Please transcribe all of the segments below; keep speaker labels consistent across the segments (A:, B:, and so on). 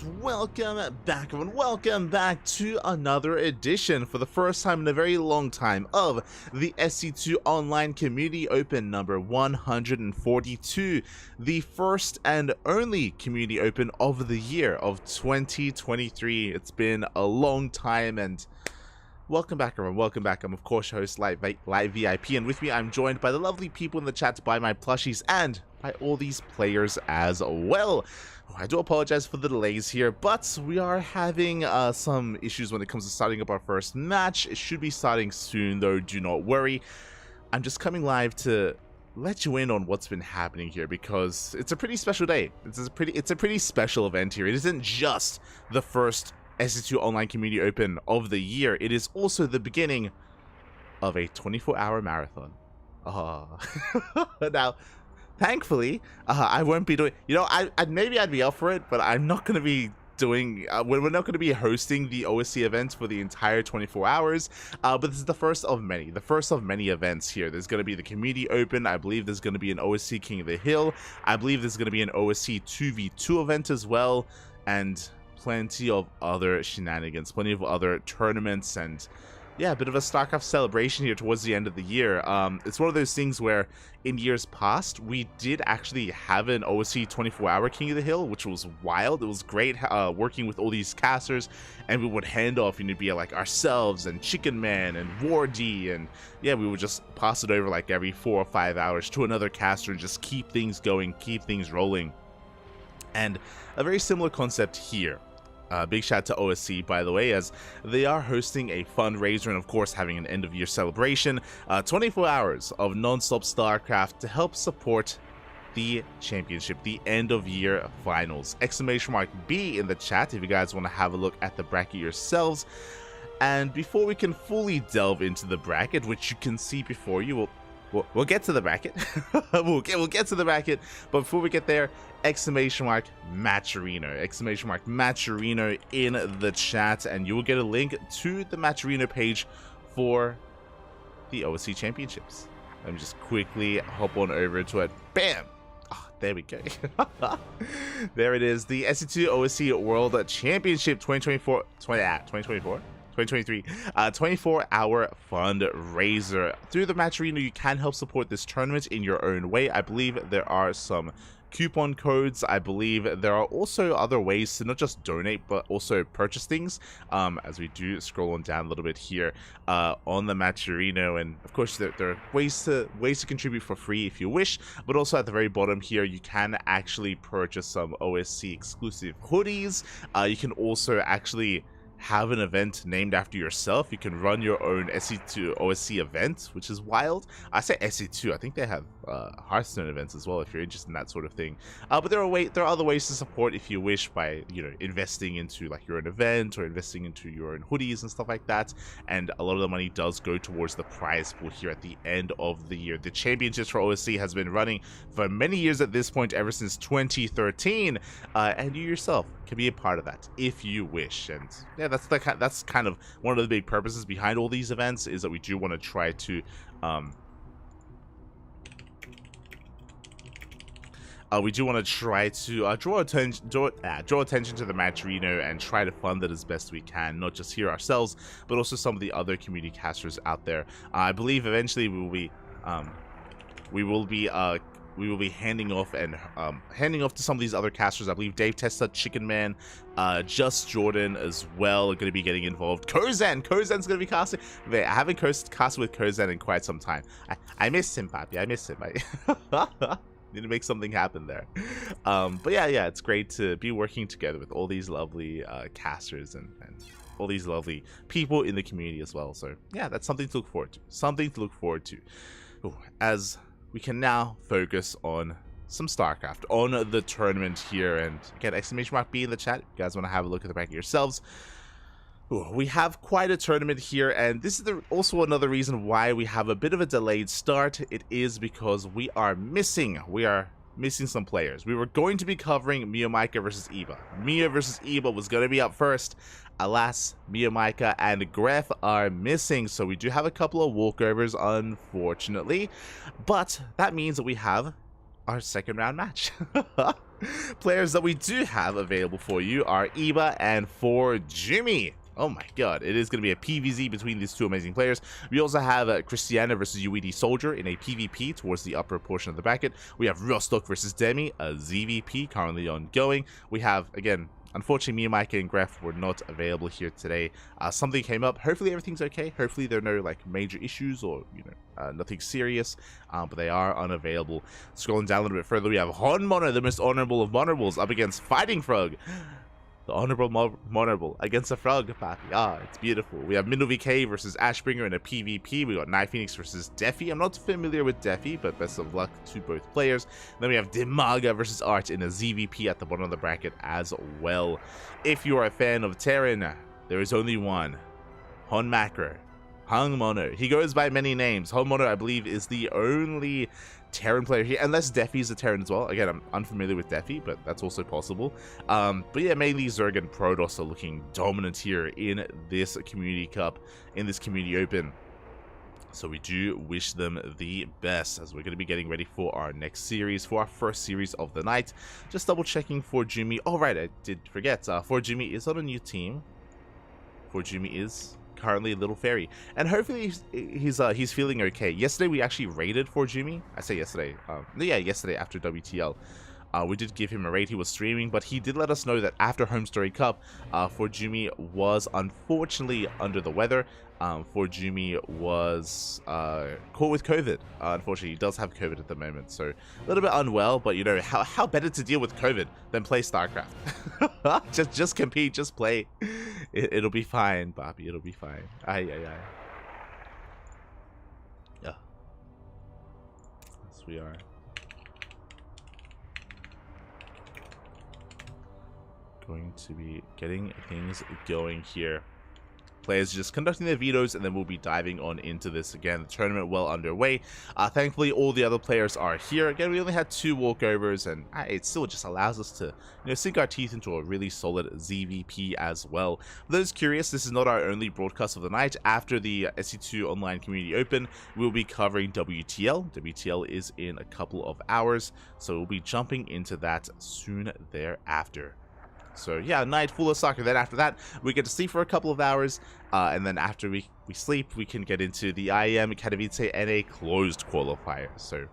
A: Welcome back, everyone. Welcome back to another edition, for the first time in a very long time, of the SC2 Online Community Open number 142, the first and only Community Open of the year of 2023. It's been a long time, and welcome back, everyone. Welcome back. I'm, of course, your host, Light VIP, and with me, I'm joined by the lovely people in the chat, by my plushies, and by all these players as well. I do apologize for the delays here, but we are having some issues when it comes to starting up our first match. It should be starting soon, though, do not worry. I'm just coming live to let you in on what's been happening here, because it's a pretty special day. It's a pretty special event here. It isn't just the first SC2 Online Community Open of the year. It is also the beginning of a 24-hour marathon. Now, thankfully, I won't be doing, maybe I'd be up for it, but I'm not going to be doing, we're not going to be hosting the OSC event for the entire 24 hours, but this is the first of many events here. There's going to be the Community Open. I believe there's going to be an OSC King of the Hill. I believe there's going to be an OSC 2v2 event as well, and plenty of other shenanigans, plenty of other tournaments, and yeah, a bit of a StarCraft celebration here towards the end of the year. It's one of those things where in years past, we did actually have an OSC 24-hour King of the Hill, which was wild. It was great working with all these casters, and we would hand off, and it'd be like ourselves and Chicken Man and Wardy, and yeah, we would just pass it over like every 4 or 5 hours to another caster and just keep things going, keep things rolling. And a very similar concept here. Big shout out to OSC, by the way, as they are hosting a fundraiser and, of course, having an end-of-year celebration. 24 hours of non-stop StarCraft to help support the championship, the end-of-year finals. !B in the chat if you guys want to have a look at the bracket yourselves. And before we can fully delve into the bracket, which you can see before you, we'll get to the bracket. we'll get to the bracket, but before we get there, !Matcherino in the chat, and you will get a link to the Matcherino page for the OSC Championships. Let me just quickly hop on over to it. Bam! Oh, there we go. There it is, the SC2 OSC World Championship 2023 24-hour fundraiser. Through the Matcherino, you can help support this tournament in your own way. I believe there are some coupon codes. I believe there are also other ways to not just donate but also purchase things, as we do scroll on down a little bit here on the Matcherino. And of course there are ways to contribute for free if you wish, but also at the very bottom here you can actually purchase some OSC exclusive hoodies. You can also actually have an event named after yourself. You can run your own SC2 OSC event, which is wild. I say SC2, I think they have Hearthstone events as well if you're interested in that sort of thing. But there are other ways to support if you wish, by investing into like your own event or investing into your own hoodies and stuff like that. And a lot of the money does go towards the prize pool here at the end of the year. The championships for OSC has been running for many years at this point, ever since 2013, and you yourself can be a part of that if you wish. And yeah, that's kind of one of the big purposes behind all these events, is that we do want to try to draw attention to the Matcherino and try to fund it as best we can, not just here ourselves, but also some of the other community casters out there. I believe eventually we will be handing off to some of these other casters. I believe Dave Testa, Chicken Man, Just Jordan as well are going to be getting involved. Kozan's going to be casting. I haven't casted with Kozan in quite some time. I miss him, Papi. I miss him. Need to make something happen there. But yeah, it's great to be working together with all these lovely casters and all these lovely people in the community as well. So yeah, that's something to look forward to. Ooh, as we can now focus on some StarCraft, on the tournament here. And again, !B in the chat if you guys want to have a look at the bracket yourselves. Ooh, we have quite a tournament here, and this is also another reason why we have a bit of a delayed start. It is because we are missing some players. We were going to be covering Miyamaika versus Eva. Mia versus Eva was going to be up first. Alas, Miyamaika and Gref are missing, so we do have a couple of walkovers, unfortunately. But that means that we have our second round match. Players that we do have available for you are Eba and for Jimmy. Oh my god, it is going to be a PvZ between these two amazing players. We also have Christiana versus UED Soldier in a PvP towards the upper portion of the bracket. We have Rostock versus Demi, a ZVP currently ongoing. We have, again, unfortunately, me, Micah, and Gref were not available here today. Something came up. Hopefully everything's okay. Hopefully there are no like major issues or nothing serious. But they are unavailable. Scrolling down a little bit further, we have Honmono, the most honorable of honorables, up against Fighting Frog. The honorable Honorable against a frog, papi. Ah, it's beautiful. We have Minnow VK versus Ashbringer in a PvP. We got Night Phoenix versus Defi. I'm not familiar with Defi, but best of luck to both players. Then we have Dimaga versus Art in a ZVP at the bottom of the bracket as well. If you are a fan of Terran, there is only one. Hon Macro. Hung Mono. He goes by many names. Hon Mono, I believe, is the only Terran player here, unless Defi's a Terran as well. Again, I'm unfamiliar with Defi, but that's also possible. But yeah, mainly Zerg and Protoss are looking dominant here in this Community Cup, in this Community Open. So we do wish them the best as we're going to be getting ready for our next series, for our first series of the night. Just double checking for Jimmy. Oh, right, I did forget. For Jimmy is on a new team. For Jimmy is currently Little Fairy, and hopefully he's feeling okay. Yesterday we actually raided for Jimmy. I say yesterday, yeah, yesterday after WTL, we did give him a raid. He was streaming, but he did let us know that after Home Story Cup, for Jimmy was unfortunately under the weather. For Jimmy was caught with COVID. Unfortunately, he does have COVID at the moment, so a little bit unwell. But you know how better to deal with COVID than play StarCraft? just compete, just play. It'll be fine, Bobby. It'll be fine. Aye. Yeah. Yes, we are. Going to be getting things going here. Players just conducting their vetoes, and then we'll be diving on into this again. The tournament well underway. Thankfully, all the other players are here. Again, we only had 2 walkovers, and it still just allows us to, sink our teeth into a really solid ZVP as well. For those curious, this is not our only broadcast of the night. After the SC2 Online Community Open, we'll be covering WTL. WTL is in a couple of hours, so we'll be jumping into that soon thereafter. So yeah, a night full of soccer. Then after that, we get to sleep for a couple of hours, and then after we sleep, we can get into the IEM Katowice NA closed qualifier. So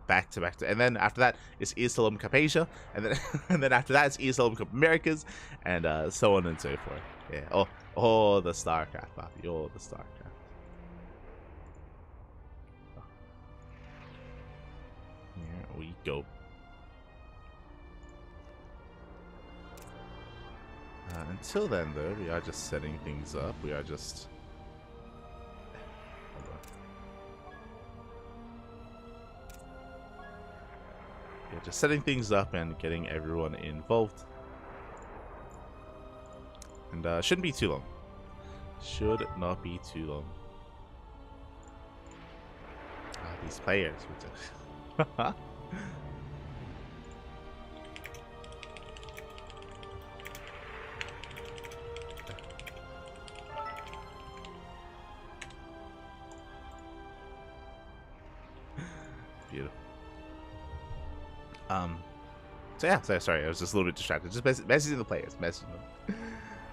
A: back to, and then after that, it's ESL Cup Asia, and then and then after that, it's ESL Cup Americas, and so on and so forth. Yeah. Oh, the StarCraft, Bobby. Oh, the StarCraft. Here we go. Until then, though, we are just setting things up. We are just... Yeah, just setting things up and getting everyone involved. And shouldn't be too long. Should not be too long. These players. Beautiful. So yeah, sorry, I was just a little bit distracted. Just messaging the players, messaging them.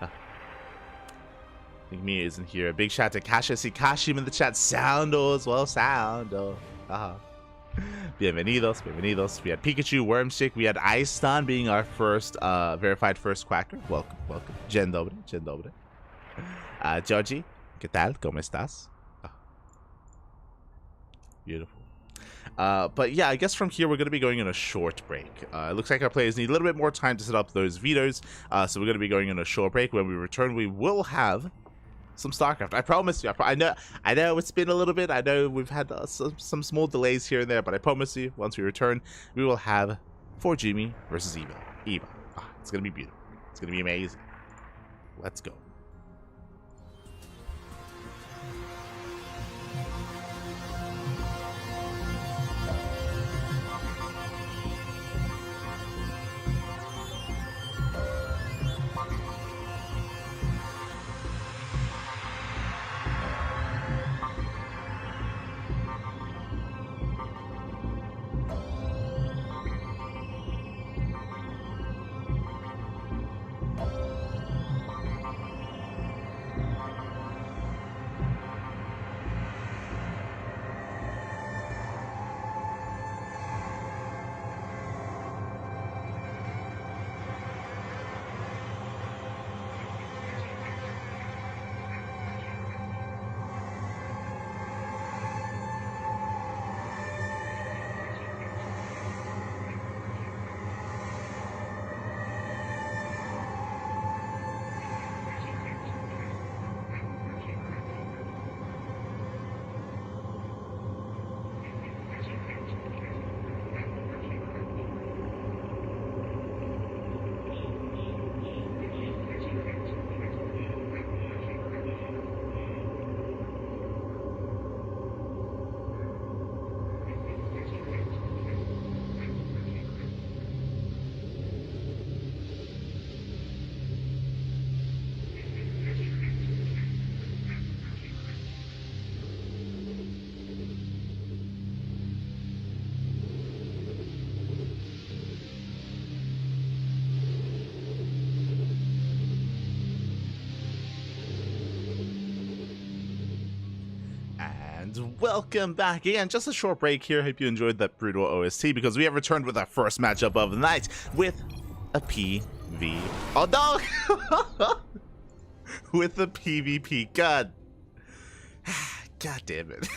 A: I think Mia isn't here. A big shout out to Kasha. See Kashim in the chat. Soundo as well. Soundo. Bienvenidos. We had Pikachu, Wormstick. We had Aistan being our first verified first quacker. Welcome. Dzień dobry. Georgie, ¿qué tal? ¿Cómo estás? Beautiful. But yeah, I guess from here we're going to be going on a short break. It looks like our players need a little bit more time to set up those vetoes, so we're going to be going on a short break. When we return, we will have some StarCraft. I promise you. I know it's been a little bit. I know we've had some small delays here and there, but I promise you, once we return, we will have for Jimmy versus Eva. It's going to be beautiful. It's going to be amazing. Let's go. And welcome back again. Just a short break here. Hope you enjoyed that brutal OST because we have returned with our first matchup of the night with a PV. Oh no! With the PvP gun. God damn it.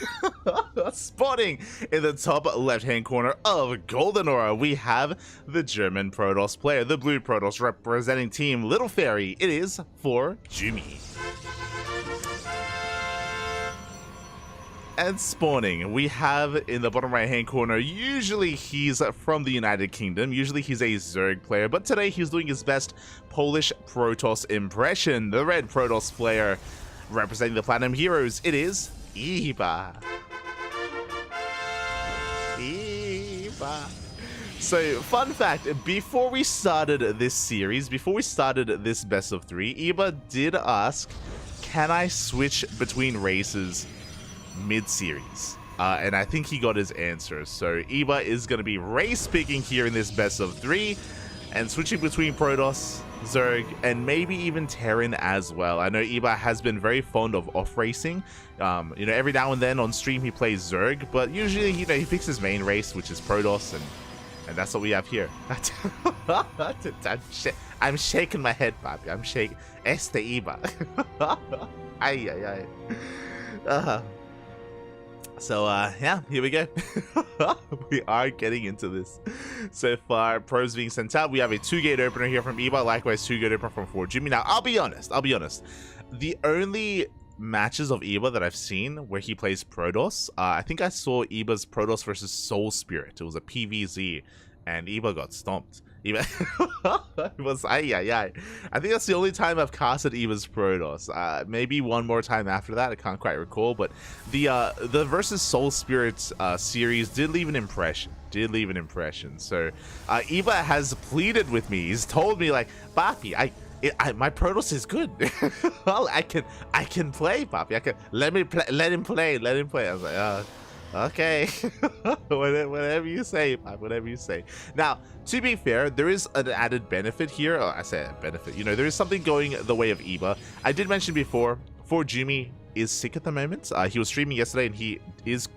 A: Spawning in the top left-hand corner of Golden Aura, we have the German Protoss player, the blue Protoss representing Team Little Fairy. It is for Jumi. And spawning, we have in the bottom right-hand corner, usually he's from the United Kingdom, usually he's a Zerg player, but today he's doing his best Polish Protoss impression. The red Protoss player representing the Platinum Heroes, it is Eba. So, fun fact, before we started this series, before we started this best of 3, Eba did ask, can I switch between races mid-series? And I think he got his answer. So Eba is going to be race picking here in this best of 3 and switching between Protoss, Zerg, and maybe even Terran as well. I know Eba has been very fond of off-racing. You know, every now and then on stream he plays Zerg, but usually, you know, he picks his main race, which is Protoss, and that's what we have here. I'm shaking my head, Bobby. I'm shaking. Este Eba. Ay, ay, ay. So, yeah, here we go. We are getting into this. So far, pros being sent out. We have a 2-gate opener here from Eba. Likewise, 2-gate opener from 4Jumi. Now, I'll be honest. The only matches of Eba that I've seen where he plays Protoss, I think I saw Eba's Protoss versus Soul Spirit. It was a PVZ, and Eba got stomped. It was I think that's the only time I've casted Eva's Protoss. Maybe one more time after that, I can't quite recall, but the versus Soul Spirit series did leave an impression. So Eva has pleaded with me. He's told me, like, Papi, my Protoss is good. Well, I can play, Papi. I can let him play. I was like, okay. Whatever you say, Pop, whatever you say. Now, to be fair, there is an added benefit here. I say benefit. You know, there is something going the way of Eba. I did mention before, 4Jumi is sick at the moment. He was streaming yesterday, and he is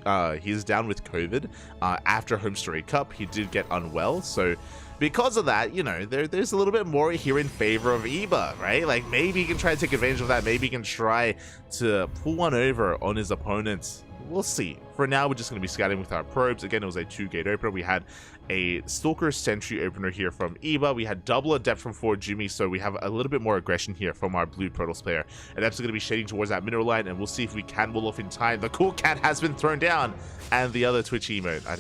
A: down with COVID after Home Story Cup. He did get unwell, so because of that, you know, there's a little bit more here in favor of Eba, right? Like, maybe he can try to take advantage of that. Maybe he can try to pull one over on his opponents. We'll see. For now, we're just going to be scouting with our probes. Again, it was a 2-gate opener. We had a Stalker Sentry opener here from Eba. We had double Adept from 4Jumi, so we have a little bit more aggression here from our blue Protoss player. Adept's going to be shading towards that mineral line, and we'll see if we can wall off in time. The cool cat has been thrown down, and the other Twitch emote. I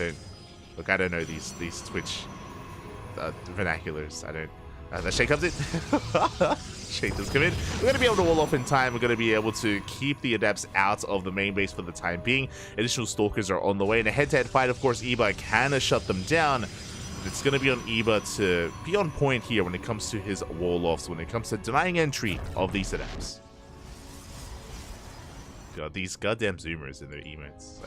A: don't know these Twitch vernaculars. The Shade comes in. Shade does come in. We're going to be able to wall off in time. We're going to be able to keep the Adepts out of the main base for the time being. Additional Stalkers are on the way. In a head-to-head fight, of course, Eba can shut them down. It's going to be on Eba to be on point here when it comes to his wall-offs, when it comes to denying entry of these Adepts. God, these goddamn zoomers in their emotes.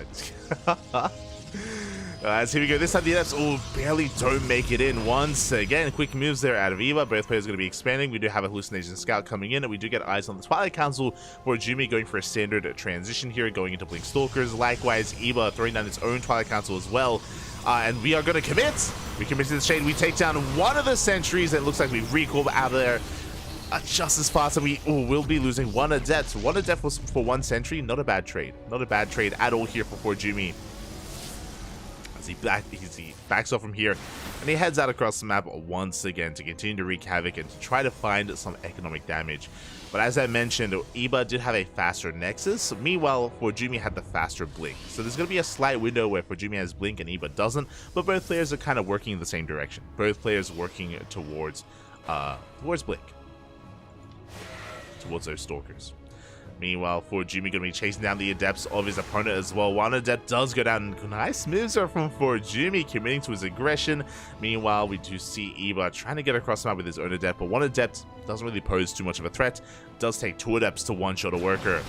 A: So here we go. This time the Adepts barely don't make it in once again. Quick moves there out of Eva. Both players are going to be expanding. We do have a Hallucination Scout coming in, and we do get eyes on the Twilight Council for Jumi going for a standard transition here, going into Blink Stalkers. Likewise, Eba throwing down its own Twilight Council as well. And we are going to commit. We commit to the Shade. We take down one of the sentries. It looks like we recall out of there just as fast, and we will be losing one Adept. One Adept was for one sentry. Not a bad trade. Not a bad trade at all here for Jumi. He backs off from here, and he heads out across the map once again to continue to wreak havoc and to try to find some economic damage. But as I mentioned, Eba did have a faster Nexus. Meanwhile, 4Jumi had the faster Blink. So there's going to be a slight window where 4Jumi has Blink and Eba doesn't, but both players are kind of working in the same direction. Both players working towards Blink, towards those Stalkers. Meanwhile, 4Jumi going to be chasing down the Adepts of his opponent as well. One Adept does go down. Nice moves are from 4Jumi, committing to his aggression. Meanwhile, we do see Eba trying to get across the map with his own Adept, but one Adept doesn't really pose too much of a threat. Does take 2 Adepts to one-shot a worker.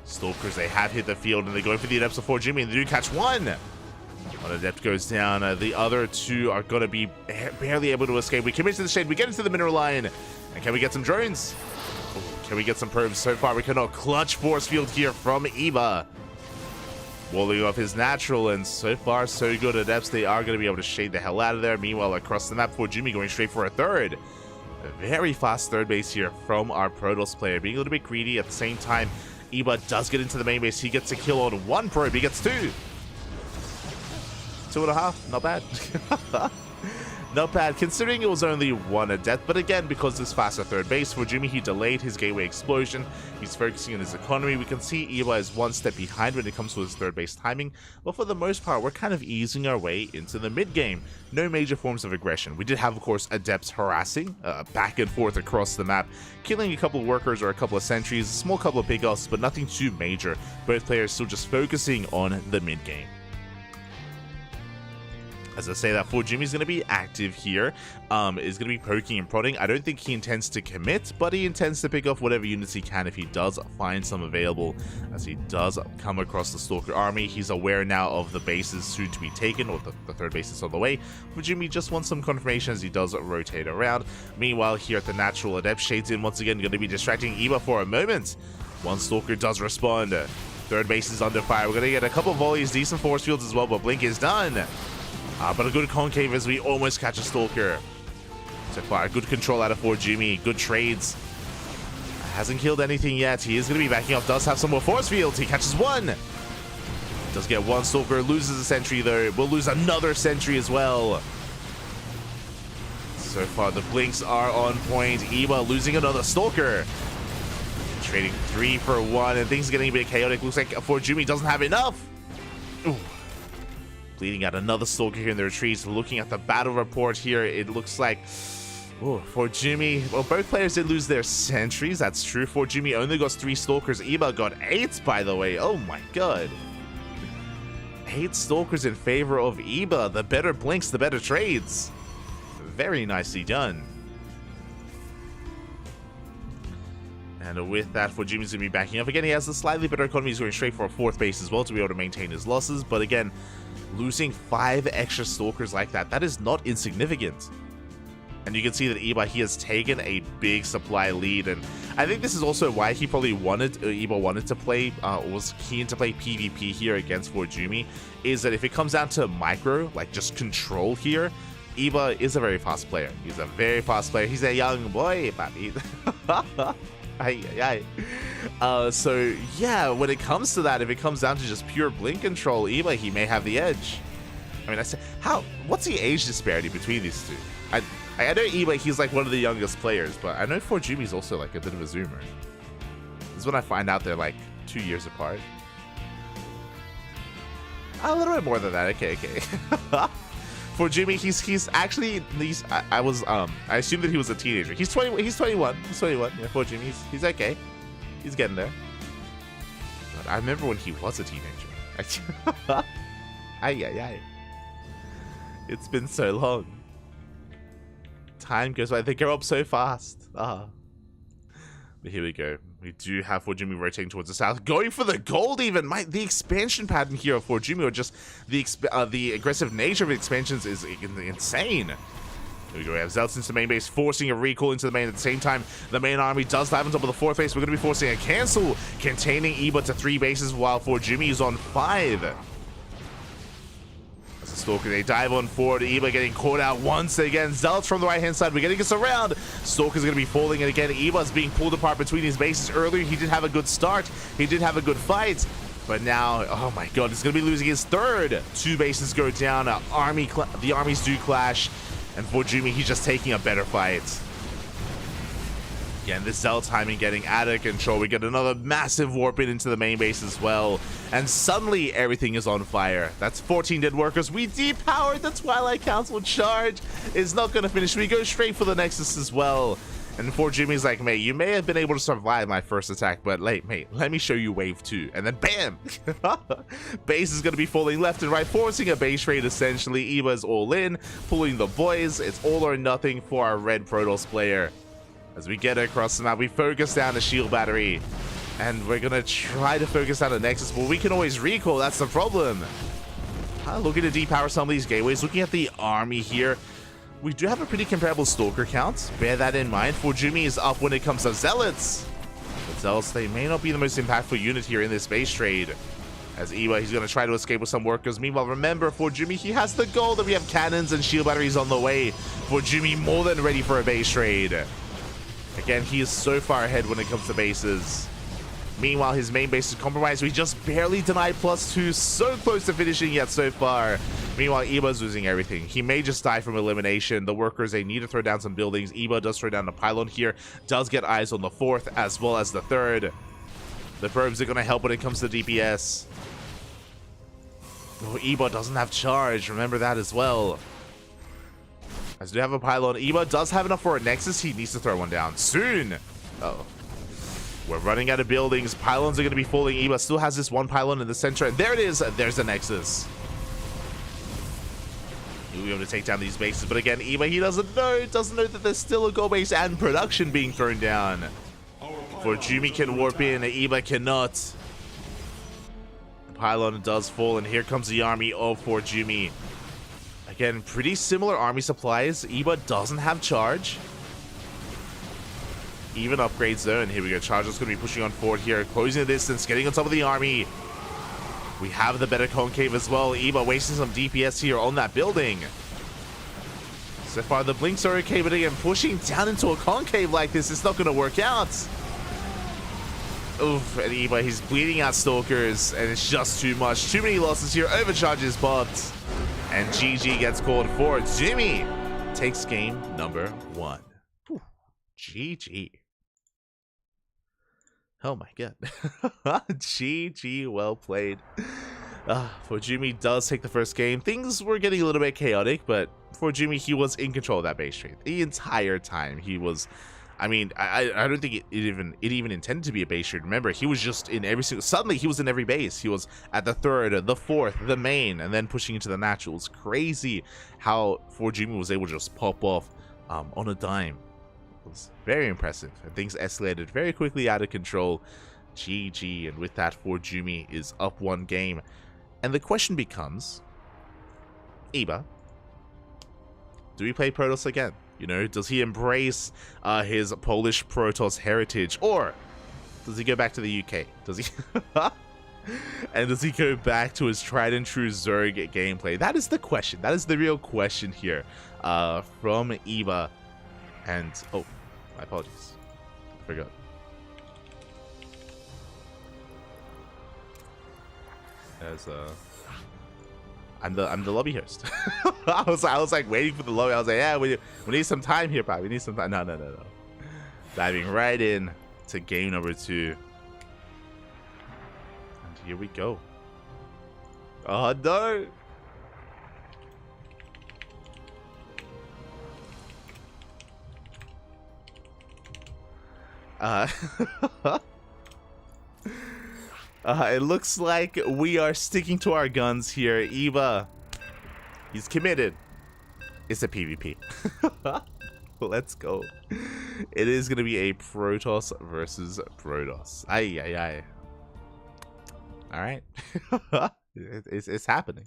A: Stalkers, they have hit the field, and they go for the Adepts of 4Jumi, and they do catch one. One Adept goes down. The other 2 are going to be barely able to escape. We commit to the Shade. We get into the mineral line. And can we get some drones? Can we get some probes? So far, we cannot. Clutch force field here from Eba. walling off his natural, and so far so good. Adepts, they are going to be able to shade the hell out of there. Meanwhile, across the map, for Jimmy going straight for a third. A very fast third base here from our Protoss player, being a little bit greedy. At the same time, Eba does get into the main base. He gets a kill on one probe. He gets 2. 2.5. Not bad. Not bad, considering it was only 1 adept, but again, because this faster third base, for Jimmy, he delayed his gateway explosion. He's focusing on his economy. We can see Eba is 1 step behind when it comes to his third base timing, but for the most part, we're kind of easing our way into the mid-game. No major forms of aggression. We did have, of course, adepts harassing back and forth across the map, killing a couple of workers or a couple of sentries, a small couple of pickoffs, but nothing too major. Both players still just focusing on the mid-game. As I say that, for Jimmy's going to be active here, is going to be poking and prodding. I don't think he intends to commit, but he intends to pick off whatever units he can if he does find some available. As he does come across the Stalker army, he's aware now of the bases soon to be taken, or the third base is on the way. For Jimmy, just wants some confirmation as he does rotate around. Meanwhile, here at the natural, Adept shades in once again, going to be distracting Eba for a moment. One Stalker does respond. Third base is under fire. We're going to get a couple of volleys, decent force fields as well, but Blink is done. But a good concave as we almost catch a Stalker. So far, good control out of for Jimmy. Good trades. Hasn't killed anything yet. He is going to be backing up. Does have some more force fields. He catches 1. Does get 1 Stalker. Loses a sentry though. Will lose another sentry as well. So far, the blinks are on point. Eba losing another Stalker. Trading 3 for 1, and things are getting a bit chaotic. Looks like for Jimmy doesn't have enough. Ooh. Bleeding out another Stalker here in the retreats. Looking at the battle report here, it looks like for Jimmy, well, both players did lose their sentries. That's true. For Jimmy only got 3 Stalkers. Eba got 8, by the way. Oh my god. 8 Stalkers in favor of Eba. The better blinks, the better trades. Very nicely done. And with that, for Jimmy's going to be backing up. Again, he has a slightly better economy. He's going straight for a 4th base as well to be able to maintain his losses. But again, losing 5 extra Stalkers like that, that is not insignificant. And you can see that Eba, he has taken a big supply lead. And I think this is also why he probably Eba wanted to play, was keen to play PvP here against for Jimmy, is that if it comes down to micro, like just control here, Eba is a very fast player. He's a very fast player. He's a young boy, papi. So yeah, when it comes to that, if it comes down to just pure blink control, Eba, he may have the edge. I mean, what's the age disparity between these two? I know Eba, he's like one of the youngest players, but I know for Jimmy's also like a bit of a zoomer. This is when I find out they're like 2 years apart. A little bit more than that. Okay. For Jimmy, he's actually I assumed that he was a teenager. He's 21. He's 21. Yeah, for Jimmy, he's okay. He's getting there. But I remember when he was a teenager. Ay. It's been so long. Time goes by. They go up so fast. But here we go. We do have for Jimmy rotating towards the south, going for the gold even. The expansion pattern here for Jimmy, or just the aggressive nature of expansions is insane. Here we go. We have Zelts into the main base, forcing a recall into the main. At the same time, the main army does dive on top of the 4th base. We're going to be forcing a cancel, containing Eba to 3 bases, while for Jimmy is on 5. Stalker, they dive on forward. Eba getting caught out once again. Zelts from the right-hand side. We're getting us around. Stalker's going to be falling, and again, Eba's being pulled apart between his bases. Earlier, he did have a good start. He did have a good fight. But now, oh my god, he's going to be losing his 3rd. 2 bases go down. The armies do clash. And for Jimmy, he's just taking a better fight. Again, this Zell timing getting out of control. We get another massive warp in into the main base as well. And suddenly, everything is on fire. That's 14 dead workers. We depowered the Twilight Council charge. It's not going to finish. We go straight for the Nexus as well. And for Jimmy's like, mate, you may have been able to survive my first attack, but mate, let me show you wave 2. And then bam! Base is going to be falling left and right, forcing a base raid essentially. Eba's all in, pulling the boys. It's all or nothing for our red Protoss player. As we get across the map, we focus down the shield battery. And we're going to try to focus down the Nexus, but we can always recall. That's the problem. Looking to depower some of these gateways. Looking at the army here. We do have a pretty comparable Stalker count. Bear that in mind. For Jimmy is up when it comes to Zealots. But Zealots, they may not be the most impactful unit here in this base trade. As Iba, he's going to try to escape with some workers. Meanwhile, remember, for Jimmy, he has the goal that we have cannons and shield batteries on the way. For Jimmy, more than ready for a base trade. Again, he is so far ahead when it comes to bases. Meanwhile, his main base is compromised. We just barely denied +2. So close to finishing yet so far. Meanwhile, Iba's losing everything. He may just die from elimination. The workers, they need to throw down some buildings. Iba does throw down the pylon here. Does get eyes on the 4th as well as the 3rd. The probes are going to help when it comes to DPS. Oh, Iba doesn't have charge. Remember that as well. As we have a pylon, Iba does have enough for a nexus. He needs to throw one down soon. Uh-oh. We're running out of buildings. Pylons are going to be falling. Iba still has this one pylon in the center. And there it is. There's the nexus. He'll be able to take down these bases. But again, Iba, he doesn't know that there's still a goal base and production being thrown down. For Jimmy can warp in. Iba cannot. The pylon does fall. And here comes the army of for Jimmy. Again, pretty similar army supplies. Iba doesn't have charge. Even upgrades though, and here we go. Charge is going to be pushing on forward here, closing the distance, getting on top of the army. We have the better concave as well. Iba wasting some DPS here on that building. So far the blinks are okay, but again, pushing down into a concave like this, it's not going to work out. Oof, and Iba, he's bleeding out stalkers, and it's just too much. Too many losses here, overcharges popped. And GG gets called for. Jimmy takes game number 1. Whew. GG. Oh my god. GG, well played. For Jimmy does take the first game. Things were getting a little bit chaotic, but for Jimmy, he was in control of that base trade the entire time. He was, I mean, I don't think it even intended to be a base trade. Remember, he was just in every single, suddenly he was in every base. He was at the 3rd, the 4th, the main, and then pushing into the natural. It's crazy how for Jimmy was able to just pop off on a dime. It was very impressive, and things escalated very quickly out of control. GG, and with that, for Jimmy is up 1 game. And the question becomes, Iba, do we play Protoss again? You know, does he embrace his Polish Protoss heritage, or does he go back to the UK? Does he? And does he go back to his tried and true Zerg gameplay? That is the question. That is the real question here from Iba. And oh, my apologies, I forgot. As I'm the lobby host. I was like waiting for the lobby. I was like, yeah, we need some time here, pal. We need some time. No. Diving right in to game number 2. And here we go. Oh no. It looks like we are sticking to our guns here. Iba, he's committed. It's a PvP. Let's go. It is going to be a Protoss versus Protoss. Aye. All right. It's happening.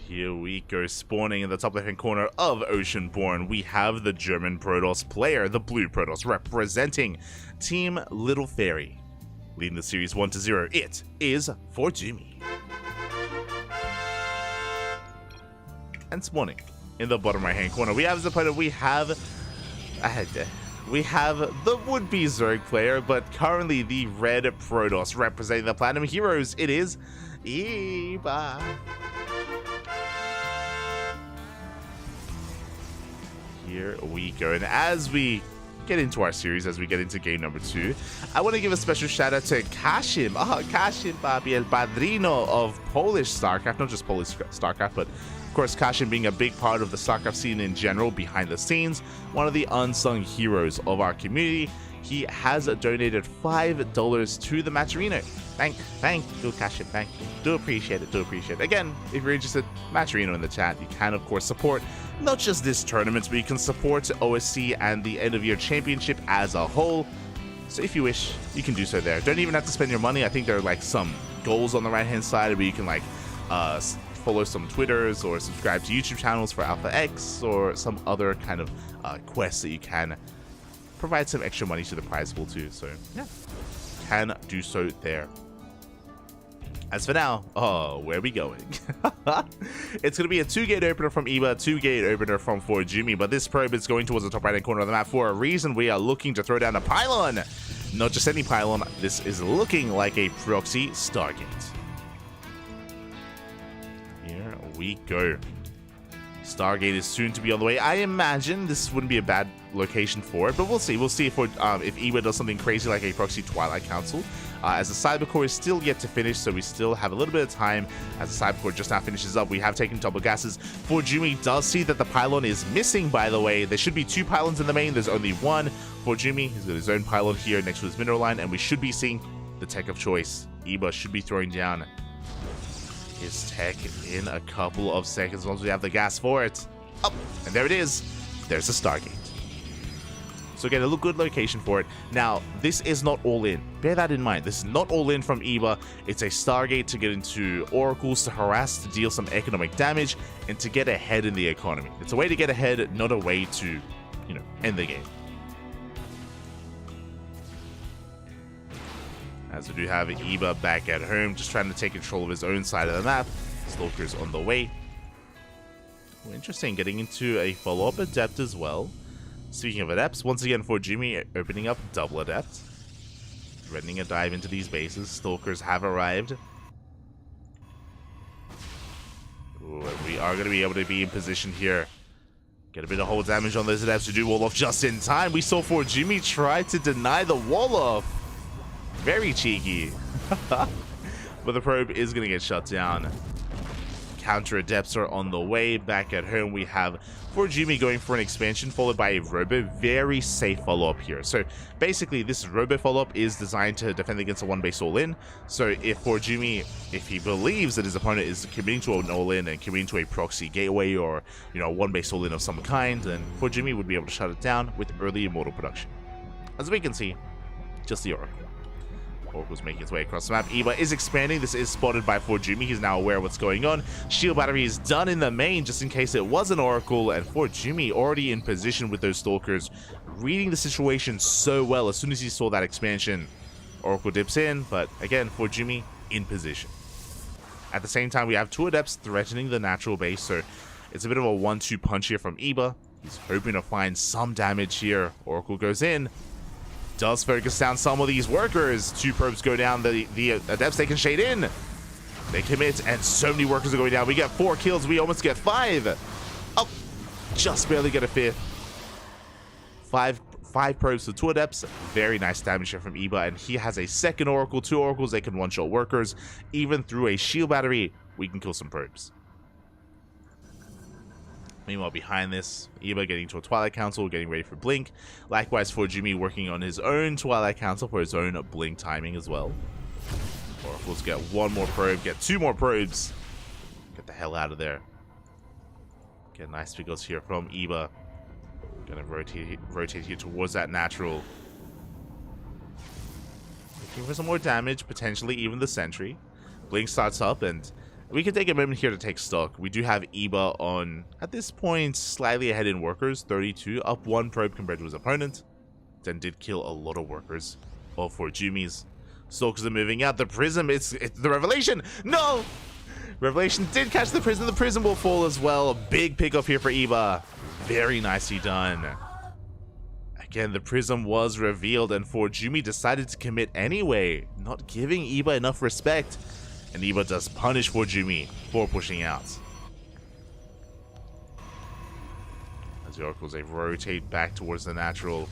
A: Here we go, spawning in the top left-hand corner of Oceanborn. We have the German Protoss player, the Blue Protoss, representing Team Little Fairy. Leading the series 1-0, it is for Jimmy. And spawning in the bottom right-hand corner, we have as opponent, we have the would-be Zerg player, but currently the Red Protoss, representing the Platinum Heroes. It is Iba. Here we go, and as we get into our series, as we get into game number 2, I want to give a special shout out to Kashim. Kashim, Babi, El Padrino of Polish StarCraft, not just Polish StarCraft, but of course Kashim being a big part of the StarCraft scene in general, behind the scenes, one of the unsung heroes of our community. He has donated $5 to the Matcherino. Thank you, Kashim. Thank you. Do appreciate it. Again, if you're interested, Matcherino in the chat. You can, of course, support not just this tournament, but you can support OSC and the end of year championship as a whole. So if you wish, you can do so there. Don't even have to spend your money. I think there are like some goals on the right hand side where you can like follow some Twitters or subscribe to YouTube channels for Alpha X or some other kind of quests that you can provide some extra money to the prize pool too. So yeah, can do so there. As for now, where are we going? It's going to be a 2-gate opener from Eba, 2-gate opener from Forjumi, but this probe is going towards the top right-hand corner of the map for a reason. We are looking to throw down a pylon. Not just any pylon, this is looking like a proxy Stargate. Here we go. Stargate is soon to be on the way. I imagine this wouldn't be a bad location for it, but we'll see. We'll see if Eba does something crazy like a proxy Twilight Council. As the Cybercore is still yet to finish, so we still have a little bit of time. As the Cybercore just now finishes up, we have taken double gases. Forjumi does see that the pylon is missing, by the way. There should be 2 pylons in the main. There's only 1. Forjumi, he's got his own pylon here next to his mineral line, and we should be seeing the tech of choice. Eba should be throwing down his tech in a couple of seconds once we have the gas for it. Oh, and there it is. There's a Stargate. So again, a good location for it. Now, this is not all in. Bear that in mind. This is not all in from Eba. It's a Stargate to get into oracles, to harass, to deal some economic damage, and to get ahead in the economy. It's a way to get ahead, not a way to, end the game. As we do have Eba back at home, just trying to take control of his own side of the map. Stalker's on the way. Oh, interesting, getting into a follow-up adept as well. Speaking of adepts, once again Forjumi opening up double adept. Threatening a dive into these bases. Stalkers have arrived. Ooh, and we are going to be able to be in position here. Get a bit of hold damage on those adepts to do wall off just in time. We saw Forjumi try to deny the wall off. Very cheeky. But the probe is going to get shut down. Counter adepts are on the way. Back at home, we have Forjumi going for an expansion followed by a robo. Very safe follow-up here. So basically, this robo follow-up is designed to defend against a 1-base all-in. So if Forjumi, if he believes that his opponent is committing to an all-in and committing to a proxy gateway or, a 1-base all-in of some kind, then Forjumi would be able to shut it down with early immortal production. As we can see, just the Oracle. Oracle's making its way across the map. Eba is expanding. This is spotted by Forjumi. He's now aware of what's going on. Shield battery is done in the main just in case it was an Oracle, and Forjumi already in position with those Stalkers, reading the situation so well. As soon as he saw that expansion, Oracle dips in, but again, Forjumi in position. At the same time, we have 2 adepts threatening the natural base, so it's a bit of a 1-2 punch here from Eba. He's hoping to find some damage here. Oracle goes in. Does focus down some of these workers. 2 probes go down. The adepts, they can shade in. They commit, and so many workers are going down. We get 4 kills. We almost get 5. Oh, just barely get a 5th. 5 probes to 2 adepts. Very nice damage here from Eba, and he has a second oracle. 2 oracles, they can one-shot workers. Even through a shield battery, we can kill some probes. Meanwhile, behind this, Eba getting to a Twilight Council, getting ready for Blink. Likewise, Forjumi working on his own Twilight Council for his own Blink timing as well. Oracles get 1 more probe, get 2 more probes. Get the hell out of there. Get nice figures here from Eba. Gonna rotate here towards that natural. Looking for some more damage, potentially even the sentry. Blink starts up, and we can take a moment here to take stock. We do have Eba on, at this point, slightly ahead in workers, 32, up 1 probe compared to his opponent. Then did kill a lot of workers, all Forjumi's. Stalkers are moving out. The Prism, it's the Revelation! No! Revelation did catch the Prism. The Prism will fall as well. A big pickoff here for Eba. Very nicely done. Again, the Prism was revealed, and Forjumi decided to commit anyway, not giving Eba enough respect. And Eba does punish Forjumi for pushing out. As the Oracles, they rotate back towards the natural.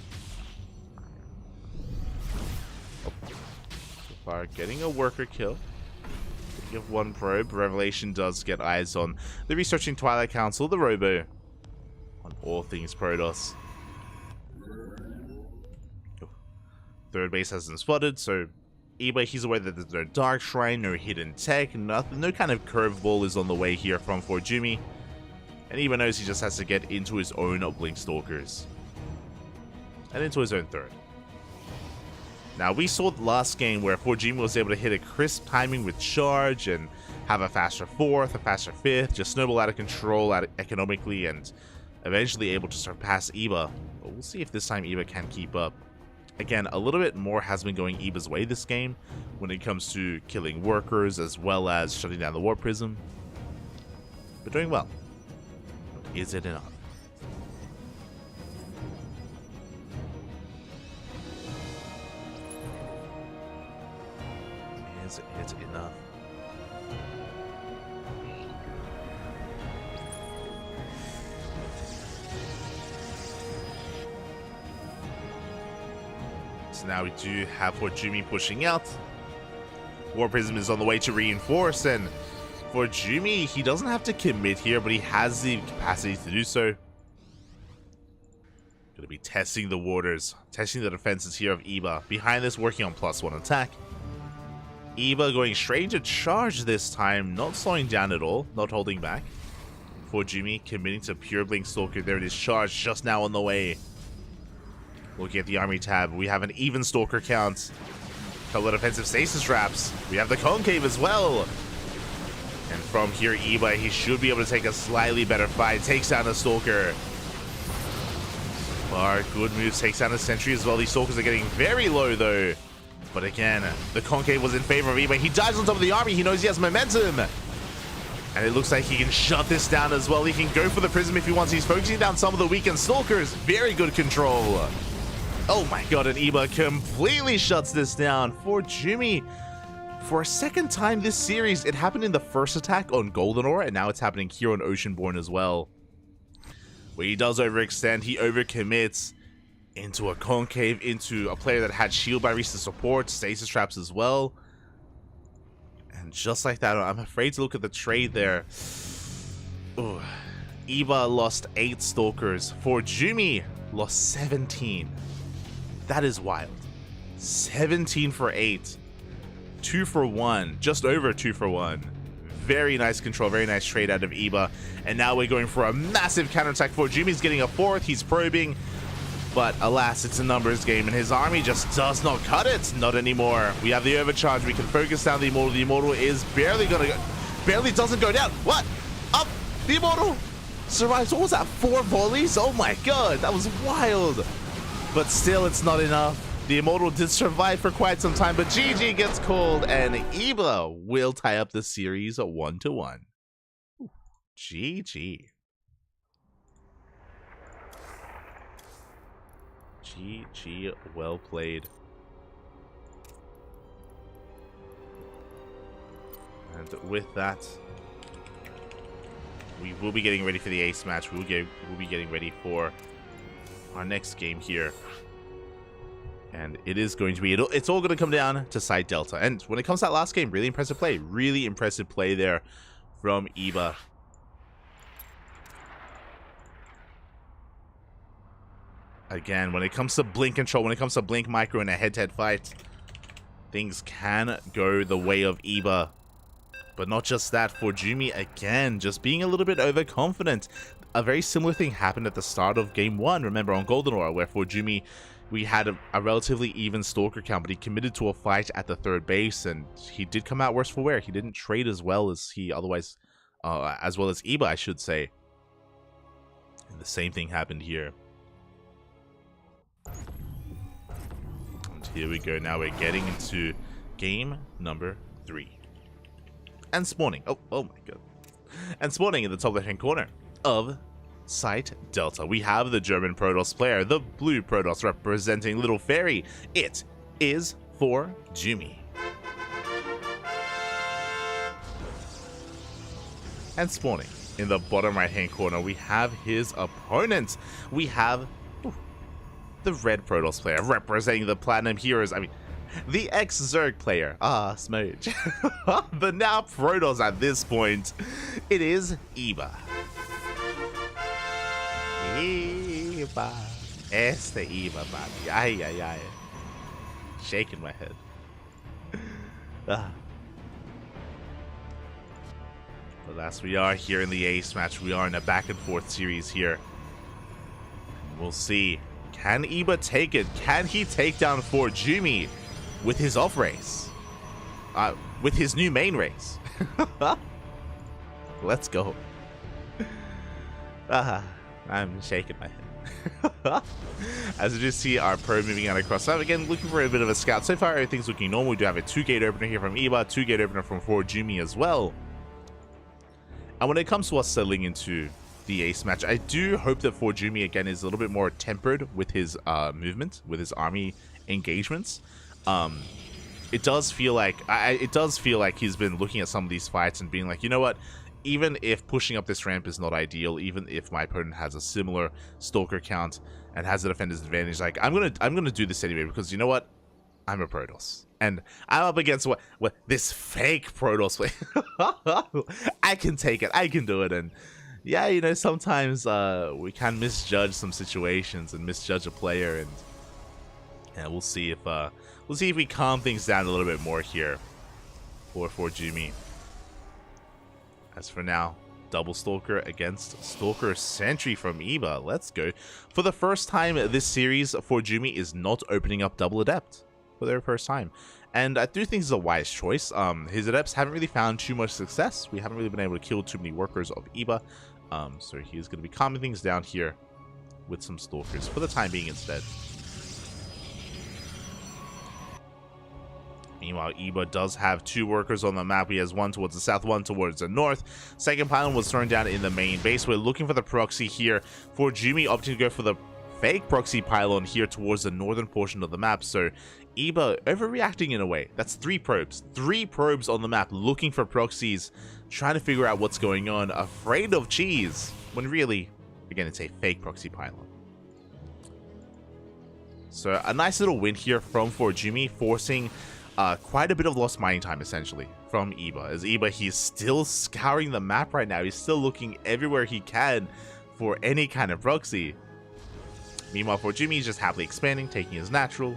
A: Oh. So far, getting a worker kill. You have 1 probe. Revelation does get eyes on the researching Twilight Council, the Robo, on all things Protoss. Oh. 3rd base hasn't spotted, so Eba, he's aware that there's no Dark Shrine, no hidden tech, nothing, no kind of curveball is on the way here from Forjumi. And Eba knows he just has to get into his own Blink Stalkers. And into his own 3rd. Now, we saw the last game where Forjumi was able to hit a crisp timing with charge and have a faster 4th, a faster 5th, just snowball out of control economically, and eventually able to surpass Eba. But we'll see if this time Eba can keep up. Again, a little bit more has been going Eba's way this game when it comes to killing workers as well as shutting down the Warp Prism. But doing well. But is it enough? Is it enough? So now we do have Jumi pushing out. War Prism is on the way to reinforce, and for Jumi, he doesn't have to commit here, but he has the capacity to do so. Gonna be testing the waters, testing the defenses here of Eba. Behind this, working on +1 attack. Eba going straight into charge this time, not slowing down at all, not holding back. For Jumi, committing to pure Blink Stalker. There it is, charge just now on the way. Looking at the army tab, we have an even Stalker count. Couple of defensive stasis traps. We have the concave as well. And from here, Eba, he should be able to take a slightly better fight. Takes down a Stalker. Bar, good moves, takes down a Sentry as well. These Stalkers are getting very low though. But again, the concave was in favor of Eba. He dives on top of the army. He knows he has momentum. And it looks like he can shut this down as well. He can go for the Prism if he wants. He's focusing down some of the weakened Stalkers. Very good control. Oh my god, and Eba completely shuts this down for Jumi. For a second time this series, it happened in the first attack on Golden Ore, and now it's happening here on Oceanborn as well. Where he does overextend, he overcommits into a concave, into a player that had shield barriers to support, stasis traps as well. And just like that, I'm afraid to look at the trade there. Ooh. Eba lost 8 Stalkers. For Jumi, lost 17. That is wild. 17 for 8. 2 for 1. Just over 2 for 1. Very nice control, very nice trade out of Eba. And now we're going for a massive counterattack for Jumi's getting a 4th. He's probing. But alas, it's a numbers game, and his army just does not cut it. Not anymore. We have the overcharge. We can focus down the Immortal. The Immortal is barely gonna go. Barely doesn't go down. What? Up! The Immortal survives. What was that? 4 volleys? Oh my god, that was wild. But still, it's not enough. The Immortal did survive for quite some time, but GG gets called, and Eba will tie up the series 1-1. GG. GG, well played. And with that, we will be getting ready for the ace match. We'll be getting ready for our next game here. And it is going to be, it's all going to come down to side Delta. And when it comes to that last game, really impressive play. Really impressive play there from Eba. Again, when it comes to blink control, when it comes to blink micro in a head-to-head fight, things can go the way of Eba. But not just that, for Jumi, again, just being a little bit overconfident. A very similar thing happened at the start of Game 1, remember, on Golden Ore, where for Jumi, we had a relatively even Stalker count, but he committed to a fight at the 3rd base, and he did come out worse for wear. He didn't trade as well as he otherwise, as well as Eba, I should say. And the same thing happened here. And here we go. Now we're getting into game number 3. And spawning. Oh my god. And spawning in the top left-hand corner of Site Delta, we have the German Protoss player, the blue Protoss representing Little Fairy. It is for Jumi. And spawning in the bottom right-hand corner, we have his opponent. We have the red Protoss player representing the Platinum Heroes. I mean, the ex-Zerg player. Smooch. But now Protoss at this point. It is Eba. Eba. Este Eba, baby. Ay. Shaking my head. Alas, we are here in the ace match. We are in a back and forth series here. We'll see. Can Eba take it? Can he take down for Jumi with his off race? With his new main race? Let's go. I'm shaking my head. As you just see our probe moving out across. So again, looking for a bit of a scout. So far, everything's looking normal. We do have a 2-gate opener here from Eba, 2-gate opener from Jumi as well. And when it comes to us settling into the ace match, I do hope that Jumi again is a little bit more tempered with his movement, with his army engagements. It does feel like he's been looking at some of these fights and being like, you know what? Even if pushing up this ramp is not ideal, even if my opponent has a similar Stalker count and has a defender's advantage, like I'm gonna do this anyway, because you know what? I'm a Protoss. And I'm up against what this fake Protoss play. I can take it. I can do it. And yeah, you know, sometimes we can misjudge some situations and misjudge a player, and yeah, we'll see if we calm things down a little bit more here for Jumi. As for now, double Stalker against Stalker Sentry from Eba. Let's go. For the first time this series, Jumi is not opening up double Adept for their first time. And I do think it's a wise choice. His Adepts haven't really found too much success. We haven't really been able to kill too many workers of Eba. So he's going to be calming things down here with some Stalkers for the time being instead. Meanwhile, Eba does have 2 workers on the map. He has 1 towards the south, 1 towards the north. Second pylon was thrown down in the main base. We're looking for the proxy here. Jumi opting to go for the fake proxy pylon here towards the northern portion of the map. So Eba overreacting in a way. That's 3 probes. 3 probes on the map looking for proxies, trying to figure out what's going on, afraid of cheese, when really, again, it's a fake proxy pylon. So a nice little win here from Jumi, forcing quite a bit of lost mining time, essentially, from Eba. As Eba, he's still scouring the map right now. He's still looking everywhere he can for any kind of proxy. Meanwhile, Jumi is just happily expanding, taking his natural,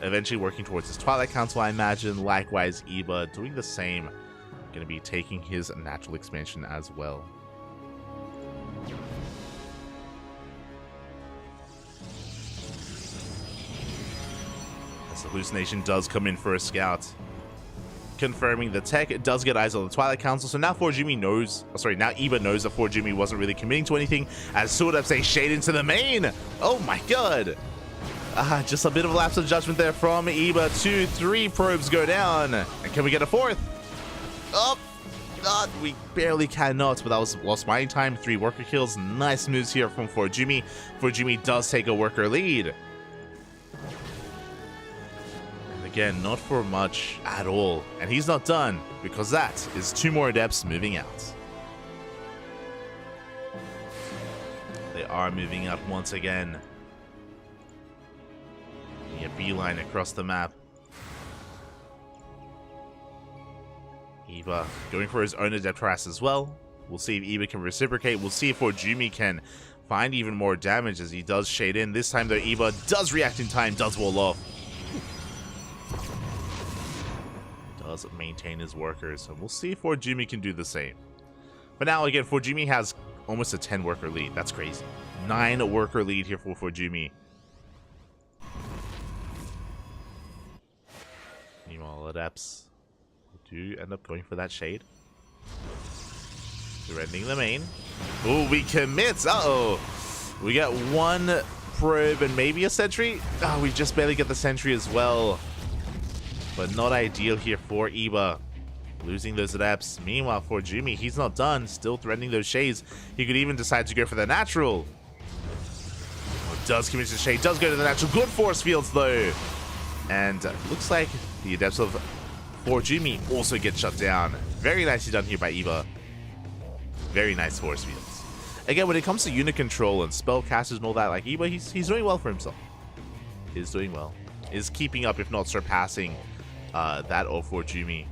A: eventually working towards his Twilight Council, I imagine. Likewise, Eba doing the same, going to be taking his natural expansion as well. Hallucination does come in for a scout, confirming the tech. It does get eyes on the Twilight Council, so now Jumi knows, now Eba knows that Jumi wasn't really committing to anything, as Sword Up say shade into the main. Oh my god. Just a bit of a lapse of judgment there from Eba. 2, 3 probes go down, and can we get a 4th? Oh, we barely cannot, but that was lost mining time. 3 worker kills. Nice moves here from Jumi. Jumi does take a worker lead. Again, not for much at all. And he's not done, because that is 2 more Adepts moving out. They are moving out once again. A beeline across the map. Eba going for his own Adept harass as well. We'll see if Eba can reciprocate. We'll see if Jumi can find even more damage as he does shade in. This time though, Eba does react in time, does wall off. Does maintain his workers, and we'll see if Jumi can do the same. But now again, Jumi has almost a 10 worker lead. That's crazy. 9 worker lead here for Jumi. Meanwhile, Adepts do end up going for that shade. Surrendering the main. Oh, we commit. Uh-oh. We got 1 probe and maybe a sentry. Oh, we just barely get the sentry as well. But not ideal here for Eba. Losing those Adepts. Meanwhile, Jumi, he's not done. Still threatening those shades. He could even decide to go for the natural. Oh, does commit to shade. Does go to the natural. Good force fields though. And looks like the Adepts of Jumi also get shut down. Very nicely done here by Eba. Very nice force fields. Again, when it comes to unit control and spellcasters and all that, like Eba, he's doing well for himself. He's doing well. Is keeping up, if not surpassing, that of Jumi.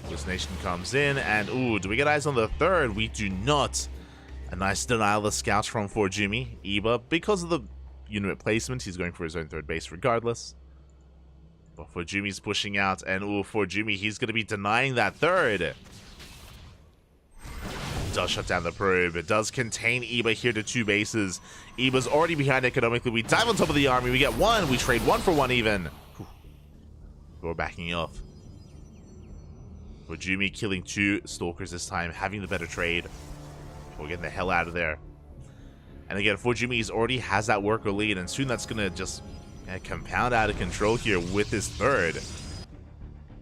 A: Hallucination comes in, and ooh, do we get eyes on the 3rd? We do not. A nice denial of scouts from Jumi. Eba, because of the unit placement, he's going for his own 3rd base regardless. But Jumi's pushing out, and ooh, Jumi, he's going to be denying that 3rd. Does shut down the probe. It does contain Eba here to 2 bases. Eba's already behind economically. We dive on top of the army. We get 1. We trade 1 for 1 even. Whew. We're backing off. Fujimi killing 2 Stalkers this time, having the better trade. We're getting the hell out of there. And again, Fujimi already has that worker lead, and soon that's going to just compound out of control here with his third.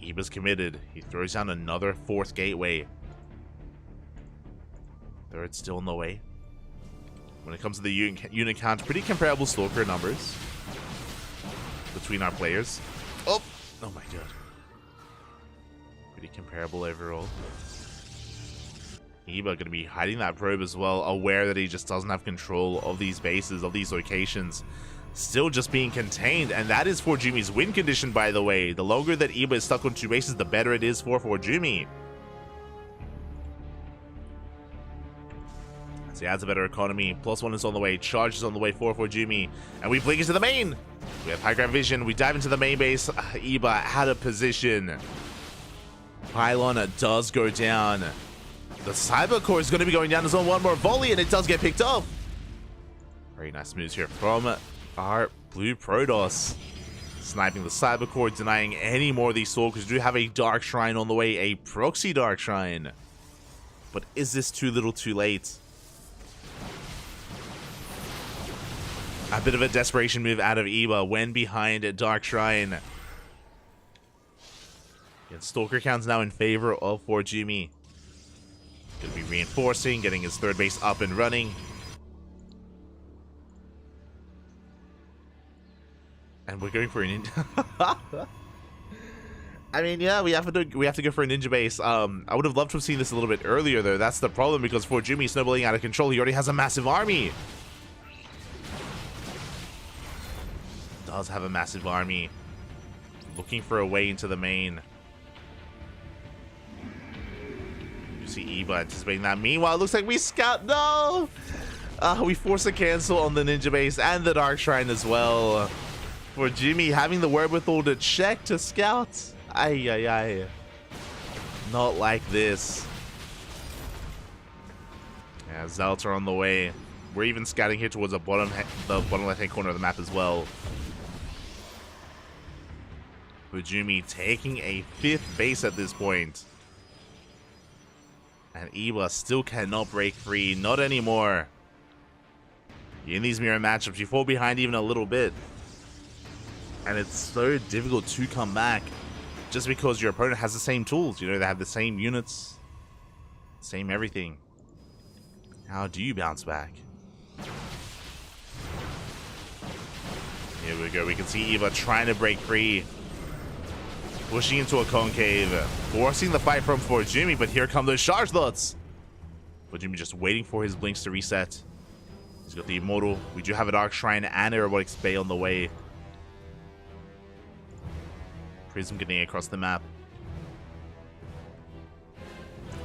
A: Iba's committed. He throws down another 4th gateway. Third still in the way. When it comes to the unit count, pretty comparable Stalker numbers between our players. Oh my god. Pretty comparable overall. Iba gonna be hiding that probe as well, aware that he just doesn't have control of these bases, of these locations. Still just being contained, and that is Fujimi's win condition, by the way. The longer that Iba is stuck on 2 bases, the better it is for Fujimi. He adds a better economy. +1 is on the way. Charge is on the way for Fujimi. And we blink into the main. We have high ground vision. We dive into the main base. Iba out of position. Pylon does go down. The Cyber Core is going to be going down as well. One more volley, and it does get picked up. Very nice moves here from our blue Protoss. Sniping the Cyber Core, denying any more of these Stalkers. We do have a Dark Shrine on the way. A proxy Dark Shrine. But is this too little too late? A bit of a desperation move out of Iba when behind a Dark Shrine. And Stalker count's now in favor of Fujimi. Gonna be reinforcing, getting his 3rd base up and running. And we're going for a ninja. I mean, yeah, we have to go for a ninja base. I would have loved to have seen this a little bit earlier, though. That's the problem, because Fujimi is snowballing out of control. He already has a massive army. Does have a massive army. Looking for a way into the main. You see Iba anticipating that. Meanwhile, it looks like we scout. No! We force a cancel on the ninja base and the Dark Shrine as well. Fujimi having the wherewithal to check to scout. Ay. Not like this. Yeah, Zealots are on the way. We're even scouting here towards the bottom left-hand corner of the map as well. Fujimi taking a 5th base at this point. And Iba still cannot break free. Not anymore. In these mirror matchups, you fall behind even a little bit. And it's so difficult to come back. Just because your opponent has the same tools. You know, they have the same units. Same everything. How do you bounce back? Here we go. We can see Iba trying to break free. Pushing into a concave, forcing the fight from Fujimi, but here come those charge lots. Fujimi just waiting for his blinks to reset. He's got the Immortal. We do have a Dark Shrine and a Robotics Bay on the way. Prism getting across the map.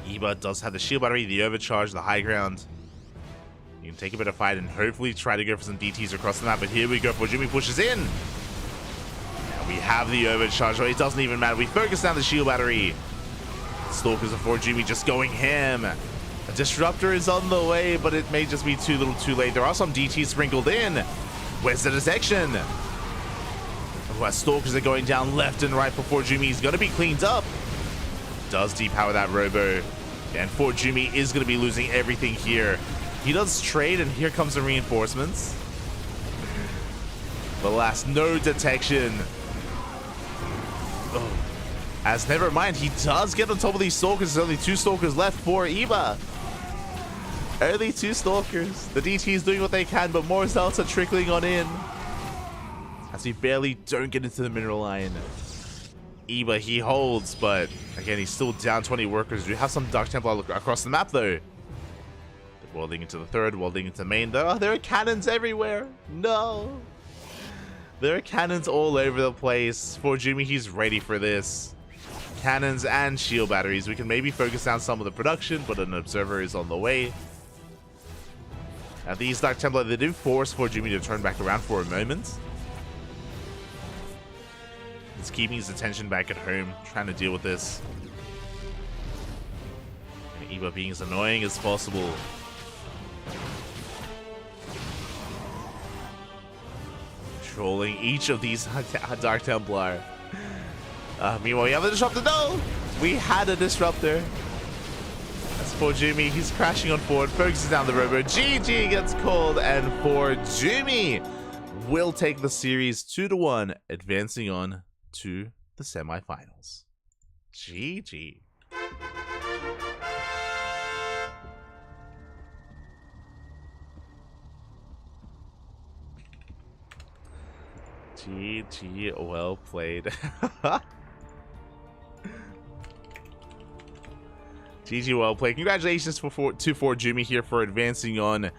A: Iba does have the shield battery, the overcharge, the high ground. You can take a bit of fight and hopefully try to go for some DTs across the map, but here we go. Fujimi pushes in. We have the overcharge, but it doesn't even matter. We focus down the shield battery. Stalkers of Fujimi just going ham. A disruptor is on the way, but it may just be too little too late. There are some DTs sprinkled in. Where's the detection? Well, Stalkers are going down left and right before Fujimi is going to be cleaned up. Does depower that Robo. And Fujimi is going to be losing everything here. He does trade, and here comes the reinforcements. But alas, no detection. As never mind, he does get on top of these Stalkers. There's only 2 Stalkers left for Iba. Only 2 Stalkers. The DT is doing what they can, but more Zealots are trickling on in. As we barely don't get into the mineral line. Iba, he holds, but again, he's still down 20 workers. We have some Dark Templar across the map, though. Welding into the 3rd, welding into the main. There are cannons everywhere. No. There are cannons all over the place. Fujimi, he's ready for this. Cannons and shield batteries. We can maybe focus down some of the production, but an observer is on the way. Now, these Dark Templar, they do force Fujimi to turn back around for a moment. He's keeping his attention back at home, trying to deal with this. And Iba being as annoying as possible. Controlling each of these Dark Templar. Meanwhile, we have a disruptor. No! We had a disruptor. As for Jimmy, he's crashing on forward, focuses down the rover. GG gets called, and for Jimmy, will take the series 2-1, advancing on to the semifinals. GG. GG, well played. GG, well played. Congratulations to Jimmy here for advancing on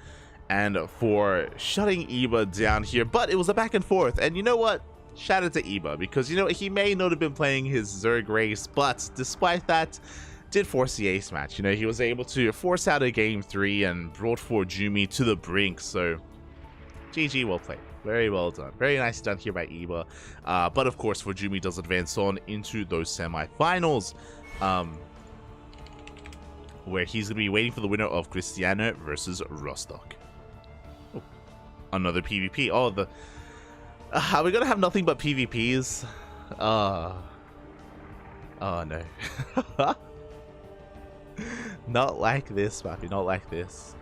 A: and for shutting Iba down here. But it was a back and forth. And you know what? Shout out to Iba, because, you know, he may not have been playing his Zerg race, but despite that, did force the ace match. You know, he was able to force out a game 3 and brought Jimmy to the brink. So, GG, well played. Very well done. Very nice done here by Iba. But of course, Jimmy does advance on into those semifinals, where he's going to be waiting for the winner of Cristiano versus Rostock. Oh, another PvP. Oh, are we going to have nothing but PvPs? Oh no. Not like this, Mappy. Not like this.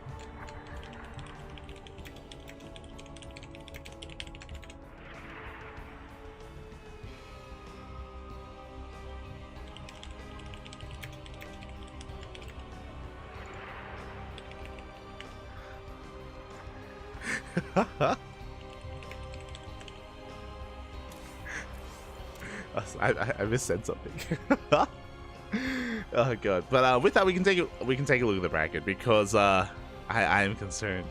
A: I missaid something. Oh god! But with that, we can take a look at the bracket, because I am concerned.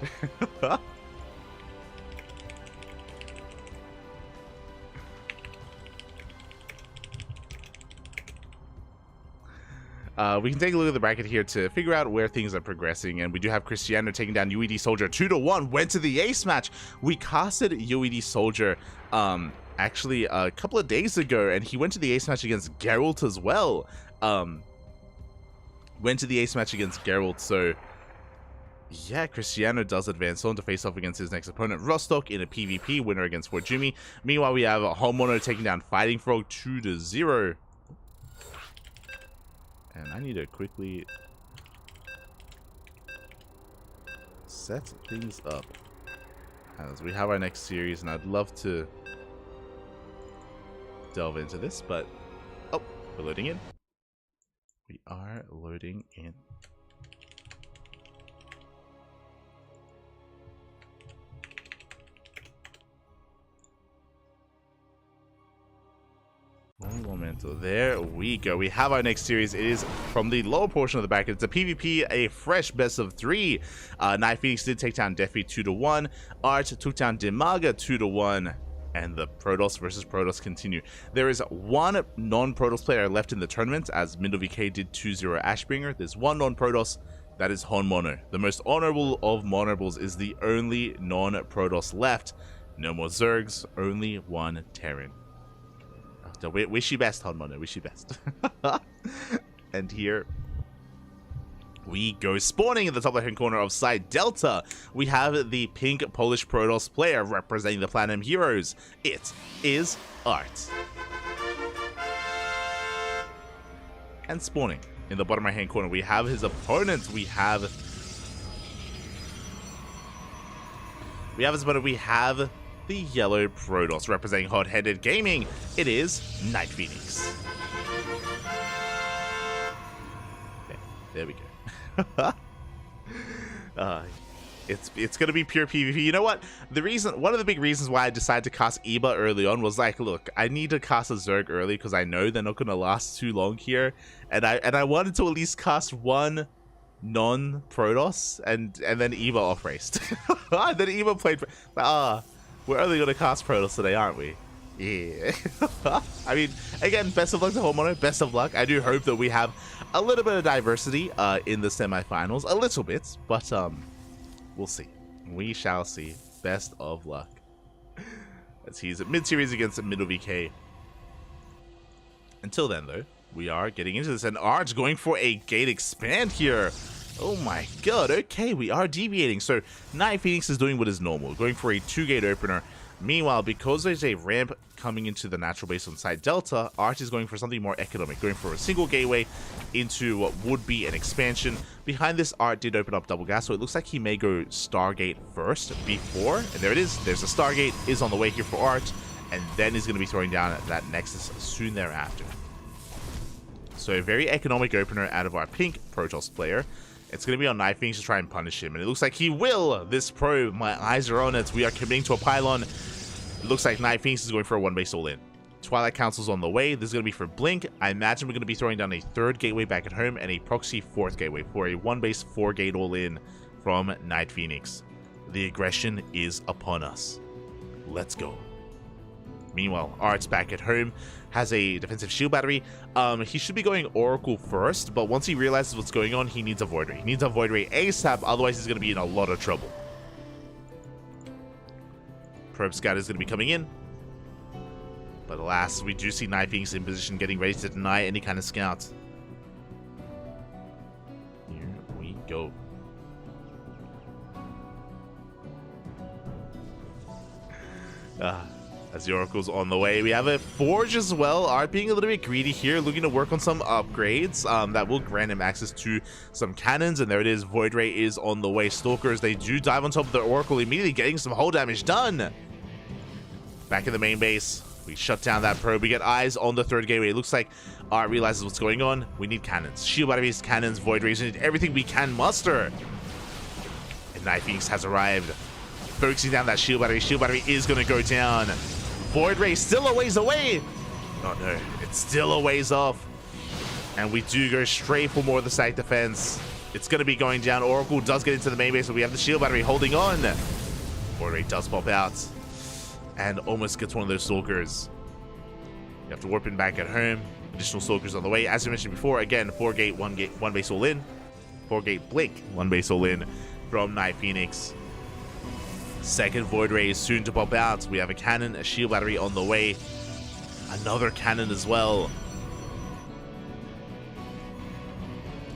A: We can take a look at the bracket here to figure out where things are progressing, and we do have Cristiano taking down UED Soldier 2-1. Went to the ace match. We casted UED Soldier actually a couple of days ago, and he went to the ace match against Geralt as well. So yeah, Cristiano does advance on to face off against his next opponent, Rostock, in a PvP, winner against Jimmy. Meanwhile, we have Homeowner taking down Fighting Frog 2-0. And I need to quickly set things up, as we have our next series, and I'd love to delve into this, but oh, we're loading in. We are loading in. One momento. There we go. We have our next series. It is from the lower portion of the bracket. It's a PvP, a fresh best of 3. Night Phoenix did take down Defi 2-1. Art took down Demaga 2-1. And the Protoss versus Protoss continue. There is one non-Protoss player left in the tournament, as MindoVK did 2-0 Ashbringer. There's one non-Protoss. That is Honmono. The most honorable of Monorables is the only non-Protoss left. No more Zergs, only one Terran. So wish you best, Honmono. Wish you best. And here we go. Spawning in the top left-hand corner of side Delta, we have the pink Polish Protoss player representing the Platinum Heroes. It is Art. And spawning in the bottom right-hand corner, we have his opponent. We have the yellow Protoss representing Hot-Headed Gaming. It is Night Phoenix. Okay, there we go. It's gonna be pure PvP. You know what? One of the big reasons why I decided to cast Iba early on was like, look, I need to cast a Zerg early because I know they're not gonna last too long here, and I wanted to at least cast one non-Protoss, and then Iba off-raced. Then Iba played. We're only gonna cast Protoss today, aren't we? Yeah. I mean, again, best of luck to Homeowner. Best of luck. I do hope that we have a little bit of diversity in the semifinals, a little bit, but we'll see. We shall see. Best of luck. As he's at mid-series against MindoVK. Until then, though, we are getting into this, and Arch going for a gate expand here. Oh my god, okay, we are deviating. So Night Phoenix is doing what is normal, going for a 2-gate opener. Meanwhile, because there's a ramp coming into the natural base on side Delta, Art is going for something more economic, going for a single gateway into what would be an expansion. Behind this, Art did open up double gas, so it looks like he may go Stargate first before, and there it is. There's a Stargate, is on the way here for Art, and then he's going to be throwing down that Nexus soon thereafter. So a very economic opener out of our pink Protoss player. It's going to be on Knife Phoenix to try and punish him, and it looks like he will. This probe, my eyes are on it. We are committing to a pylon. It looks like Knife Phoenix is going for a one-base all-in. Twilight Council's on the way. This is going to be for Blink. I imagine we're going to be throwing down a third gateway back at home and a proxy fourth gateway for a one-base, four-gate all-in from Night Phoenix. The aggression is upon us. Let's go. Meanwhile, Art's back at home, has a defensive shield battery. He should be going Oracle first, but once he realizes what's going on, he needs a Void Ray. He needs a Void Ray ASAP, otherwise he's going to be in a lot of trouble. Probe Scout is going to be coming in. But alas, we do see Night Phoenix in position, getting ready to deny any kind of scout. Here we go. As the Oracle's on the way, we have a Forge as well. Art being a little bit greedy here, looking to work on some upgrades that will grant him access to some cannons. And there it is, Void Ray is on the way. Stalkers, they do dive on top of the Oracle, immediately getting some hull damage done. Back in the main base, we shut down that probe. We get eyes on the third gateway. It looks like Art realizes what's going on. We need cannons, shield batteries, cannons, Void Rays. We need everything we can muster. And Night Phoenix has arrived, focusing down that shield battery. Shield battery is going to go down. Void Ray still a ways away. Oh no, it's still a ways off. And we do go straight for more of the site defense. It's going to be going down. Oracle does get into the main base, but we have the shield battery holding on. Void Ray does pop out and almost gets one of those Stalkers. You have to warp in back at home. Additional Stalkers on the way. As I mentioned before, again, 4-gate, one base all in. 4-gate Blink, one base all in from Night Phoenix. Second Void Ray is soon to pop out. We have a cannon, a shield battery on the way. Another cannon as well.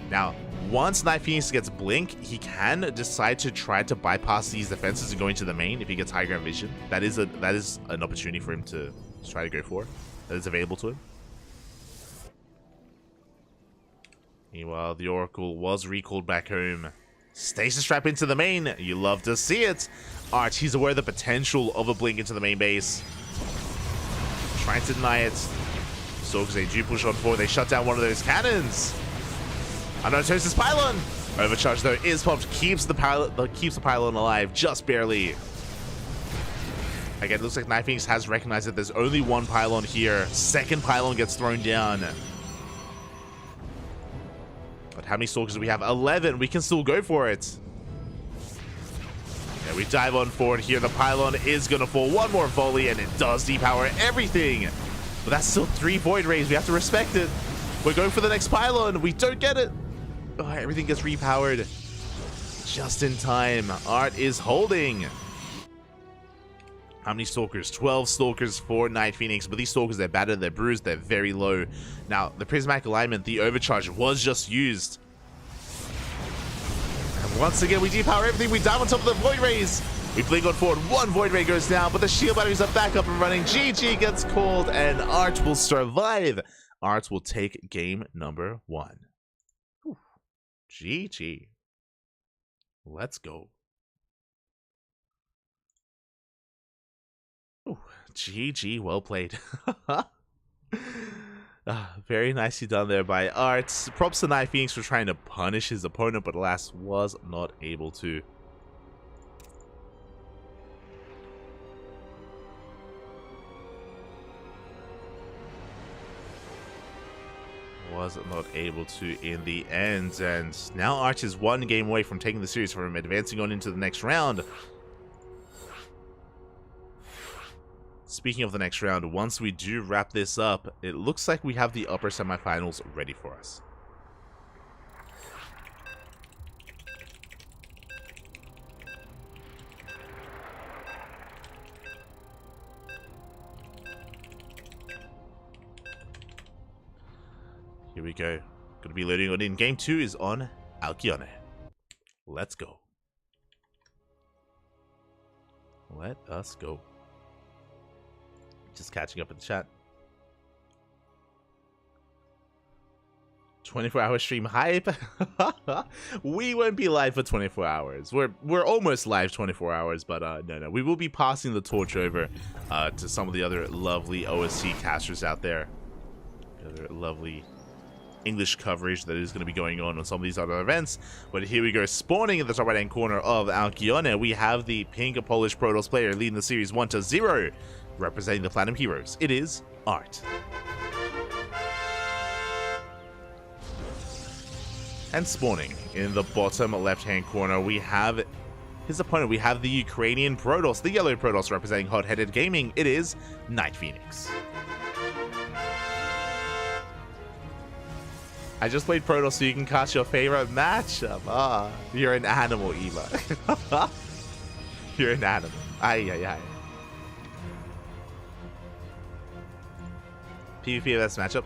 A: Now, once Night Phoenix gets Blink, he can decide to try to bypass these defenses and go into the main if he gets high ground vision. That is an opportunity for him to try to go for. That is available to him. Meanwhile, the Oracle was recalled back home. Stasis trap into the main. You love to see it. Art, he's aware of the potential of a Blink into the main base. Trying to deny it. So because they do push on forward, they shut down one of those cannons. Unnoticed pylon. Overcharge though is popped, keeps the pylon alive just barely. Again, it looks like Night Phoenix has recognized that there's only one pylon here. Second pylon gets thrown down. But how many Stalkers do we have? 11. We can still go for it. Yeah, we dive on forward here. The pylon is going to fall. One more volley, and it does depower everything. But that's still 3 Void Rays. We have to respect it. We're going for the next pylon. We don't get it. Oh, everything gets repowered. Just in time. Art is holding. How many Stalkers? 12 Stalkers for Night Phoenix, but these Stalkers, they're battered, they're bruised, they're very low. Now, the prismatic alignment, the overcharge was just used. And once again, we depower everything, we dive on top of the Void Rays. We blink on forward, one Void Ray goes down, but the shield batteries are back up and running. GG gets called, and Art will survive. Art will take game number 1. Whew. GG. Let's go. Ooh, GG, well played. Very nicely done there by Art. Props to Night Phoenix for trying to punish his opponent, but alas, was not able to. Was not able to in the end, and now Art is 1 game away from taking the series from him, advancing on into the next round. Speaking of the next round, once we do wrap this up, it looks like we have the upper semifinals ready for us. Here we go. Going to be loading on in. Game 2 is on Alkione. Let's go. Let us go. Just catching up in the chat. 24-hour stream hype. We won't be live for 24 hours. We're almost live 24 hours, but no. We will be passing the torch over to some of the other lovely OSC casters out there. The other lovely English coverage that is going to be going on some of these other events. But here we go, spawning in the top right hand corner of Alkione, we have the pink Polish Protoss player leading the series 1-0, representing the Platinum Heroes. It is Art. And spawning in the bottom left-hand corner, we have his opponent. We have the Ukrainian Protoss, the yellow Protoss representing Hot-Headed Gaming. It is Night Phoenix. I just played Protoss so you can cast your favorite matchup. Ah, you're an animal, Eva. You're an animal. Ay. PvP best matchup.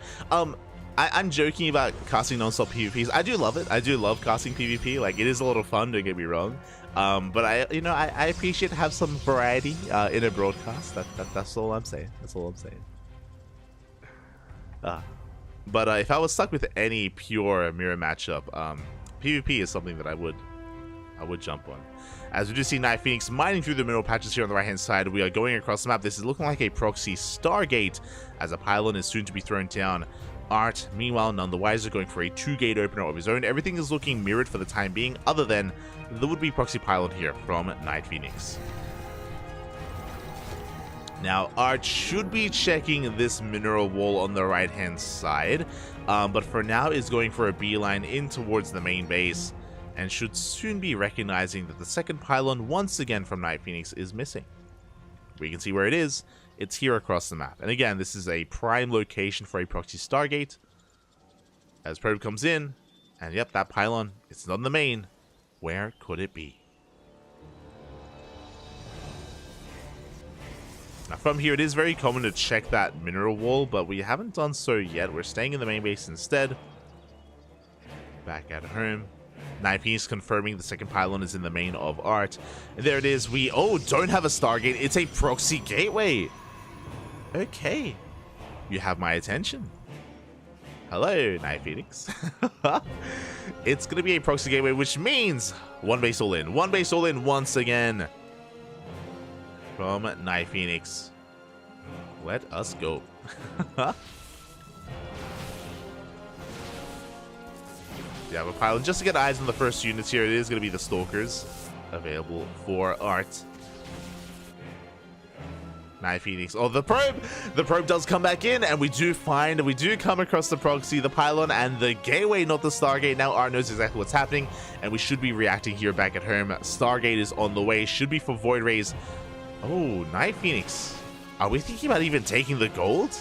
A: I'm joking about casting non-stop PvPs. I do love it. I do love casting PvP. Like, it is a lot of fun, don't get me wrong. But I appreciate to have some variety in a broadcast. That's all I'm saying. That's all I'm saying. But if I was stuck with any pure mirror matchup, PvP is something that I would jump on. As we do see Night Phoenix mining through the middle patches here on the right hand side, we are going across the map. This is looking like a proxy Stargate as a pylon is soon to be thrown down. Art, meanwhile, none the wiser, going for a 2-gate opener of his own. Everything is looking mirrored for the time being, other than the would-be proxy pylon here from Night Phoenix. Now, Art should be checking this mineral wall on the right-hand side, but for now is going for a beeline in towards the main base, and should soon be recognizing that the second pylon, once again from Night Phoenix, is missing. We can see where it is. It's here across the map. And again, this is a prime location for a proxy Stargate. As Probe comes in, and yep, that pylon, it's not in the main. Where could it be? Now from here, it is very common to check that mineral wall, but we haven't done so yet. We're staying in the main base instead. Back at home. Night Phoenix confirming the second pylon is in the main of Art. And there it is. We, don't have a Stargate. It's a proxy gateway. Okay. You have my attention. Hello, Night Phoenix. It's going to be a proxy gateway, which means one base all in. One base all in once again. From Night Phoenix. Let us go. You have a pylon. Just to get eyes on the first units here, it is going to be the Stalkers available for Art. Night Phoenix. Oh, the probe! The probe does come back in, and we do come across the proxy, the pylon, and the gateway, not the Stargate. Now Art knows exactly what's happening, and we should be reacting here back at home. Stargate is on the way. Should be for Void Rays. Oh, Night Phoenix. Are we thinking about even taking the gold?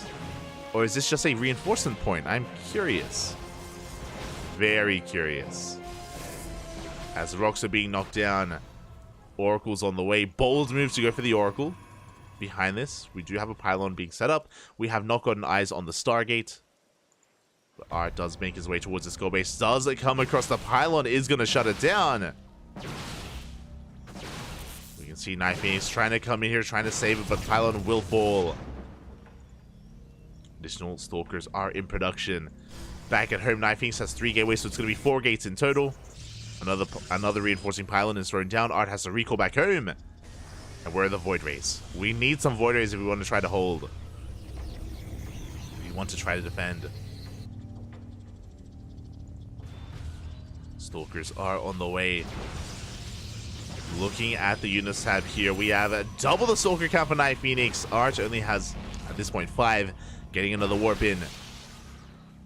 A: Or is this just a reinforcement point? I'm curious. Very curious. As the rocks are being knocked down, Oracle's on the way. Bold move to go for the Oracle. Behind this, we do have a pylon being set up. We have not gotten eyes on the Stargate. But Art does make his way towards the skull base. Does it come across the pylon? Is going to shut it down. We can see Night Phoenix trying to come in here, trying to save it, but the pylon will fall. Additional Stalkers are in production. Back at home, Night Phoenix has 3 gateways, so it's going to be 4 gates in total. Another reinforcing pylon is thrown down. Art has to recall back home. And where are the Void Rays? We need some Void Rays if we want to try to hold. If we want to try to defend. Stalkers are on the way. Looking at the units tab here, we have double the Stalker count for Night Phoenix. Art only has, at this point, 5. Getting another warp in.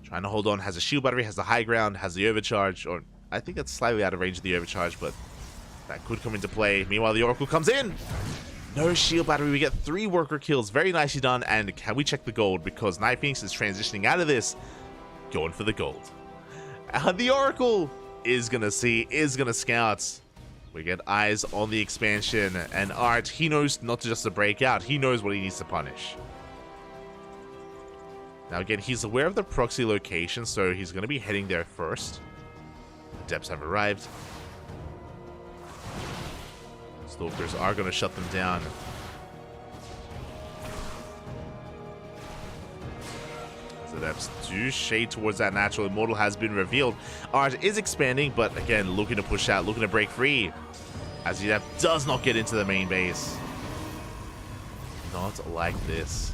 A: Trying to hold on. Has a shield battery, has the high ground, has the overcharge. Or I think that's slightly out of range of the overcharge, but that could come into play. Meanwhile, the Oracle comes in. No shield battery. We get 3 worker kills. Very nicely done. And can we check the gold? Because Night Phoenix is transitioning out of this. Going for the gold. And the Oracle is going to scout. We get eyes on the expansion. And Art, he knows not just to break out. He knows what he needs to punish. Now again, he's aware of the proxy location, so he's going to be heading there first. Depths have arrived. Stalkers are going to shut them down. The depths do shade towards that natural. Immortal has been revealed. Art is expanding, but again, looking to push out, looking to break free. As the depth does not get into the main base. Not like this.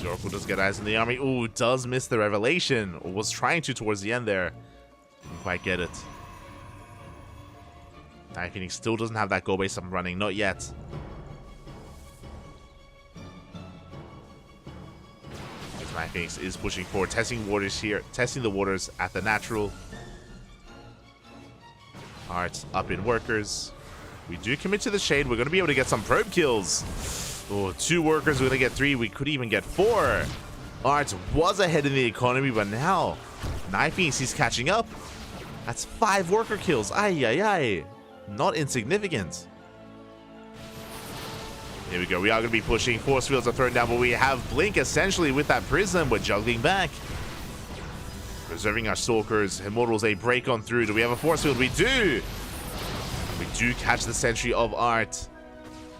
A: Oracle does get eyes on the army. Ooh, does miss the revelation. Or was trying to towards the end there. Didn't quite get it. Night Phoenix still doesn't have that goal base up and running. Not yet. Night Phoenix is pushing forward. Testing waters here. Testing the waters at the natural. Alright, up in workers. We do commit to the shade. We're going to be able to get some probe kills. Oh, 2 workers, we're going to get 3. We could even get 4. Art was ahead in the economy, but now Night Phoenix is catching up. That's 5 worker kills. Ay, ay, ay. Not insignificant. Here we go. We are going to be pushing. Force fields are thrown down, but we have Blink essentially with that prism. We're juggling back. Preserving our Stalkers. Immortals, a break on through. Do we have a force field? We do. We do catch the sentry of Art.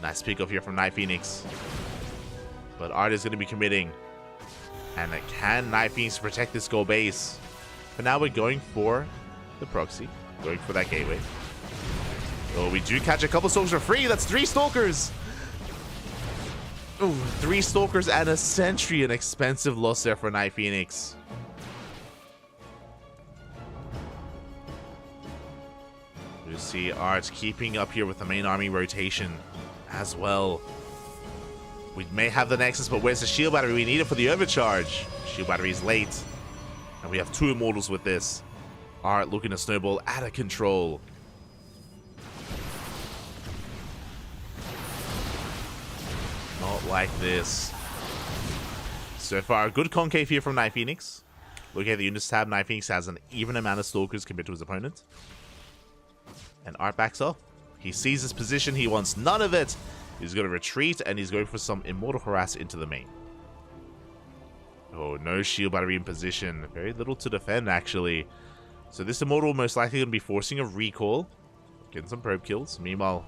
A: Nice pick off here from Night Phoenix. But Art is going to be committing. And can Night Phoenix protect this goal base? But now we're going for the proxy. Going for that gateway. Oh, we do catch a couple Stalkers for free. That's 3 Stalkers. Ooh, 3 Stalkers and a sentry. An expensive loss there for Night Phoenix. You see Art keeping up here with the main army rotation as well. We may have the Nexus, but where's the shield battery? We need it for the overcharge. Shield battery is late. And we have 2 Immortals with this. Art looking to snowball out of control. Not like this. So far, good concave here from Night Phoenix. Looking at the units tab, Night Phoenix has an even amount of Stalkers compared to his opponent. And Art backs off. He sees his position. He wants none of it. He's going to retreat, and he's going for some Immortal Harass into the main. Oh, no shield battery in position. Very little to defend, actually. So this Immortal most likely going to be forcing a recall. Getting some probe kills. Meanwhile,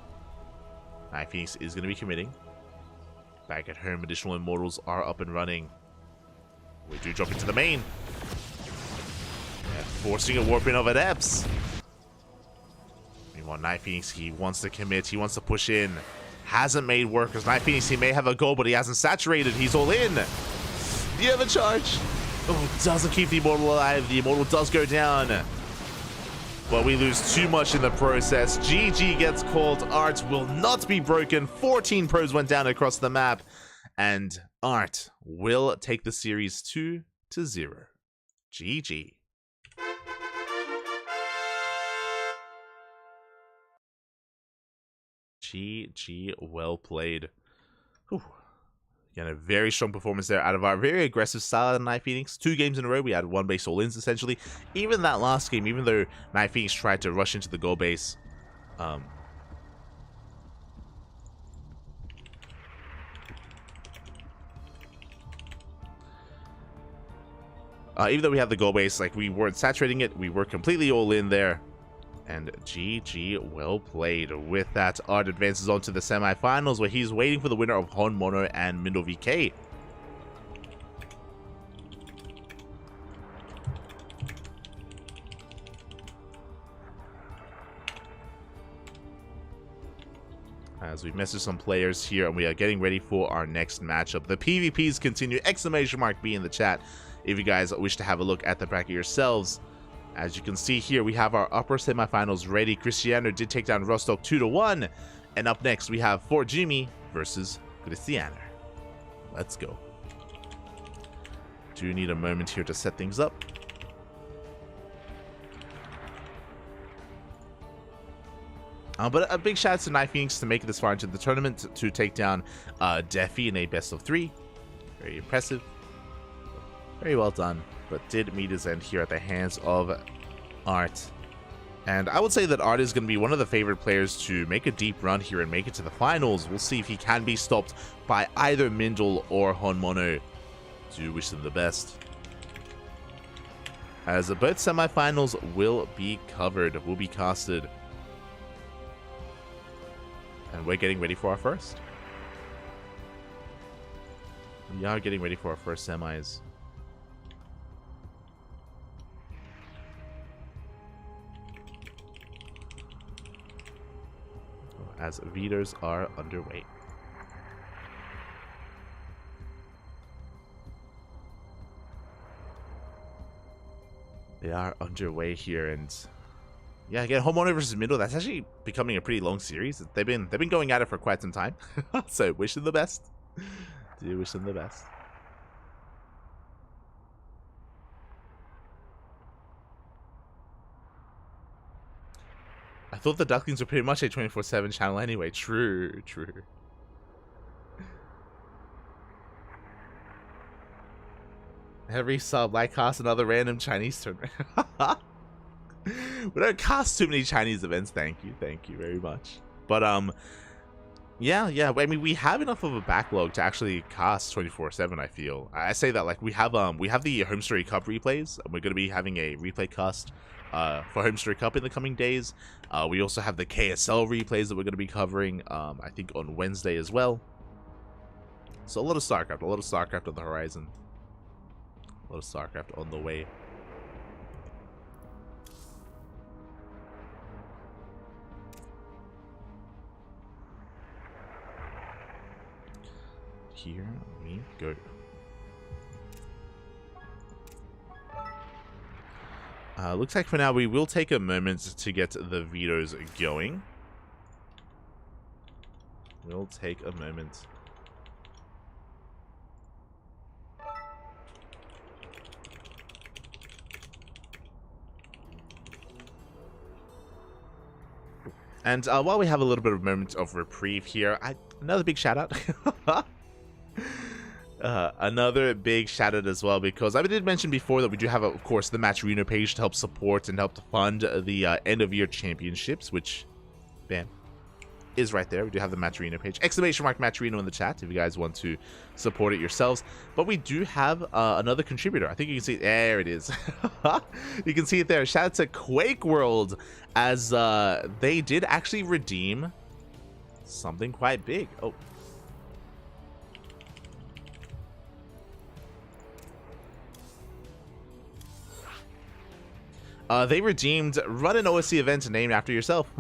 A: Night Phoenix is going to be committing. Back at home, additional Immortals are up and running. We do drop into the main. Yeah, forcing a warp in of Adepts. Meanwhile, Night Phoenix, he wants to commit. He wants to push in. Hasn't made workers. Night Phoenix, he may have a goal, but he hasn't saturated. He's all in. The overcharge. Oh, doesn't keep the Immortal alive. The Immortal does go down. But we lose too much in the process. GG gets called. Art will not be broken. 14 pros went down across the map. And Art will take the series 2-0. GG. GG, well played. Whew. Again, a very strong performance there out of our very aggressive style of Night Phoenix. 2 games in a row, we had 1 base all-ins essentially. Even that last game, even though Night Phoenix tried to rush into the goal base, even though we had the goal base, like, we weren't saturating it, we were completely all in there. And GG, well played. With that, Art advances on to the semifinals, where he's waiting for the winner of Hon Mono and Mindle VK. As we message some players here, and we are getting ready for our next matchup. The PvPs continue! Exclamation mark B in the chat if you guys wish to have a look at the bracket yourselves. As you can see here, we have our upper semifinals ready. Cristiano did take down Rostock 2-1. And up next, we have Fort Jimmy versus Cristiano. Let's go. Do need a moment here to set things up. But a big shout out to Night Phoenix to make it this far into the tournament to take down Defi in a best of 3. Very impressive. Very well done. But did meet his end here at the hands of Art. And I would say that Art is going to be one of the favorite players to make a deep run here and make it to the finals. We'll see if he can be stopped by either Mindle or Hon Mono. Do wish them the best. As both semifinals will be covered, will be casted. And we're getting ready for our first. We are getting ready for our first semis. As Vitos are underway. They are underway here, and yeah, again, homeowner versus middle. That's actually becoming a pretty long series. They've been going at it for quite some time. So wish them the best. Do wish them the best. I thought the Ducklings were pretty much a 24/7 channel anyway. True, true. Every sub, I cast another random Chinese tournament. We don't cast too many Chinese events, thank you very much. But yeah, I mean, we have enough of a backlog to actually cast 24/7. I feel. I say that like we have the Home Story Cup replays, and we're going to be having a replay cast for Home Story Cup in the coming days. We also have the KSL replays that we're going to be covering, I think on Wednesday as well. So a lot of StarCraft on the horizon. A lot of StarCraft on the way. Here we go. Looks like for now we will take a moment to get the Vitos going. We'll take a moment. And while we have a little bit of a moment of reprieve here, another big shout out. Another big shout out as well, because I did mention before that we do have, of course, the Match-Reno page to help support and help to fund the end of year championships, which, bam, is right there. We do have the Match-Reno page. ! Match-Reno in the chat if you guys want to support it yourselves. But we do have another contributor. I think you can see it. There it is. You can see it there. Shout out to Quake World, as they did actually redeem something quite big. Oh. They redeemed Run an OSC event named after yourself.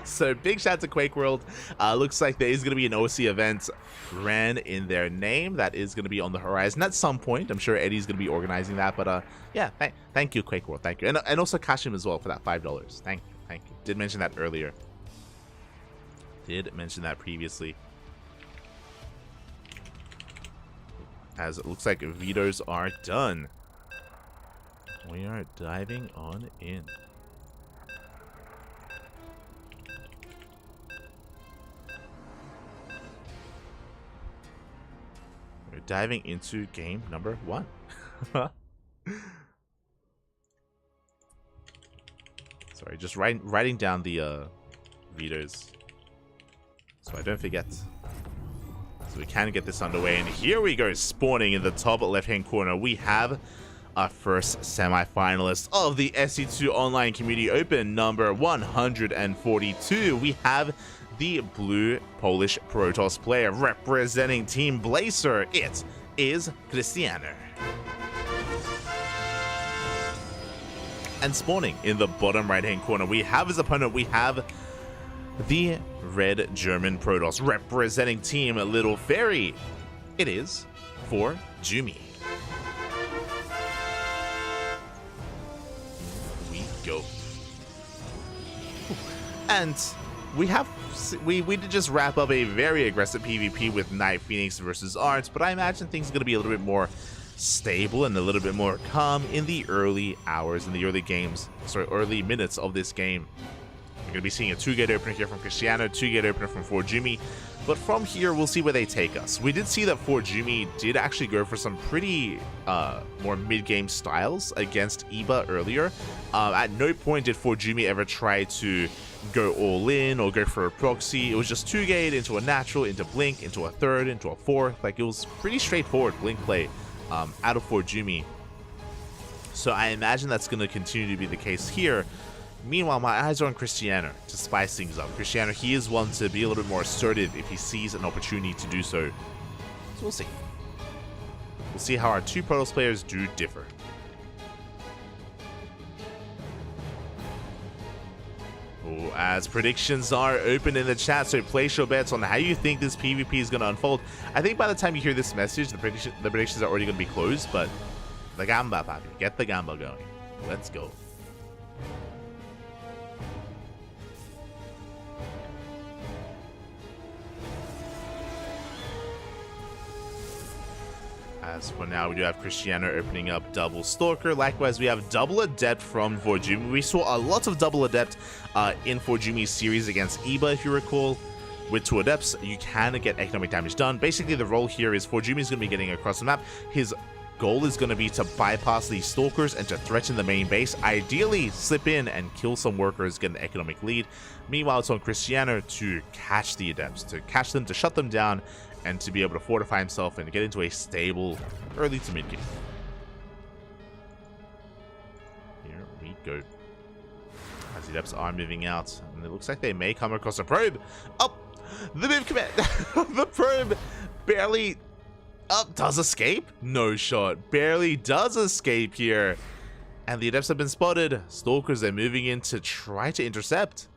A: So big shout out to Quake World. Looks like there is going to be an OSC event ran in their name that is going to be on the horizon at some point. I'm sure Eddie's going to be organizing that. But yeah, thank you, Quake World. Thank you. And also Kashim as well for that $5. Thank you. Did mention that earlier. Did mention that previously. As it looks like Vitos are done. We are diving on in. We're diving into game number 1. Sorry, just writing down the Vitos so I don't forget. So we can get this underway, and here we go, spawning in the top left-hand corner. We have our first semi-finalist of the SC2 Online Community Open, number 142. We have the blue Polish Protoss player representing Team Blazer. It is Cristiano. And spawning in the bottom right-hand corner, we have his opponent. We have the red German Protoss representing Team Little Fairy. It is for Jumi. Go. And we did just wrap up a very aggressive PvP with Night Phoenix versus Art, but I imagine things are going to be a little bit more stable and a little bit more calm in the early hours, in the early minutes of this game. We're going to be seeing a 2-gate opener here from Cristiano, 2-gate opener from 4Jumi. But from here, we'll see where they take us. We did see that 4Jumi did actually go for some pretty more mid-game styles against Iba earlier. At no point did 4Jumi ever try to go all in or go for a proxy. It was just 2-gate into a natural, into Blink, into a third, into a fourth. Like, it was pretty straightforward Blink play out of 4Jumi. So I imagine that's going to continue to be the case here. Meanwhile, my eyes are on Cristiano to spice things up. Cristiano, he is one to be a little bit more assertive if he sees an opportunity to do so. So we'll see. We'll see how our two Protoss players do differ. Oh, as predictions are open in the chat, so place your bets on how you think this PvP is going to unfold. I think by the time you hear this message, the predictions are already going to be closed, but the Gamba, papi. Get the Gamba going. Let's go. As for now, we do have Cristiano opening up double Stalker. Likewise, we have double Adept from Forjumi. We saw a lot of double Adept in Forjumi's series against Iba, if you recall. With two Adepts, you can get economic damage done. Basically, the role here is Forjumi is going to be getting across the map. His goal is going to be to bypass these Stalkers and to threaten the main base. Ideally, slip in and kill some workers, get an economic lead. Meanwhile, it's on Cristiano to catch the Adepts, to catch them, to shut them down, and to be able to fortify himself and get into a stable early to mid game. Here we go. As the Adepts are moving out, and it looks like they may come across a probe. Oh, the move command. The probe barely does escape. No shot. Barely does escape here. And the Adepts have been spotted. Stalkers are moving in to try to intercept.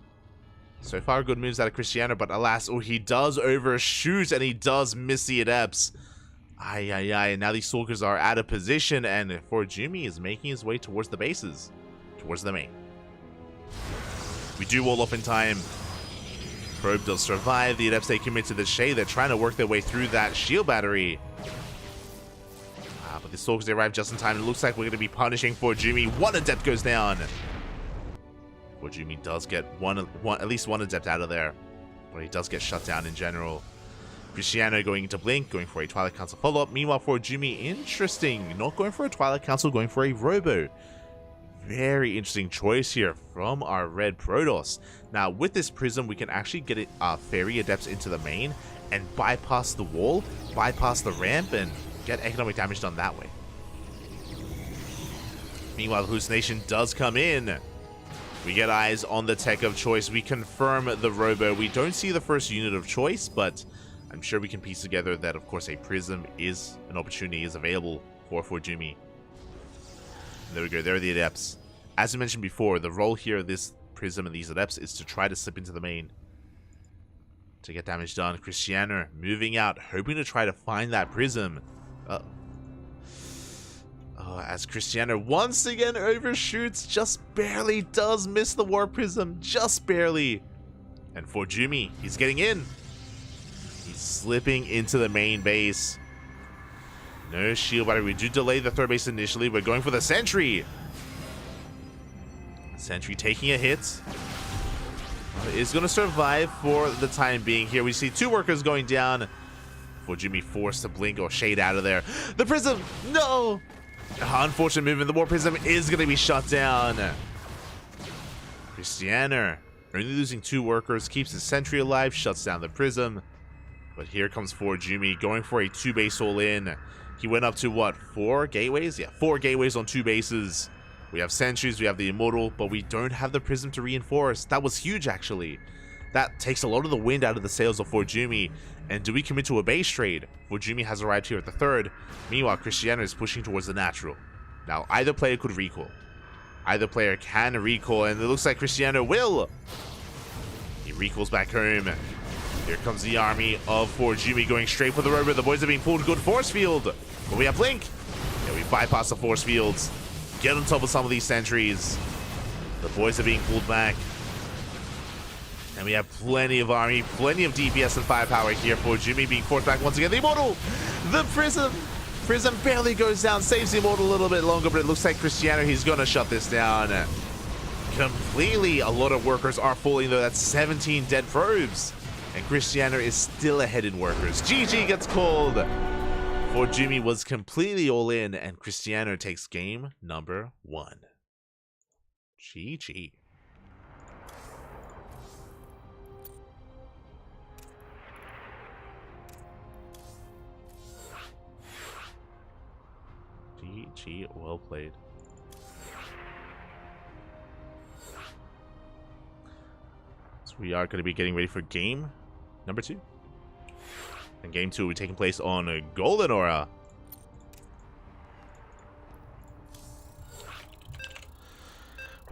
A: So far, good moves out of Cristiano, but alas, oh, he does overshoot and he does miss the Adepts. Ay, ay, ay. Now these Stalkers are out of position, and Forjumi is making his way towards the bases, towards the main. We do wall off in time. Probe does survive. The Adepts, they commit to the shade. They're trying to work their way through that shield battery. But the Stalkers, they arrive just in time. It looks like we're going to be punishing Forjumi. One Adept goes down. Forjumi does get at least one Adept out of there, but he does get shut down in general. Cristiano going into Blink, going for a Twilight Council follow-up. Meanwhile, Forjumi, interesting. Not going for a Twilight Council, going for a Robo. Very interesting choice here from our red Protoss. Now, with this Prism, we can actually get it, Fairy Adepts into the main and bypass the wall, bypass the ramp, and get economic damage done that way. Meanwhile, the Hallucination does come in. We get eyes on the tech of choice. We confirm the Robo. We don't see the first unit of choice, but I'm sure we can piece together that, of course, a Prism is an opportunity, is available for Forjumi. There we go. There are the Adepts. As I mentioned before, the role here of this Prism and these Adepts is to try to slip into the main to get damage done. Cristiano moving out, hoping to try to find that Prism. As Cristiano once again overshoots, just barely does miss the War Prism, just barely. And Forjumi, he's getting in. He's slipping into the main base. No shield battery. We do delay the third base initially. We're going for the Sentry. Sentry taking a hit. Is going to survive for the time being here. We see two workers going down. Forjumi forced to blink or shade out of there. The Prism! No! Unfortunate movement. The War Prism is going to be shut down. Cristiano, only losing two workers, keeps his Sentry alive, shuts down the Prism. But here comes Forjumi, going for a two-base all-in. He went up to, what, 4 gateways? Yeah, 4 gateways on 2 bases. We have Sentries, we have the Immortal, but we don't have the Prism to reinforce. That was huge, actually. That takes a lot of the wind out of the sails of Forjumi. And do we commit to a base trade? Forjumi has arrived here at the 3rd. Meanwhile, Cristiano is pushing towards the natural. Now, either player could recall. Either player can recall, and it looks like Cristiano will. He recalls back home. Here comes the army of Forjumi going straight for the Robo. The boys are being pulled. Good force field. But we have Blink. Yeah, we bypass the force fields. Get on top of some of these sentries. The boys are being pulled back. And we have plenty of army, plenty of DPS and firepower here. Forjumi being forced back once again. The Immortal! The Prism! Prism barely goes down, saves the Immortal a little bit longer, but it looks like Cristiano, he's going to shut this down completely. A lot of workers are falling, though. That's 17 dead probes. And Cristiano is still ahead in workers. GG gets called. Forjumi was completely all in, and Cristiano takes game number 1. GG. GG, well played. we are going to be getting ready for game number 2. And game 2 will be taking place on Golden Aura.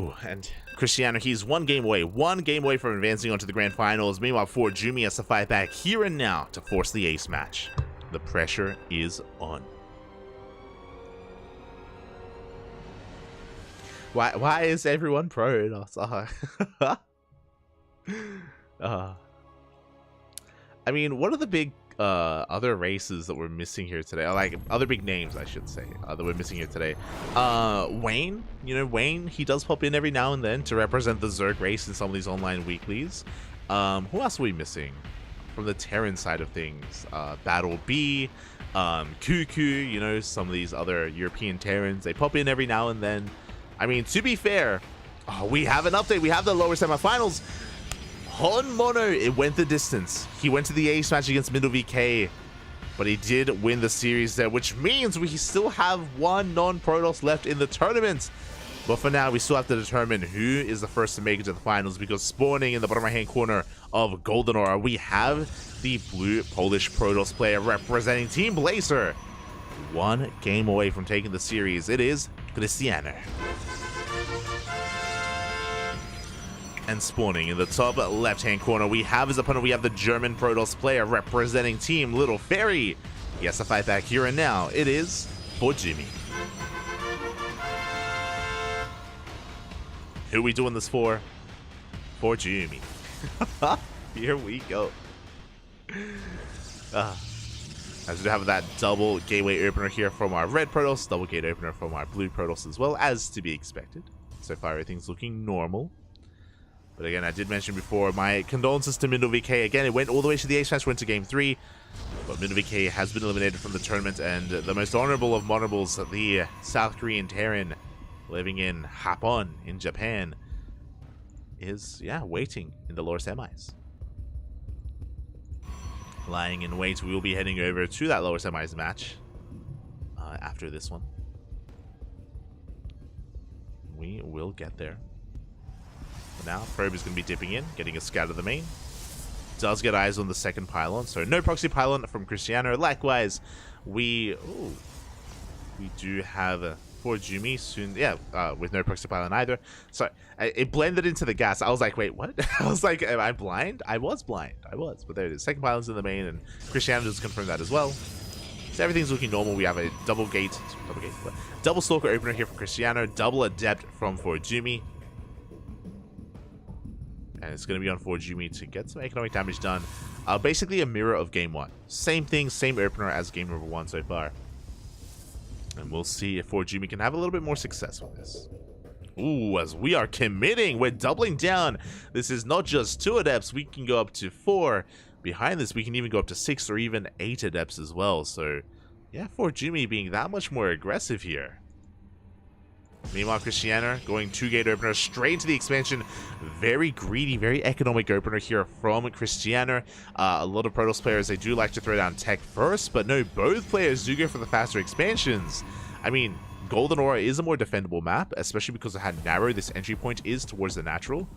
A: Ooh, and Cristiano, he's one game away from advancing onto the grand finals. Meanwhile, Jumi has to fight back here and now to force the ace match. The pressure is on. Why is everyone pro? I mean, what are the big other races that we're missing here today? Like other big names, I should say, that we're missing here today. Wayne, you know, Wayne, he does pop in every now and then to represent the Zerg race in some of these online weeklies. Who else are we missing from the Terran side of things? Battle B, Cuckoo, you know, some of these other European Terrans, they pop in every now and then. I mean, to be fair, we have an update. We have the lower semifinals. Hon Mono, it went the distance. He went to the ace match against Middle VK, but he did win the series there, which means we still have one non-Protoss left in the tournament. But for now, we still have to determine who is the first to make it to the finals, because spawning in the bottom right-hand corner of Golden Aura, we have the blue Polish Protoss player representing Team Blazer. One game away from taking the series. It is Cristiano. And spawning in the top left-hand corner, we have his opponent. We have the German Protoss player representing Team Little Fairy. He has to fight back here and now. It is Jumi. Who are we doing this for? Jumi. Here we go. As we have that double gateway opener here from our red Protoss, double gate opener from our blue Protoss as well, as to be expected. So far, everything's looking normal. But again, I did mention before, my condolences to Middle VK. Again, it went all the way to the ace match, went to game 3. But Middle VK has been eliminated from the tournament, and the most honorable of honorables, the South Korean Terran living in Hapon in Japan, is, waiting in the lower semis. Lying in wait, we will be heading over to that lower semis match after this one. We will get there. But now, Probe is going to be dipping in, getting a scout of the main. Does get eyes on the second pylon, so no proxy pylon from Cristiano. Likewise, we do have Jumi soon, with no proxy pylon either. So it blended into the gas. I was like, wait, what? I was like, am I blind? I was blind. But there it is. Second pylon's in the main, and Cristiano does confirm that as well. So everything's looking normal. We have a double stalker opener here for Cristiano, double adept from Jumi. And it's going to be on Jumi to get some economic damage done. Basically a mirror of game 1. Same thing, same opener as game number 1 so far. And we'll see if Jumi can have a little bit more success with this. Ooh, as we are committing, we're doubling down. This is not just 2 adepts, we can go up to 4. Behind this, we can even go up to 6 or even 8 adepts as well. So, yeah, Jumi being that much more aggressive here. Meanwhile, Cristiano going 2-gate opener straight into the expansion. Very greedy, very economic opener here from Cristiano. A lot of Protoss players, they do like to throw down tech first, but no, both players do go for the faster expansions. I mean, Golden Aura is a more defendable map, especially because of how narrow this entry point is towards the natural.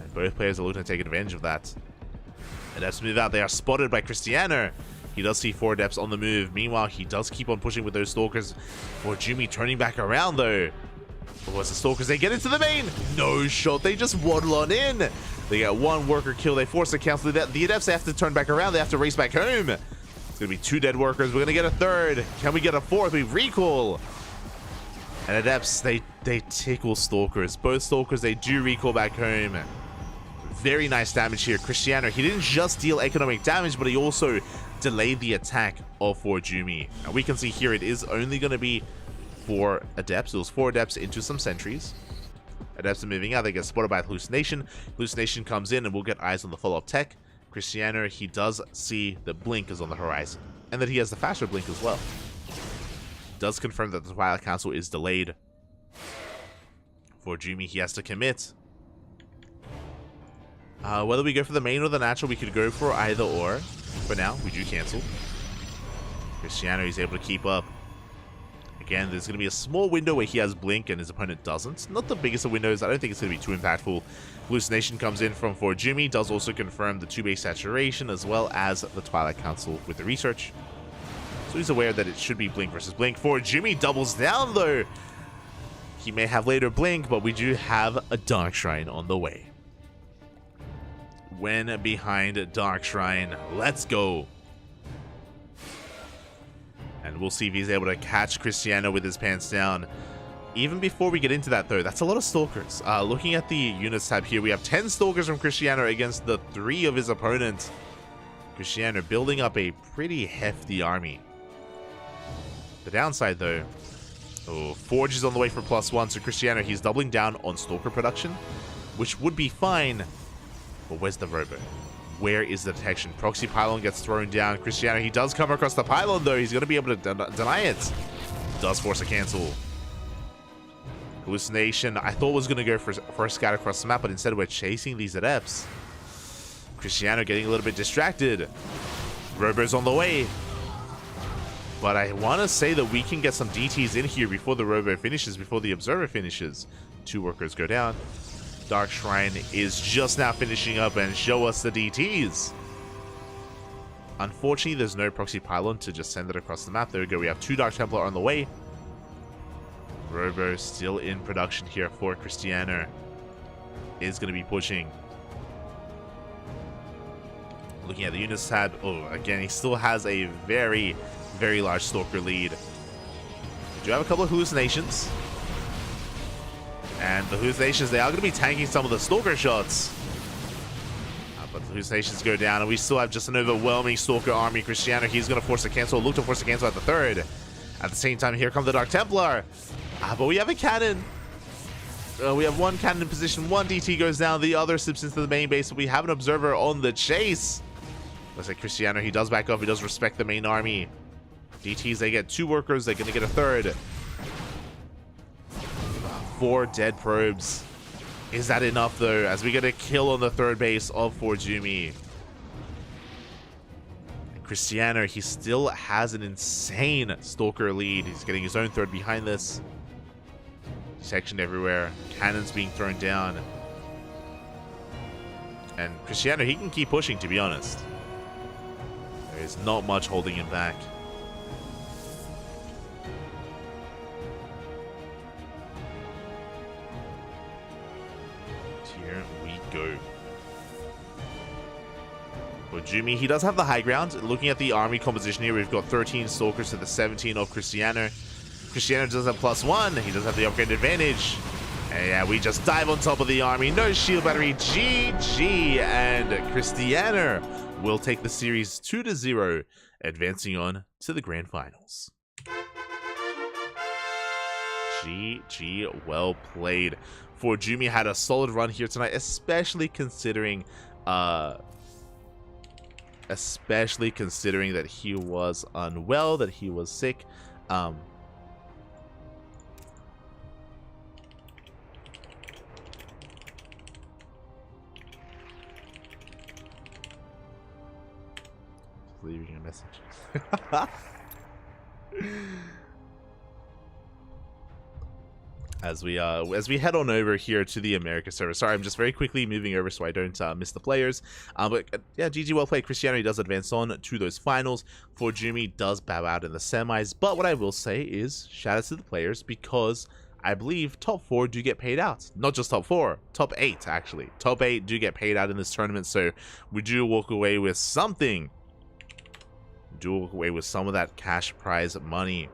A: And both players are looking to take advantage of that. Adepts move out. They are spotted by Cristiano. He does see 4 adepts on the move. Meanwhile, he does keep on pushing with those stalkers. Jumi turning back around, though. But what's the stalkers? They get into the main. No shot. They just waddle on in. They get 1 worker kill. They force the cancel. The adepts, they have to turn back around. They have to race back home. It's going to be 2 dead workers. We're going to get a 3rd. Can we get a 4th? We recall. And adepts, they tickle stalkers. Both stalkers, they do recall back home. Very nice damage here. Cristiano, he didn't just deal economic damage, but he also delayed the attack of Jumi. Now we can see here it is only going to be 4 adepts. It was 4 adepts into some sentries. Adepts are moving out. They get spotted by Hallucination. Hallucination comes in and we'll get eyes on the follow-up tech. Cristiano, he does see the blink is on the horizon, and that he has the faster blink as well. Does confirm that the Twilight Council is delayed. Jumi, he has to commit. Whether we go for the main or the natural, we could go for either or. For now, we do cancel. Cristiano is able to keep up. again, there's going to be a small window where he has blink and his opponent doesn't. Not the biggest of windows. I don't think it's going to be too impactful. Hallucination comes in from Forjumi, does also confirm the 2-base saturation as well as the Twilight Council with the research. So he's aware that it should be blink versus blink. Forjumi doubles down though. He may have later blink, but we do have a Dark Shrine on the way. When behind Dark Shrine, let's go. And we'll see if he's able to catch Cristiano with his pants down. Even before we get into that, though, that's a lot of Stalkers. Looking at the units tab here, we have 10 Stalkers from Cristiano against the 3 of his opponents. Cristiano building up a pretty hefty army. The downside, though, Forge is on the way for +1, so Cristiano, he's doubling down on Stalker production, which would be fine. But where's the Robo? Where is the detection? Proxy Pylon gets thrown down. Cristiano, he does come across the Pylon, though. He's going to be able to deny it. Does force a cancel. Hallucination, I thought was going to go for a scout across the map, but instead we're chasing these Adepts. Cristiano getting a little bit distracted. Robo's on the way. But I want to say that we can get some DTs in here before the Robo finishes, before the Observer finishes. 2 workers go down. Dark Shrine is just now finishing up and show us the DTs. Unfortunately, there's no Proxy Pylon to just send it across the map. There we go. We have 2 Dark Templar on the way. Robo still in production here for Cristiano. Is going to be pushing. Looking at the units tab. Oh, again, he still has a very, very large Stalker lead. We do have a couple of Hallucinations. And the Hallucinations, they are going to be tanking some of the Stalker shots. But the Hallucinations go down, and we still have just an overwhelming Stalker army. Cristiano, he's going to force a cancel. Look to force a cancel at the 3rd. At the same time, here comes the Dark Templar. But we have a cannon. We have 1 cannon in position. 1 DT goes down. The other slips into the main base. We have an Observer on the chase. Looks like Cristiano, he does back up. He does respect the main army. DTs, they get 2 workers. They're going to get a 3rd. 4 dead probes. Is that enough, though? As we get a kill on the 3rd base of Forjumi. Cristiano, he still has an insane Stalker lead. He's getting his own 3rd behind this. Section everywhere. Cannons being thrown down. And Cristiano, he can keep pushing, to be honest. There is not much holding him back. Here we go. Forjumi, he does have the high ground. Looking at the army composition here, we've got 13 Stalkers to the 17 of Cristiano. Cristiano does have +1. He does have the upgrade advantage. And yeah, we just dive on top of the army. No shield battery. GG. And Cristiano will take the series 2-0, advancing on to the grand finals. GG, well played. Forjumi had a solid run here tonight, especially considering that he was unwell, that he was sick. Leaving a message. As we head on over here to the America server. Sorry, I'm just very quickly moving over so I don't miss the players. But yeah, GG, well played. Cristiano does advance on to those finals. Forjumi does bow out in the semis. But what I will say is, shout out to the players, because I believe top 4 do get paid out. Not just top 4, top 8 actually. Top 8 do get paid out in this tournament, so we do walk away with something. Do walk away with some of that cash prize money.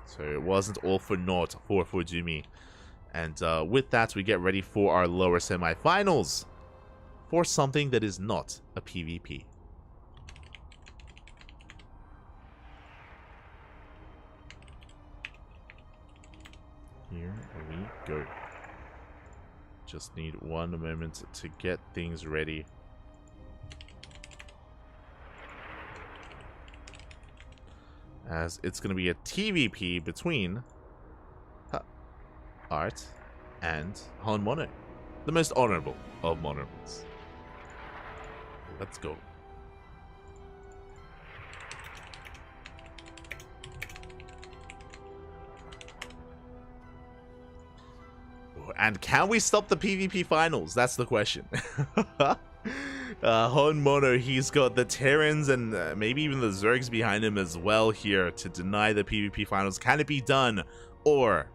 A: So it wasn't all for naught for Forjumi. And with that, we get ready for our lower semi-finals for something that is not a PvP. Here we go. Just need one moment to get things ready. As it's going to be a TVP between Art and Han Mono, the most honorable of monorables. Let's go. And can we stop the PvP finals? That's the question. Honmono, he's got the Terrans and maybe even the Zergs behind him as well here to deny the PvP finals. Can it be done? Or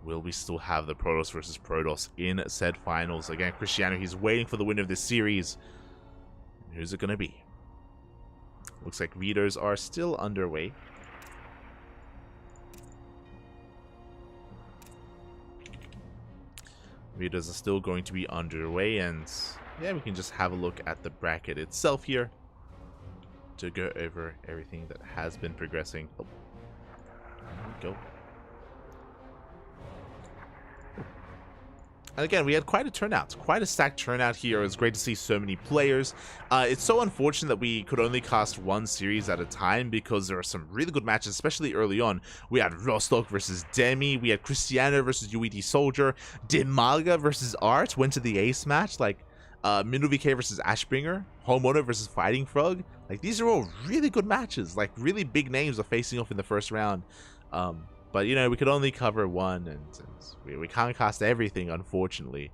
A: will we still have the Protoss versus Protoss in said finals? Again, Cristiano, he's waiting for the win of this series. Who's it going to be? Looks like readers are still underway. Readers are still going to be underway, and yeah, we can just have a look at the bracket itself here to go over everything that has been progressing. Oh, there we go. And again, we had quite a turnout, quite a stacked turnout here. It was great to see so many players. It's so unfortunate that we could only cast one series at a time because there are some really good matches, especially early on. We had Rostock versus Demi, we had Cristiano versus UED Soldier, Demaga versus Art went to the ace match, like MinuVK versus Ashbringer, Homeowner versus Fighting Frog. Like, these are all really good matches, like really big names are facing off in the first round. But, you know, we could only cover one, and we can't cast everything, unfortunately.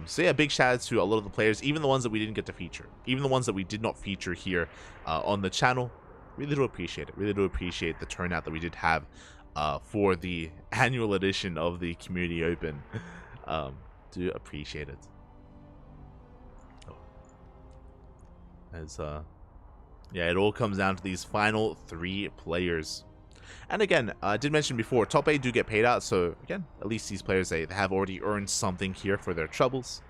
A: So, yeah, big shout out to a lot of the players, even the ones that we didn't get to feature. Even the ones that we did not feature here on the channel. Really do appreciate it. Really do appreciate the turnout that we did have for the annual edition of the Community Open. Do appreciate it. Oh. Yeah, it all comes down to these final 3 players. And again, I did mention before, top 8 do get paid out, so again, at least these players, they have already earned something here for their troubles.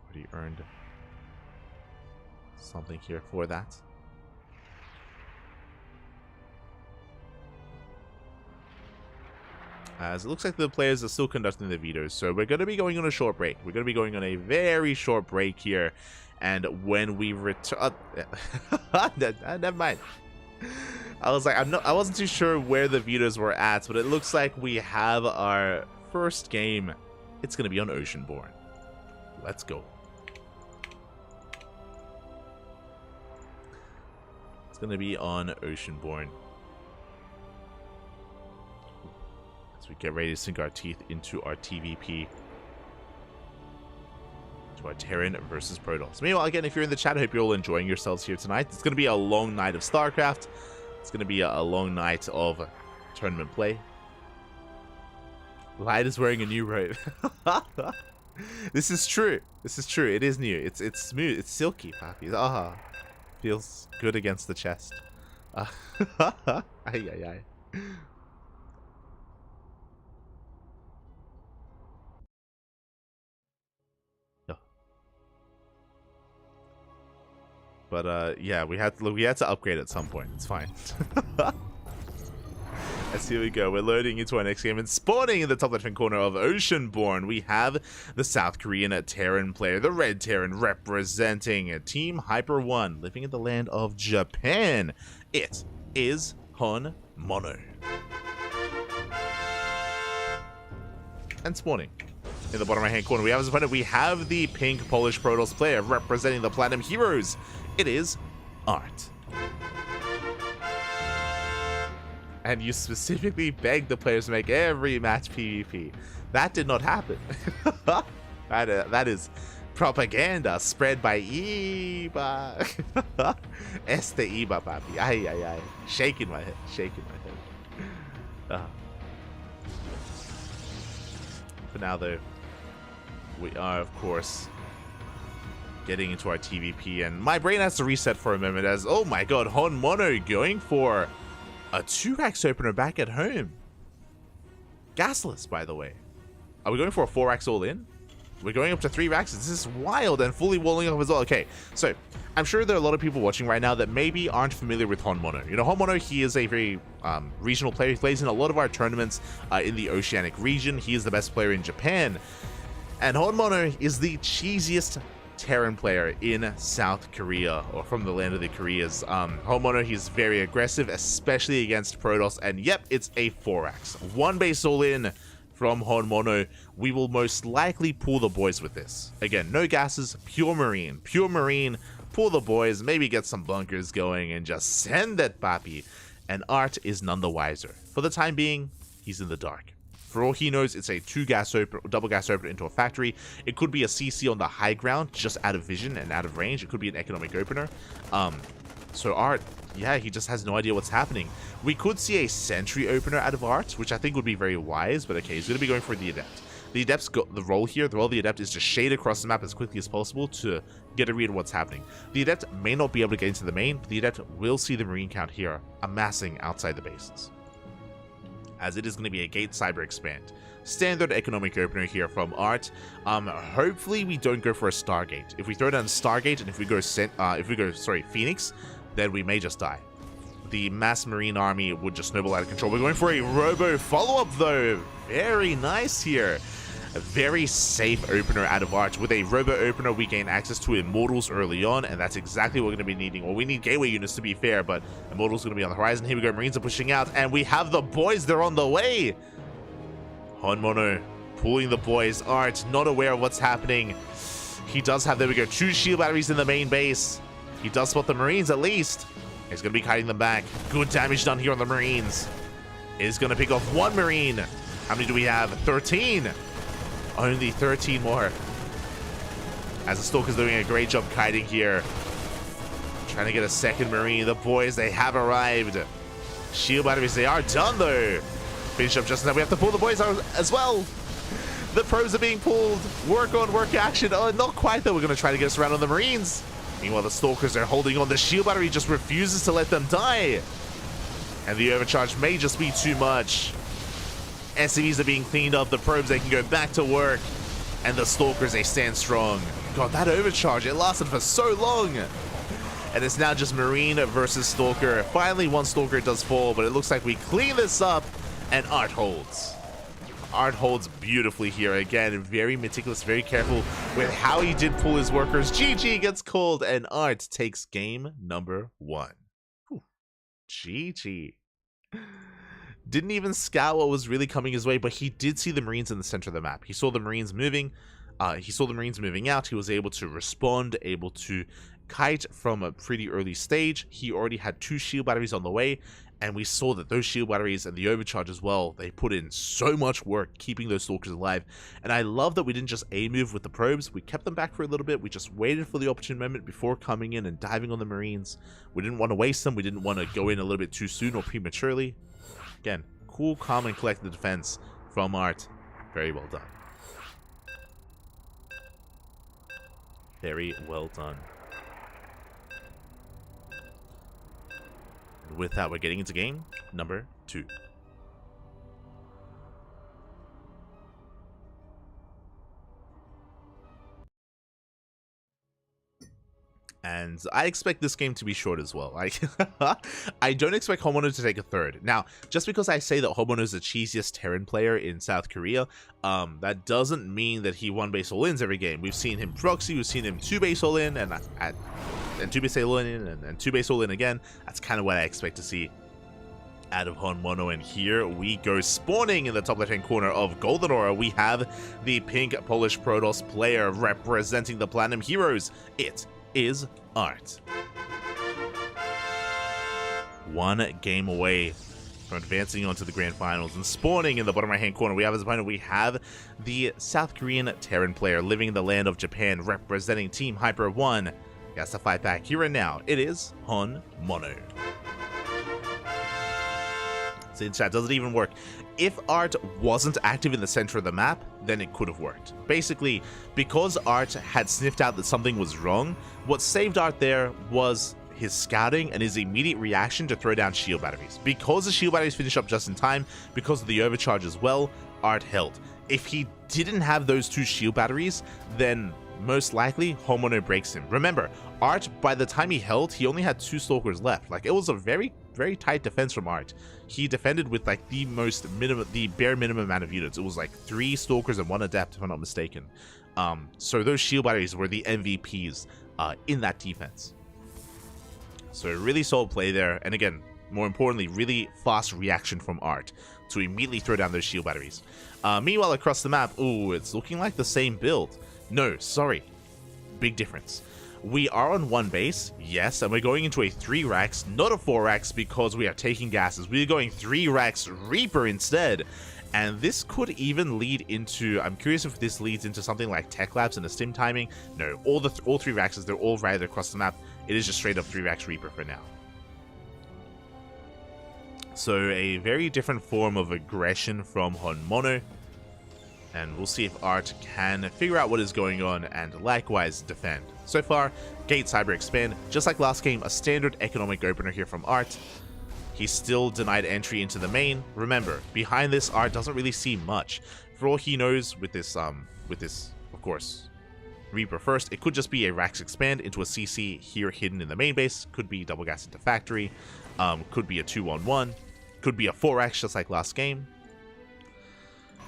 A: Already earned something here for that. As it looks like the players are still conducting the vetoes, so we're going to be going on a short break. We're going to be going on a very short break here, and when we return... never mind. I was like, I wasn't too sure where the vetoes were at, but it looks like we have our first game. It's going to be on Oceanborn. Let's go. It's going to be on Oceanborn. As we get ready to sink our teeth into our TVP. To our Terran versus Protoss. Meanwhile, again, if you're in the chat, I hope you're all enjoying yourselves here tonight. It's going to be a long night of StarCraft. It's going to be a long night of tournament play. Light is wearing a new robe. This is true. This is true. It is new. It's smooth. It's silky, papi. Ah, feels good against the chest. Ay, ay, ay. But yeah, we had to upgrade at some point. It's fine. As here we go. We're loading into our next game and spawning in the top left-hand corner of Oceanborn. We have the South Korean Terran player, the Red Terran, representing Team Hyper 1, living in the land of Japan. It is Honmono. And spawning in the bottom right-hand corner, we have as opponent, we have the pink Polish Protoss player representing the Platinum Heroes. It is Art. And you specifically begged the players to make every match PvP. That did not happen. that is propaganda spread by Iba. Este Iba, papi. Ay, ay, ay. Shaking my head. Shaking my head. For now, though, we are, of course, getting into our TVP, and my brain has to reset for a moment as, oh my god, Honmono going for a 2-rax opener back at home. Gasless, by the way. Are we going for a 4-rax all-in? We're going up to 3 racks. This is wild, and fully walling up as well. Okay, so I'm sure there are a lot of people watching right now that maybe aren't familiar with Honmono. You know, Honmono, he is a very regional player. He plays in a lot of our tournaments in the Oceanic region. He is the best player in Japan. And Honmono is the cheesiest Terran player in South Korea, or from the land of the Koreas. Honmono, he's very aggressive, especially against Protoss, and yep, it's a 4-rax. 1 base all-in from Honmono. We will most likely pull the boys with this. Again, no gases, pure marine, pull the boys, maybe get some bunkers going, and just send that papi. And Art is none the wiser. For the time being, he's in the dark. For all he knows, it's a double gas opener into a factory. It could be a CC on the high ground, just out of vision and out of range. It could be an economic opener. So Art, yeah, he just has no idea what's happening. We could see a sentry opener out of Art, which I think would be very wise, but okay, he's going to be going for the Adept. The Adept's got the role here. The role of the Adept is to shade across the map as quickly as possible to get a read on what's happening. The Adept may not be able to get into the main, but the Adept will see the Marine count here amassing outside the bases, as it is going to be a gate cyber expand. Standard economic opener here from Art. Hopefully we don't go for a Stargate. If we throw down Stargate and if we go Phoenix, then we may just die. The mass Marine army would just snowball out of control. We're going for a Robo follow-up though. Very nice here. A very safe opener out of Art. With a Robo opener, we gain access to Immortals early on, and that's exactly what we're going to be needing. Well, we need gateway units to be fair, but Immortals going to be on the horizon. Here we go, Marines are pushing out, and we have the boys. They're on the way. Honmono pulling the boys. Art not aware of what's happening. He does have, there we go, 2 shield batteries in the main base. He does spot the Marines at least. He's going to be kiting them back. Good damage done here on the Marines. Is going to pick off 1 Marine. How many do we have? 13. Only 13 more. As the Stalker's doing a great job kiting here. Trying to get a second Marine. The boys, they have arrived. Shield batteries, they are done though. Finish up just now. We have to pull the boys out as well. The probes are being pulled. Work on, work action. Oh, not quite though. We're going to try to get us around on the Marines. Meanwhile, the Stalkers are holding on. The shield battery just refuses to let them die. And the overcharge may just be too much. SCVs are being cleaned up. The probes, they can go back to work. And the Stalkers, they stand strong. God, that overcharge, it lasted for so long. And it's now just Marine versus Stalker. Finally, 1 Stalker does fall, but it looks like we clean this up. And Art holds. Art holds beautifully here. Again, very meticulous, very careful with how he did pull his workers. GG gets called, and Art takes game number 1. Whew. GG. Didn't even scout what was really coming his way, but he did see the Marines in the center of the map. He saw the Marines moving. He saw the Marines moving out. He was able to respond, able to kite from a pretty early stage. He already had 2 shield batteries on the way. And we saw that those shield batteries and the overcharge as well, they put in so much work keeping those Stalkers alive. And I love that we didn't just A-move with the probes. We kept them back for a little bit. We just waited for the opportune moment before coming in and diving on the Marines. We didn't want to waste them. We didn't want to go in a little bit too soon or prematurely. Again, cool, calm, and collected defense from Art. Very well done. Very well done. With that, we're getting into game number 2. And I expect this game to be short as well. I don't expect Homono to take a third. Now, just because I say that Homono is the cheesiest Terran player in South Korea, that doesn't mean that he 1-base all-ins every game. We've seen him proxy, we've seen him 2-base all-in, and 2-base all-in, and 2-base all-in again. That's kind of what I expect to see out of Honmono, and here we go. Spawning in the top left-hand corner of Golden Aura, we have the pink Polish Protoss player representing the Platinum Heroes. It is Art. 1 game away from advancing on to the grand finals, and spawning in the bottom right-hand corner, we have as opponent, we have the South Korean Terran player living in the land of Japan, representing Team Hyper 1. He has to fight back here and now. It is Honmono. So in chat, does it even work? If Art wasn't active in the center of the map, then it could have worked. Basically, because Art had sniffed out that something was wrong, what saved Art there was his scouting and his immediate reaction to throw down shield batteries. Because the shield batteries finished up just in time, because of the overcharge as well, Art held. If he didn't have those 2 shield batteries, then most likely Homono breaks him. Remember, Art, by the time he held, he only had 2 Stalkers left. Like, it was a very, very tight defense from Art. He defended with like the bare minimum amount of units. It was like 3 Stalkers and 1 Adept, if I'm not mistaken. So those shield batteries were the MVPs in that defense. So a really solid play there, and again, more importantly, really fast reaction from Art to immediately throw down those shield batteries. Meanwhile, across the map, ooh, it's looking like the same build. No, sorry, big difference. We are on 1 base, yes, and we're going into a 3 racks, not a 4 racks, because we are taking gases. We are going 3 racks Reaper instead. And this could even lead into, I'm curious if this leads into something like Tech Labs and the Stim timing. No, all 3 Raxes, they're all right across the map. It is just straight up 3 Rax Reaper for now. So a very different form of aggression from Honmono. And we'll see if Art can figure out what is going on and likewise defend. So far, Gate Cyber Expand, just like last game, a standard economic opener here from Art. He's still denied entry into the main. Remember, behind this, Art doesn't really see much. For all he knows with this, of course, Reaper first, it could just be a Rax Expand into a CC here hidden in the main base. Could be double gas into factory. Could be a 2-on-1. Could be a 4Rax just like last game.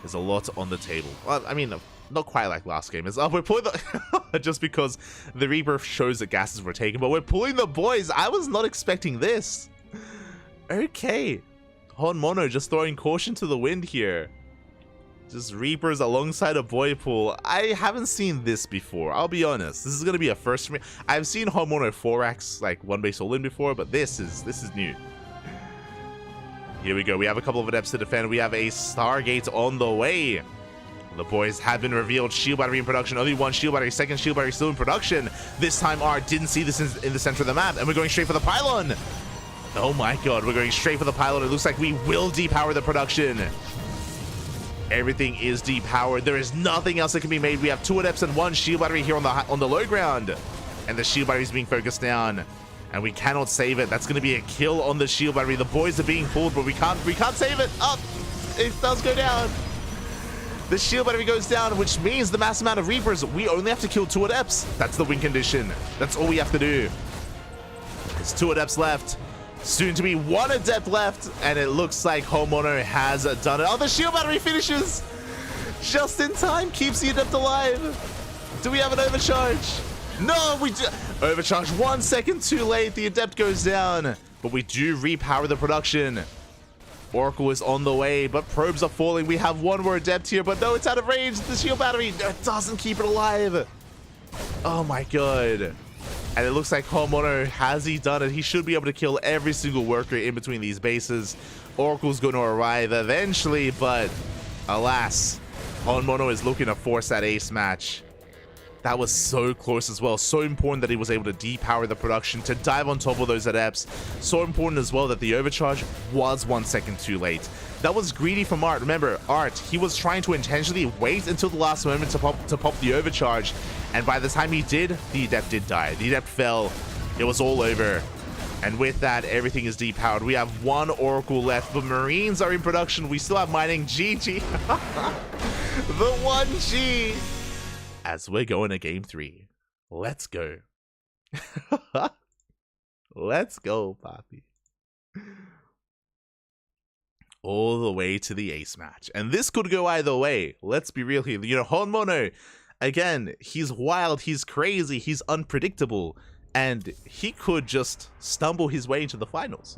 A: There's a lot on the table. Well, I mean, not quite like last game. We're pulling the just because the Reaper shows that gases were taken, but we're pulling the boys. I was not expecting this. Okay, Honmono just throwing caution to the wind here. Just Reapers alongside a boy pool. I haven't seen this before. I'll be honest. This is gonna be a first for me. I've seen Honmono 4X like 1 base all in before, but this is new. Here we go. We have a couple of adepts to defend. We have a Stargate on the way. The boys have been revealed. Shield battery in production. Only 1 shield battery. 2nd shield battery still in production. This time Art didn't see this in the center of the map, and we're going straight for the pylon. Oh my god, we're going straight for the pylon. It looks like we will depower the production. Everything is depowered. There is nothing else that can be made. We have 2 adepts and 1 shield battery here on the low ground, and the shield battery is being focused down. And we cannot save it. That's going to be a kill on the shield battery. The boys are being pulled, but we can't save it. Up, it does go down. The shield battery goes down, which means the mass amount of Reapers. We only have to kill 2 adepts. That's the win condition. That's all we have to do. There's 2 adepts left. Soon to be 1 adept left, and it looks like Honmono has done it. Oh, the shield battery finishes just in time. Keeps the adept alive. Do we have an overcharge? No, we do. Overcharge 1 second too late. The adept goes down, but we do repower the production. Oracle is on the way, but probes are falling. We have 1 more adept here, but no, it's out of range. The shield battery doesn't keep it alive. Oh my god. And it looks like Honmono, has he done it? He should be able to kill every single worker in between these bases. Oracle's going to arrive eventually, but alas, Honmono is looking to force that ace match. That was so close as well. So important that he was able to depower the production, to dive on top of those adepts. So important as well that the overcharge was 1 second too late. That was greedy from Art. Remember, Art, he was trying to intentionally wait until the last moment to pop the overcharge. And by the time he did, the adept did die. The adept fell. It was all over. And with that, everything is depowered. We have 1 Oracle left, but Marines are in production. We still have mining. GG. The 1G. As we're going to game 3. Let's go. Let's go, Poppy. All the way to the ace match. And this could go either way. Let's be real here. You know, Honmono, again, he's wild, he's crazy, he's unpredictable. And he could just stumble his way into the finals.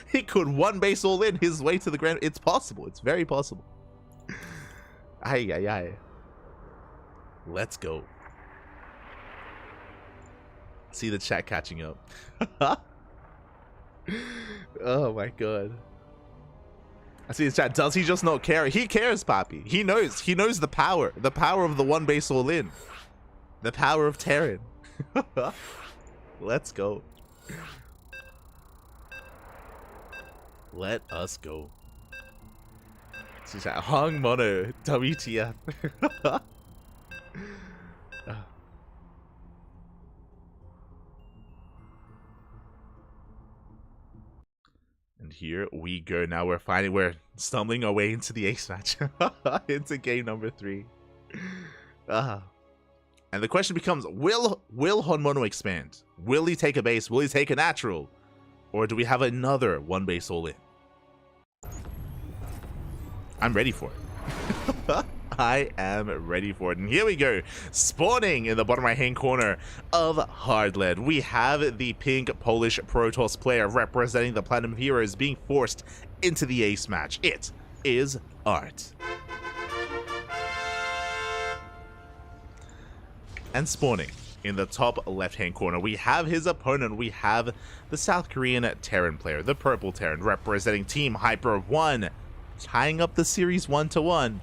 A: He could 1 base all in his way to the grand. It's possible. It's very possible. Ay, ay, ay. Let's go. See the chat catching up. Oh my god. I see the chat. Does he just not care? He cares, Papi. He knows. He knows the power. The power of the 1 base all in. The power of Terran. Let's go. Let us go. See chat. Honmono. WTF. And here we go. Now we're stumbling our way into the ace match. Into game number 3. And the question becomes, will Honmono expand? Will he take a base? Will he take a natural? Or do we have another 1 base all in? I'm ready for it. I am ready for it. And here we go. Spawning in the bottom right hand corner of Hard Lead, we have the pink Polish Protoss player representing the Platinum Heroes being forced into the ace match. It is Art. And spawning in the top left hand corner, we have his opponent. We have the South Korean Terran player, the purple Terran, representing Team Hyper 1. tying up the series 1-1.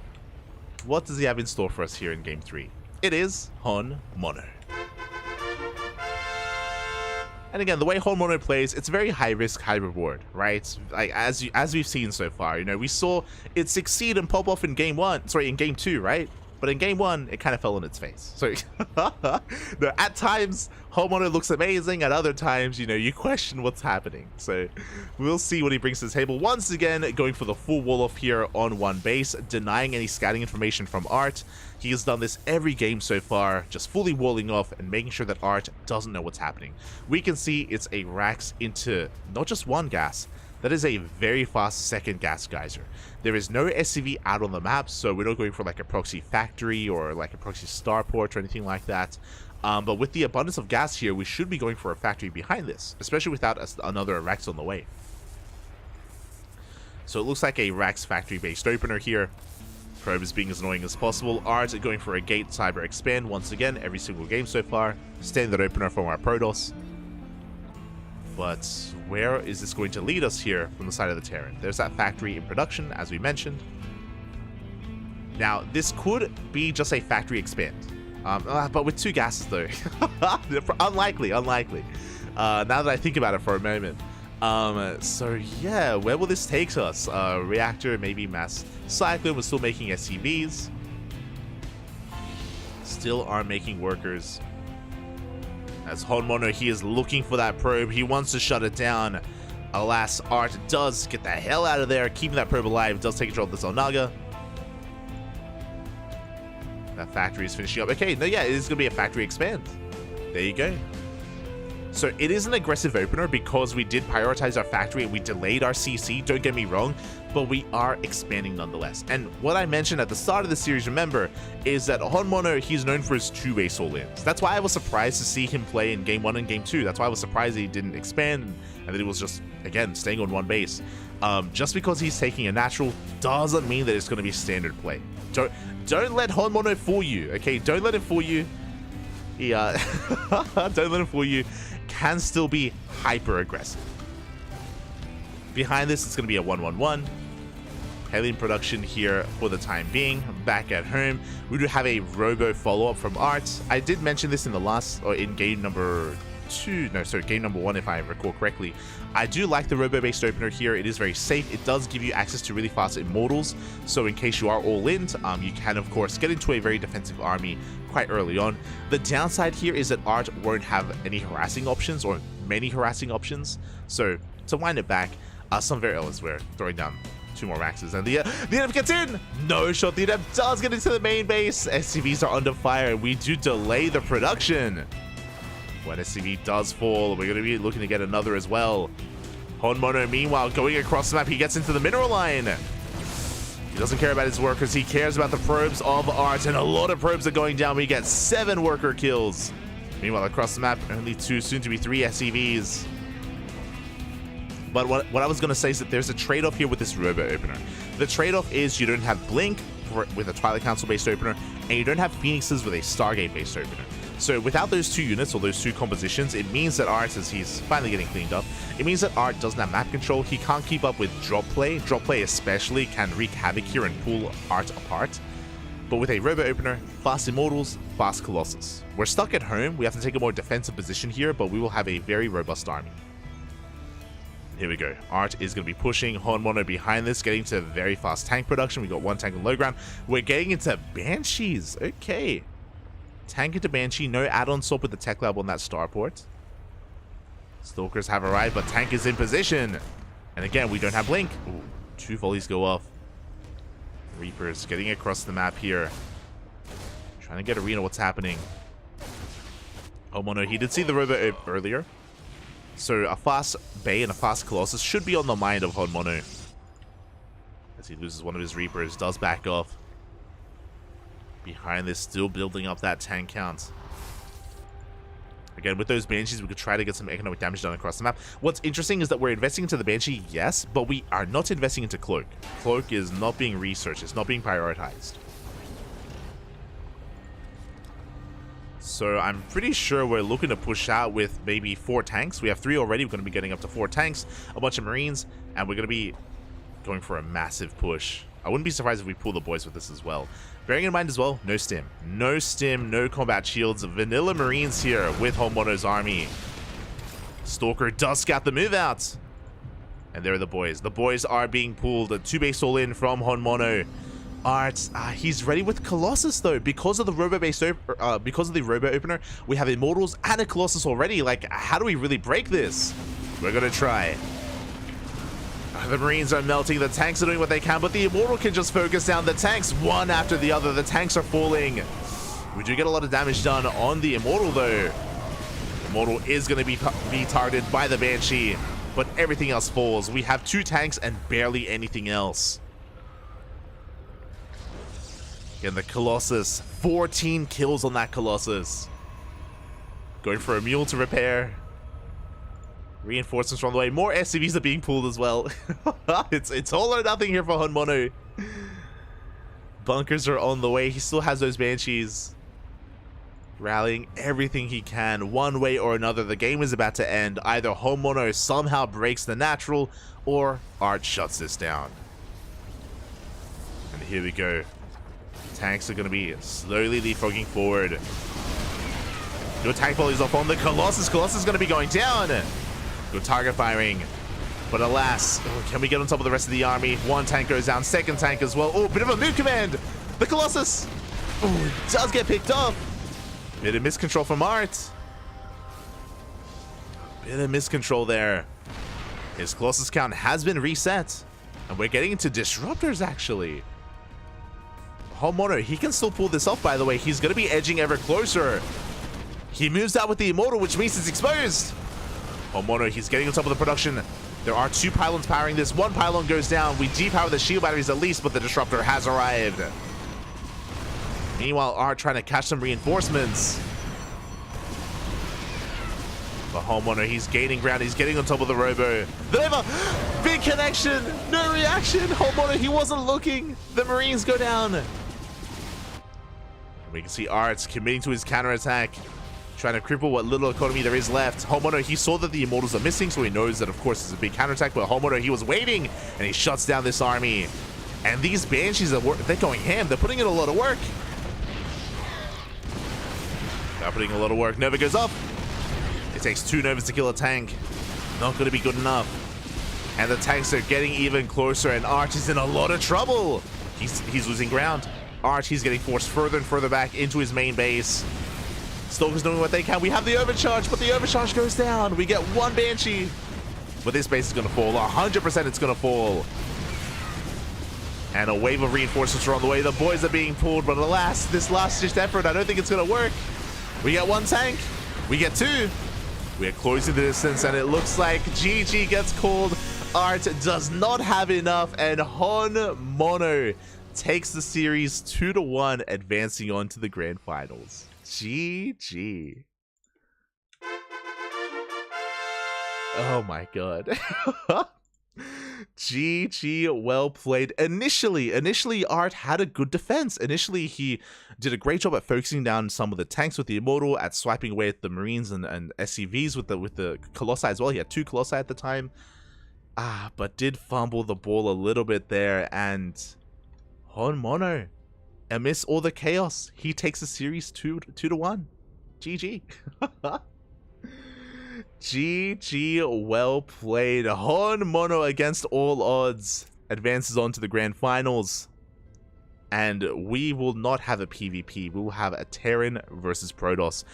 A: What does he have in store for us here in Game 3? It is Hr Mono. And again, the way Hr Mono plays, it's very high risk, high reward, right? Like as we've seen so far, you know, we saw it succeed and pop off in Game 2, right? But in Game 1, it kind of fell on its face. So no, at times, Hr Mono looks amazing. At other times, you know, you question what's happening. So we'll see what he brings to the table. Once again, going for the full wall off here on one base, denying any scouting information from Art. He has done this every game so far, just fully walling off and making sure that Art doesn't know what's happening. We can see it's a Rax into not just one gas. That is a very fast second gas geyser. There is no SCV out on the map, so we're not going for like a proxy factory or like a proxy starport or anything like that. But with the abundance of gas here, we should be going for a factory behind this, especially without another Rax on the way. So it looks like a Rax factory-based opener here. Probe is being as annoying as possible. Art going for a gate cyber expand once again every single game so far. Standard opener from our Protoss. But where is this going to lead us here from the side of the Terran? There's that factory in production, as we mentioned. Now, this could be just a factory expand. But with two gases, though. unlikely. Now that I think about it for a moment. So, yeah, where will this take us? Reactor, maybe mass cyclone. We're still making SCVs. Still are making workers. As Hr Mono, he is looking for that probe. He wants to shut it down. Alas, Art does get the hell out of there, keeping that probe alive, does take control of the Zolnaga. That factory is finishing up. Okay, no, yeah, it is going to be a factory expand. There you go. So it is an aggressive opener because we did prioritize our factory and we delayed our CC, don't get me wrong, but we are expanding nonetheless. And what I mentioned at the start of the series, remember, is that Hr Mono, he's known for his two-base all-ins. That's why I was surprised to see him play in Game 1 and Game 2. That's why I was surprised that he didn't expand and that he was just, again, staying on one base. Just because he's taking a natural doesn't mean that it's going to be standard play. Don't let Hr Mono fool you, okay? Don't let him fool you. Yeah, don't let him fool you. Can still be hyper aggressive. Behind this, it's going to be a 1-1-1. Heavy in production here for the time being. Back at home, we do have a robo follow-up from Art. I did mention this in the last, or in game number 2, no, sorry, game number 1 if I recall correctly. I do like the robo-based opener here. It is very safe. It does give you access to really fast immortals, so in case you are all in, you can of course get into a very defensive army quite early on. The downside here is that Art won't have any harassing options, or many harassing options, so to wind it back, some very as we're throwing down 2 more Raxes, and the NF gets in! No shot, the NF does get into the main base. SCVs are under fire, and we do delay the production. When SCV does fall, we're going to be looking to get another as well. Hr Mono, meanwhile, going across the map, he gets into the mineral line. He doesn't care about his workers, he cares about the probes of Art, and a lot of probes are going down. We get 7 worker kills. Meanwhile, across the map, only 2, soon to be 3 SCVs. But what I was going to say is that there's a trade-off here with this robo opener. The trade-off is you don't have Blink with a Twilight Council-based opener, and you don't have Phoenixes with a Stargate-based opener. So without those 2 units or those 2 compositions, it means that Art, as he's finally getting cleaned up, it means that Art doesn't have map control. He can't keep up with drop play. Drop play especially can wreak havoc here and pull Art apart. But with a robo opener, fast Immortals, fast Colossus. We're stuck at home. We have to take a more defensive position here, but we will have a very robust army. Here we go. Art is going to be pushing Hr Mono behind this, getting to very fast tank production. We got 1 tank on low ground. We're getting into Banshees. Okay. Tank into Banshee, no add-on swap with the tech lab on that starport. Stalkers have arrived, but tank is in position. And again, we don't have Blink. Ooh, 2 volleys go off. Reapers getting across the map here. Trying to get Arena what's happening. Oh, Mono, he did see the robo earlier. So a fast Bay and a fast Colossus should be on the mind of Hr Mono. As he loses one of his Reapers, does back off. Behind this, still building up that tank count. Again, with those Banshees, we could try to get some economic damage done across the map. What's interesting is that we're investing into the Banshee, yes, but we are not investing into Cloak. Cloak is not being researched. It's not being prioritized. So I'm pretty sure we're looking to push out with maybe 4 tanks. We have 3 already. We're going to be getting up to 4 tanks, a bunch of Marines, and we're going to be going for a massive push. I wouldn't be surprised if we pull the boys with this as well. Bearing in mind as well, no stim. No stim, no combat shields. Vanilla Marines here with Homono's army. Stalker does scout the move out. And there are the boys. The boys are being pulled. A 2-base all in from Honmono. Art, he's ready with Colossus though. Because of the Robo Opener, we have Immortals and a Colossus already. Like, how do we really break this? We're gonna try. The Marines are melting. The tanks are doing what they can, but the Immortal can just focus down the tanks one after the other. The tanks are falling. We do get a lot of damage done on the Immortal though. Immortal is going to be targeted by the Banshee, but everything else falls. We have 2 tanks and barely anything else. Again, the Colossus. 14 kills on that Colossus. Going for a mule to repair. Reinforcements on the way. More SCVs are being pulled as well. It's all or nothing here for Honmono. Bunkers are on the way. He still has those Banshees. Rallying everything he can. One way or another, the game is about to end. Either Honmono somehow breaks the natural, or Art shuts this down. And here we go. Tanks are going to be slowly leapfrogging forward. Good tank volleys off on the Colossus. Colossus is going to be going down. Good target firing. But alas, can we get on top of the rest of the army? 1 tank goes down, 2nd tank as well. Oh, bit of a move command. The Colossus does get picked up. Bit of miscontrol from Art. Bit of miscontrol there. His Colossus count has been reset. And we're getting into disruptors actually. Homono, he can still pull this off, by the way. He's going to be edging ever closer. He moves out with the Immortal, which means it's exposed. Homono, he's getting on top of the production. There are 2 pylons powering this. 1 pylon goes down. We depower the shield batteries at least, but the disruptor has arrived. Meanwhile, Art trying to catch some reinforcements. But Homono, he's gaining ground. He's getting on top of the Robo. The big connection. No reaction. Homono, he wasn't looking. The Marines go down. We can see Arts committing to his counterattack, trying to cripple what little economy there is left. Homono, he saw that the Immortals are missing, so he knows that, of course, it's a big counterattack, but Homono, he was waiting, and he shuts down this army. And these Banshees, they're going ham. They're putting in a lot of work. They're putting in a lot of work. Nova goes up. It takes 2 Novas to kill a tank. Not going to be good enough. And the tanks are getting even closer, and Arch is in a lot of trouble. He's losing ground. Arch, he's getting forced further and further back into his main base. Stalker's doing what they can. We have the overcharge, but the overcharge goes down. We get 1 Banshee. But this base is going to fall. 100% it's going to fall. And a wave of reinforcements are on the way. The boys are being pulled, but alas, this last-ditch effort, I don't think it's going to work. We get 1 tank. We get 2. We are closing the distance, and it looks like GG gets called. Art does not have enough, and Honmono takes the series 2-1, advancing on to the grand finals. GG. Oh my god. GG, well played. Initially Art had a good defense. Initially he did a great job at focusing down some of the tanks with the Immortal, at swiping away at the Marines and SCVs with the Colossi as well. He had 2 Colossi at the time. But did fumble the ball a little bit there, and Honmono, amidst all the chaos, he takes the series 2-1. GG. GG, well played. Honmono, against all odds, advances on to the grand finals. And we will not have a PvP. We will have a Terran versus Protoss.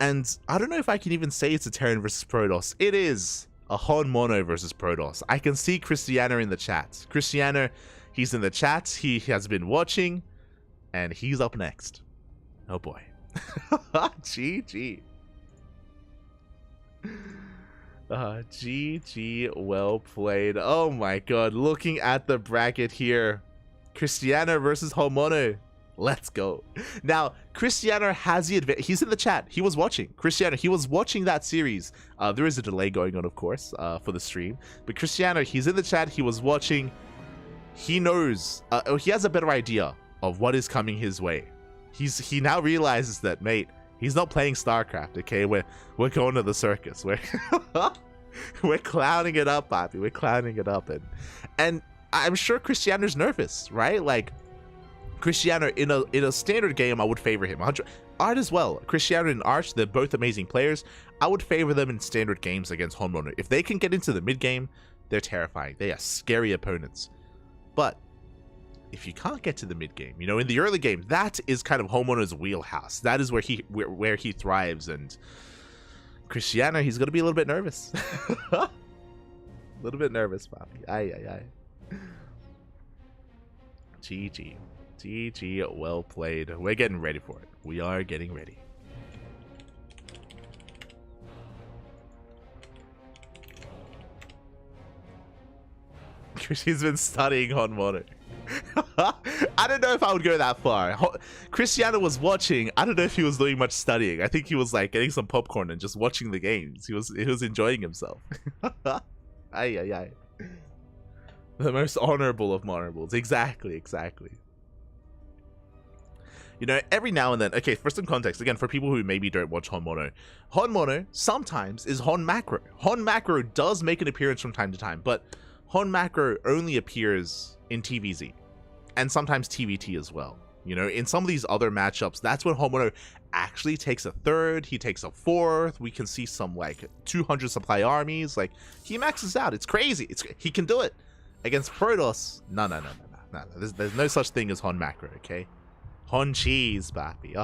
A: And I don't know if I can even say it's a Terran versus Protoss. It is a Honmono versus Protoss. I can see Cristiano in the chat. Cristiano, he's in the chat. He has been watching. And he's up next. Oh boy. GG. GG, well played. Oh my god, looking at the bracket here, Cristiano versus Honmono. Let's go. Now, Cristiano has the advantage. He's in the chat. He was watching. Cristiano, he was watching that series. There is a delay going on, of course, for the stream. But Cristiano, he's in the chat. He was watching. He knows. He has a better idea of what is coming his way. He now realizes that, mate, he's not playing StarCraft, okay? We're going to the circus. We're clowning it up, Bobby. We're clowning it up. And I'm sure Cristiano's nervous, right? Like, Cristiano in a standard game, I would favor him. Art as well. Cristiano and Arch, they're both amazing players. I would favor them in standard games against Honmono. If they can get into the mid game, they're terrifying. They are scary opponents. But if you can't get to the mid game, you know, in the early game, that is kind of Honmono's wheelhouse. That is where he thrives. And Cristiano, he's gonna be a little bit nervous. A little bit nervous, Poppy. Aye. GG. GG, well played. We're getting ready for it. We are getting ready. He's been studying Honmono. I don't know if I would go that far. Cristiano was watching. I don't know if he was doing much studying. I think he was like getting some popcorn and just watching the games. He was enjoying himself. Aye. The most honorable of honorables. Exactly. You know, every now and then, okay, for some context, again, for people who maybe don't watch Honmono, Honmono sometimes is Hon Macro. Hon Macro does make an appearance from time to time, but Hon Macro only appears in TVZ, and sometimes TVT as well. You know, in some of these other matchups, that's when Honmono actually takes a third, he takes a fourth, we can see some, like, 200 supply armies, like, he maxes out, it's crazy, he can do it. Against Protoss, no, there's no such thing as Hon Macro, okay? Hon Cheese, Bappy.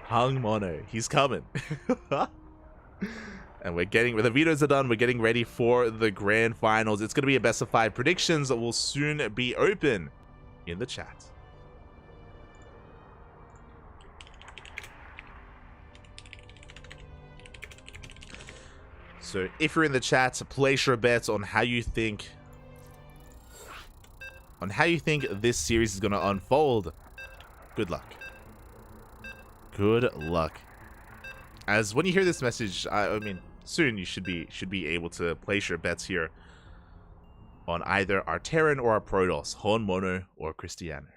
A: Hung Mono. He's coming. And we're getting, the vetoes are done, we're getting ready for the grand finals. It's going to be a best of 5 predictions that will soon be open in the chat. So if you're in the chat, place your bets on how you think this series is going to unfold. Good luck. Good luck. As when you hear this message, I mean, soon you should be able to place your bets here on either our Terran or our Protoss, Honmono or Cristiano.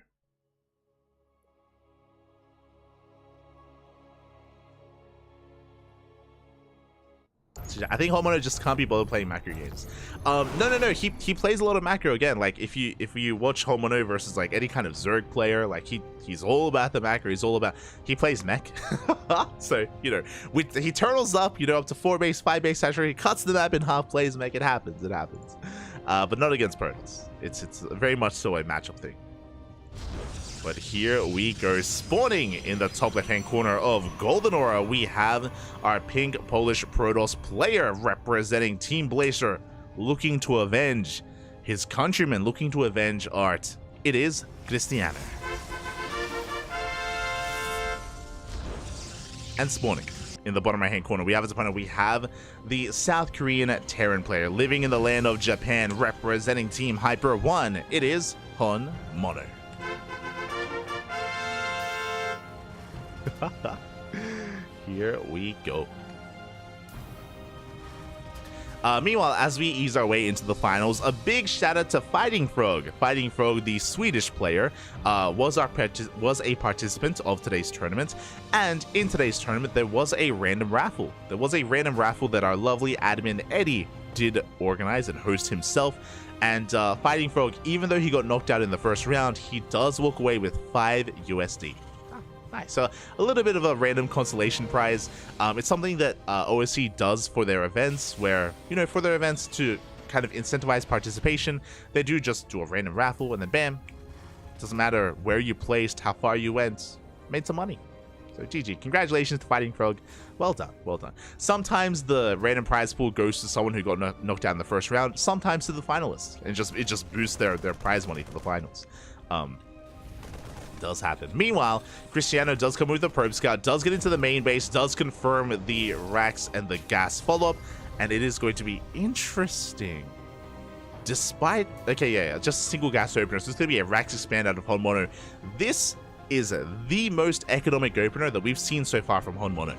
A: I think Honmono just can't be bothered playing macro games. No. He plays a lot of macro again. Like if you watch Honmono versus like any kind of Zerg player, like he's all about the macro. He plays mech. So you know, he turtles up, you know, up to 4 base, 5 base saturated. He cuts the map in half, plays mech. It happens. But not against Protoss. It's very much so a matchup thing. But here we go, spawning in the top left-hand corner of Golden Aura, we have our pink Polish Protoss player representing Team Blazer, looking to avenge his countrymen, looking to avenge Art. It is Cristiano. And spawning in the bottom right-hand corner, we have as opponent, we have the South Korean Terran player, living in the land of Japan, representing Team Hyper 1. It is Honmono. Here we go. Meanwhile, as we ease our way into the finals, a big shout out to Fighting Frog. Fighting Frog, the Swedish player, was a participant of today's tournament, and in today's tournament there was a random raffle. There was a random raffle that our lovely admin Eddie did organize and host himself. And Fighting Frog, even though he got knocked out in the first round, he does walk away with 5 USD. Nice. So a little bit of a random consolation prize. It's something that OSC does for their events, where, you know, for their events to kind of incentivize participation, they do just do a random raffle, and then bam, doesn't matter where you placed, how far you went, made some money. So GG. Congratulations to Fighting Frog. Well done. Well done. Sometimes the random prize pool goes to someone who got knocked out in the first round, sometimes to the finalists, and it just boosts their prize money for the finals. Does happen. Meanwhile, Cristiano does come with the probe scout, does get into the main base, does confirm the racks and the gas follow-up, and it is going to be interesting. Despite, okay, yeah, just single gas opener, so it's going to be a racks expand out of Honmono. This is the most economic opener that we've seen so far from Honmono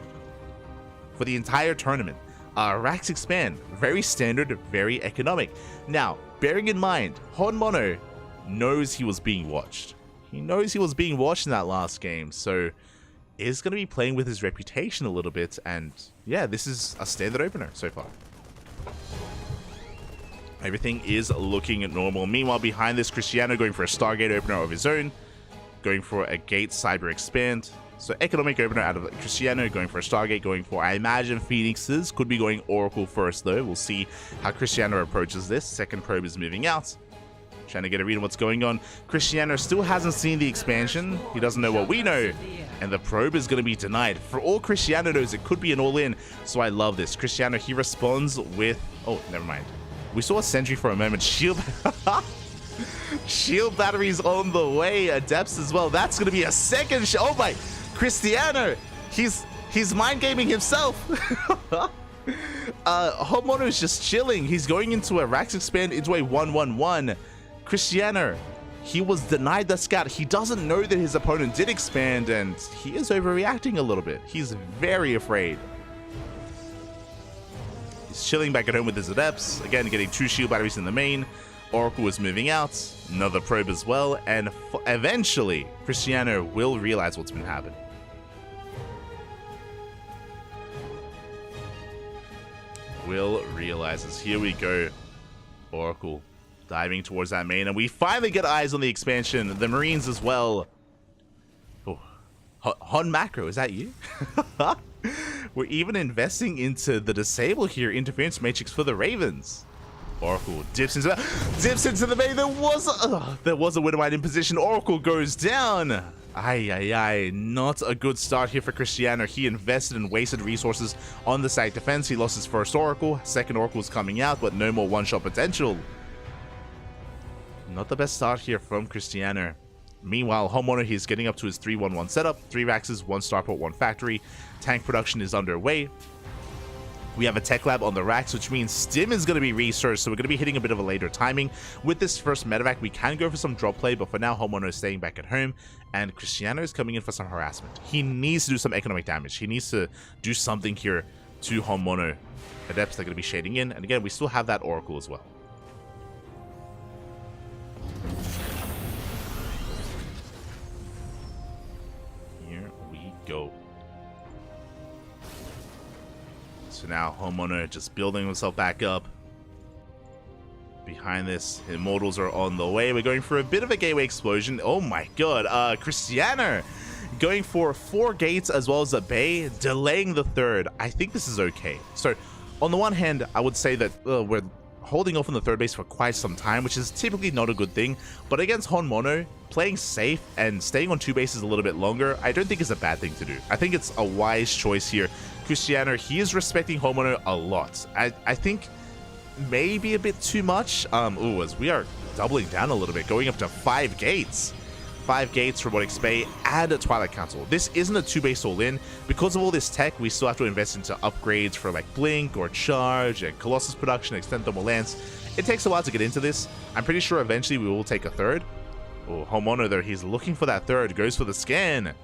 A: for the entire tournament. Racks expand, very standard, very economic. Now, bearing in mind, Honmono knows he was being watched. He knows he was being watched in that last game, so is going to be playing with his reputation a little bit, and yeah, this is a standard opener so far. Everything is looking normal. Meanwhile, behind this, Cristiano going for a Stargate opener of his own, going for a Gate Cyber Expand. So economic opener out of Cristiano, going for a Stargate, going for, I imagine, Phoenixes. Could be going Oracle first, though. We'll see how Cristiano approaches this. Second probe is moving out. Trying to get a read on what's going on. Cristiano still hasn't seen the expansion. He doesn't know what we know. And the probe is going to be denied. For all Cristiano knows, it could be an all-in. So I love this. Cristiano, he responds with... Oh, never mind. We saw a sentry for a moment. Shield... Shield batteries on the way. Adepts as well. That's going to be a second... Oh my... Cristiano, he's mind gaming himself. Homono is just chilling. He's going into a Rax Expand into a 1-1-1. Cristiano, he was denied the scout. He doesn't know that his opponent did expand, and he is overreacting a little bit. He's very afraid. He's chilling back at home with his adepts. Again, getting 2 shield batteries in the main. Oracle is moving out. Another probe as well, and eventually, Cristiano will realize what's been happening. Will realizes. Here we go. Oracle diving towards that main, and we finally get eyes on the expansion. The Marines as well. Oh, Hon Macro, is that you? We're even investing into the disable here, interference matrix for the Ravens. Oracle dips into the main. There was a Widowmine in position. Oracle goes down. Ay, not a good start here for Cristiano. He invested and wasted resources on the site defense. He lost his first Oracle. Second Oracle is coming out, but no more one-shot potential. Not the best start here from Cristiano. Meanwhile, Homeowner, he's getting up to his 3-1-1 setup. 3 Raxes, 1 Starport, 1 Factory. Tank production is underway. We have a tech lab on the racks, which means Stim is going to be researched, so we're going to be hitting a bit of a later timing. With this first medevac, we can go for some drop play, but for now, Homeowner is staying back at home, and Cristiano is coming in for some harassment. He needs to do some economic damage. He needs to do something here to Homeowner. Adepts are going to be shading in, and again, we still have that Oracle as well. Here we go. So now Homeowner just building himself back up. Behind this, Immortals are on the way. We're going for a bit of a gateway explosion. Oh my god. Cristiano going for 4 gates as well as a bay, delaying the 3rd. I think this is okay. So on the one hand, I would say that we're holding off on the 3rd base for quite some time, which is typically not a good thing. But against Honmono, playing safe and staying on 2 bases a little bit longer, I don't think is a bad thing to do. I think it's a wise choice here. Cristiano, he is respecting Homeowner a lot. I think maybe a bit too much. As we are doubling down a little bit, going up to 5 gates. 5 gates, Robotics Bay, and a Twilight Council. This isn't a 2-base all-in. Because of all this tech, we still have to invest into upgrades for like Blink or Charge and Colossus production, Extend Thermal Lance. It takes a while to get into this. I'm pretty sure eventually we will take a 3rd. Oh, Homeowner there, he's looking for that 3rd, goes for the scan.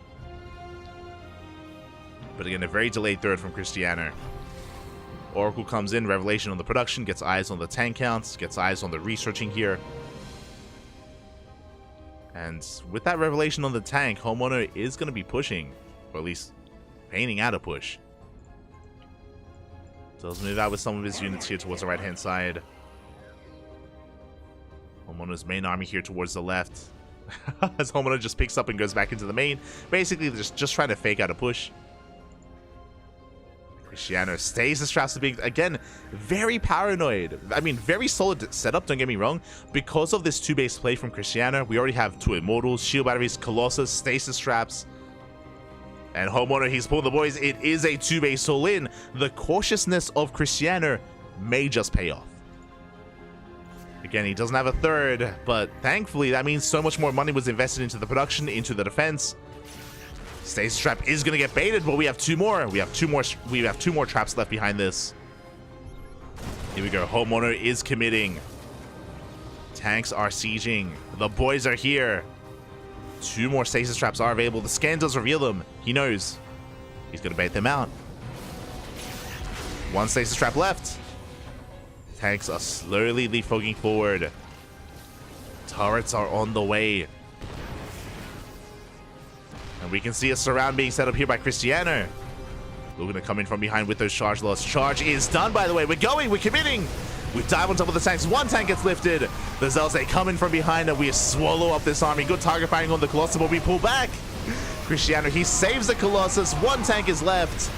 A: But again, a very delayed 3rd from Cristiano. Oracle comes in, Revelation on the production, gets eyes on the tank counts, gets eyes on the researching here. And with that Revelation on the tank, Homeowner is going to be pushing, or at least painting out a push. Does move out with some of his units here towards the right-hand side. Homeowner's main army here towards the left. As Homeowner just picks up and goes back into the main. Basically, just trying to fake out a push. Cristiano stays the straps of being, again, very paranoid. I mean, very solid setup, don't get me wrong. Because of this 2-base play from Cristiano, we already have 2 Immortals, Shield Batteries, Colossus, Stasis Traps. And Homeowner, he's pulling the boys. It is a 2-base all-in. The cautiousness of Cristiano may just pay off. Again, he doesn't have a 3rd, but thankfully, that means so much more money was invested into the production, into the defense. Stasis Trap is gonna get baited, but we have 2 more. We have 2 more traps left behind this. Here we go. Homeowner is committing. Tanks are sieging. The boys are here. 2 more Stasis Traps are available. The scan does reveal them. He knows. He's gonna bait them out. 1 Stasis Trap left. Tanks are slowly leapfrogging forward. Turrets are on the way. And we can see a surround being set up here by Cristiano. We're going to come in from behind with those charge loss. Charge is done, by the way. We're committing. We dive on top of the tanks. One tank gets lifted. The Zealots, they come in from behind and we swallow up this army. Good target firing on the Colossus, but we pull back. Cristiano, he saves the Colossus. One tank is left.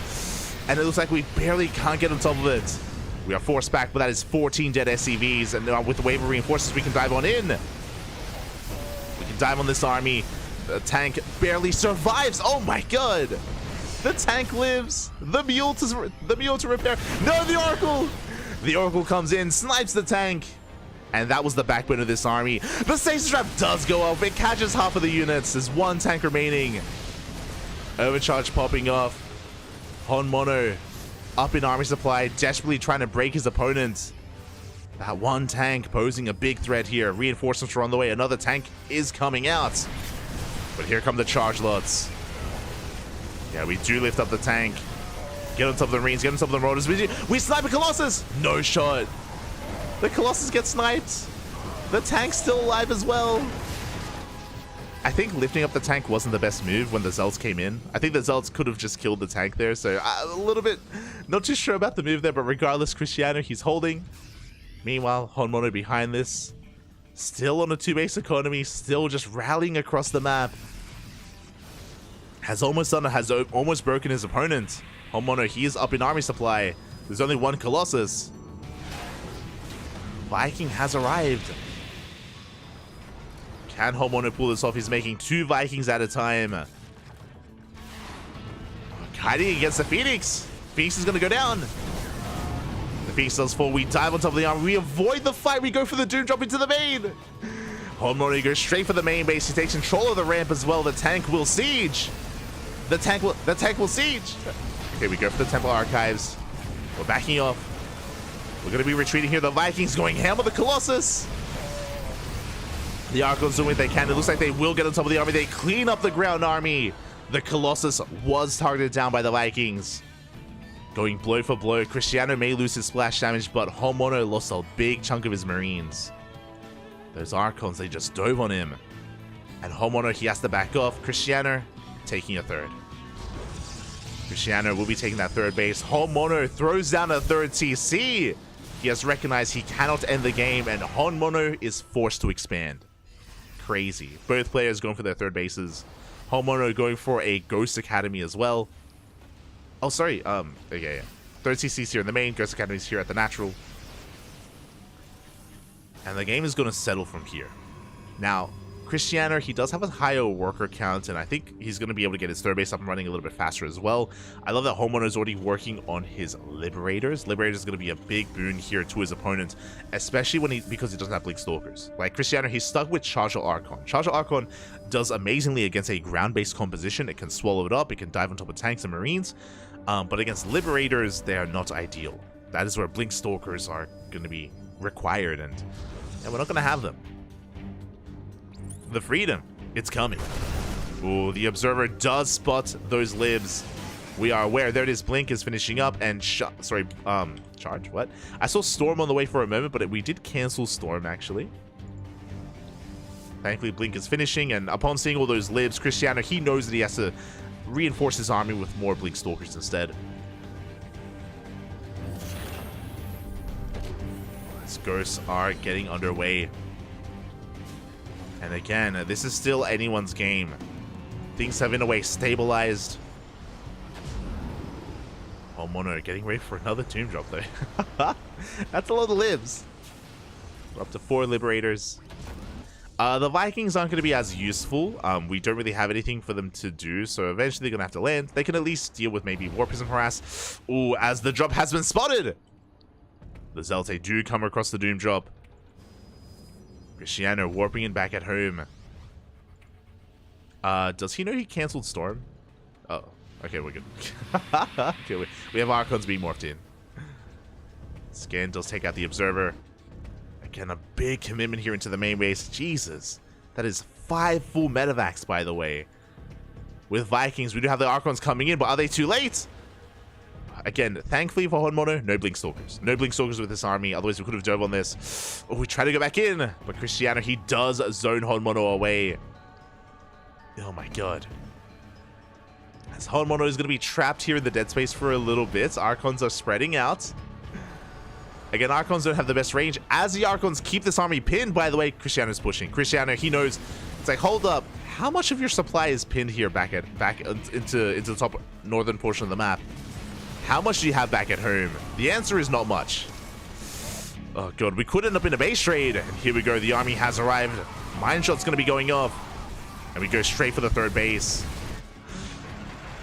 A: And it looks like we barely can't get on top of it. We are forced back, but that is 14 dead SCVs. And with the wave of reinforcements, we can dive on in. We can dive on this army. The tank barely survives. Oh my god. The tank lives. The mule to repair. No, the Oracle. The Oracle comes in, snipes the tank. And that was the backbone of this army. The stasis trap does go off. It catches half of the units. There's one tank remaining. Overcharge popping off. Honmono up in army supply, desperately trying to break his opponent. That one tank posing a big threat here. Reinforcements are on the way. Another tank is coming out. But here come the charge lots. Yeah, we do lift up the tank. Get on top of the Marines, get on top of the Marauders. We snipe a Colossus! No shot. The Colossus gets sniped. The tank's still alive as well. I think lifting up the tank wasn't the best move when the Zealots came in. I think the Zealots could have just killed the tank there, so a little bit not too sure about the move there, but regardless, Cristiano, he's holding. Meanwhile, Honmono behind this. Still on a 2-base economy, still just rallying across the map. Has almost broken his opponent. Honmono, he is up in army supply. There's only one Colossus. Viking has arrived. Can Honmono pull this off? He's making 2 Vikings at a time. Hiding against the Phoenix. Phoenix is going to go down. The Phoenix does fall. We dive on top of the army. We avoid the fight. We go for the Doom drop into the main. Honmono goes straight for the main base. He takes control of the ramp as well. The tank will siege. The tank will siege. Okay, we go for the Temple Archives. We're backing off. We're going to be retreating here. The Vikings going ham with the Colossus. The Archons doing what they can. It looks like they will get on top of the army. They clean up the ground army. The Colossus was targeted down by the Vikings. Going blow for blow. Cristiano may lose his splash damage, but Honmono lost a big chunk of his Marines. Those Archons, they just dove on him. And Honmono, he has to back off. Cristiano taking a third. Cristiano will be taking that third base. Honmono throws down a third TC. He has recognized he cannot end the game, and Honmono is forced to expand. Crazy. Both players going for their third bases. Honmono going for a Ghost Academy as well. Oh, sorry. Okay, yeah. Third CC's here in the main. Ghost Academy's here at the natural. And the game is going to settle from here. Now, Cristiano, he does have a higher worker count, and I think he's going to be able to get his third base up and running a little bit faster as well. I love that Honmono is already working on his Liberators. Liberators is going to be a big boon here to his opponent, especially because he doesn't have Blink Stalkers. Like Cristiano, he's stuck with Charger Archon. Charger Archon does amazingly against a ground-based composition. It can swallow it up. It can dive on top of tanks and Marines. But against Liberators, they are not ideal. That is where Blink Stalkers are going to be required, and we're not going to have them. The freedom, it's coming. Ooh, the Observer does spot those libs. We are aware. There it is. Blink is finishing up, and charge. What? I saw Storm on the way for a moment, but we did cancel Storm actually. Thankfully, Blink is finishing, and upon seeing all those libs, Cristiano, he knows that he has to reinforce his army with more Blink Stalkers instead. These ghosts are getting underway. And again, this is still anyone's game. Things have in a way stabilized. Honmono getting ready for another tomb drop though. That's a lot of libs. We're up to 4 Liberators. The Vikings aren't going to be as useful. We don't really have anything for them to do, so eventually they're going to have to land. They can at least deal with maybe War Prism Harass. Ooh, as the drop has been spotted. The Zealots do come across the doom drop. Cristiano warping in back at home. Does he know he cancelled Storm? Oh, okay, we're good. Okay, we have Archons being morphed in. Scan does take out the Observer. Again, a big commitment here into the main base. Jesus, that is 5 full medevacs, by the way. With Vikings, we do have the Archons coming in, but are they too late? Again, thankfully for Honmono, no Blink Stalkers. No Blink Stalkers with this army, otherwise we could have dove on this. Oh, we try to go back in, but Cristiano, he does zone Honmono away. Oh my god. As Honmono is going to be trapped here in the dead space for a little bit. Archons are spreading out. Again, Archons don't have the best range. As the Archons keep this army pinned, by the way, Cristiano's pushing. Cristiano, he knows. It's like, hold up. How much of your supply is pinned here back into the top northern portion of the map? How much do you have back at home? The answer is not much. Oh god, we could end up in a base trade. And here we go, the army has arrived. Mine shot's gonna be going off. And we go straight for the third base.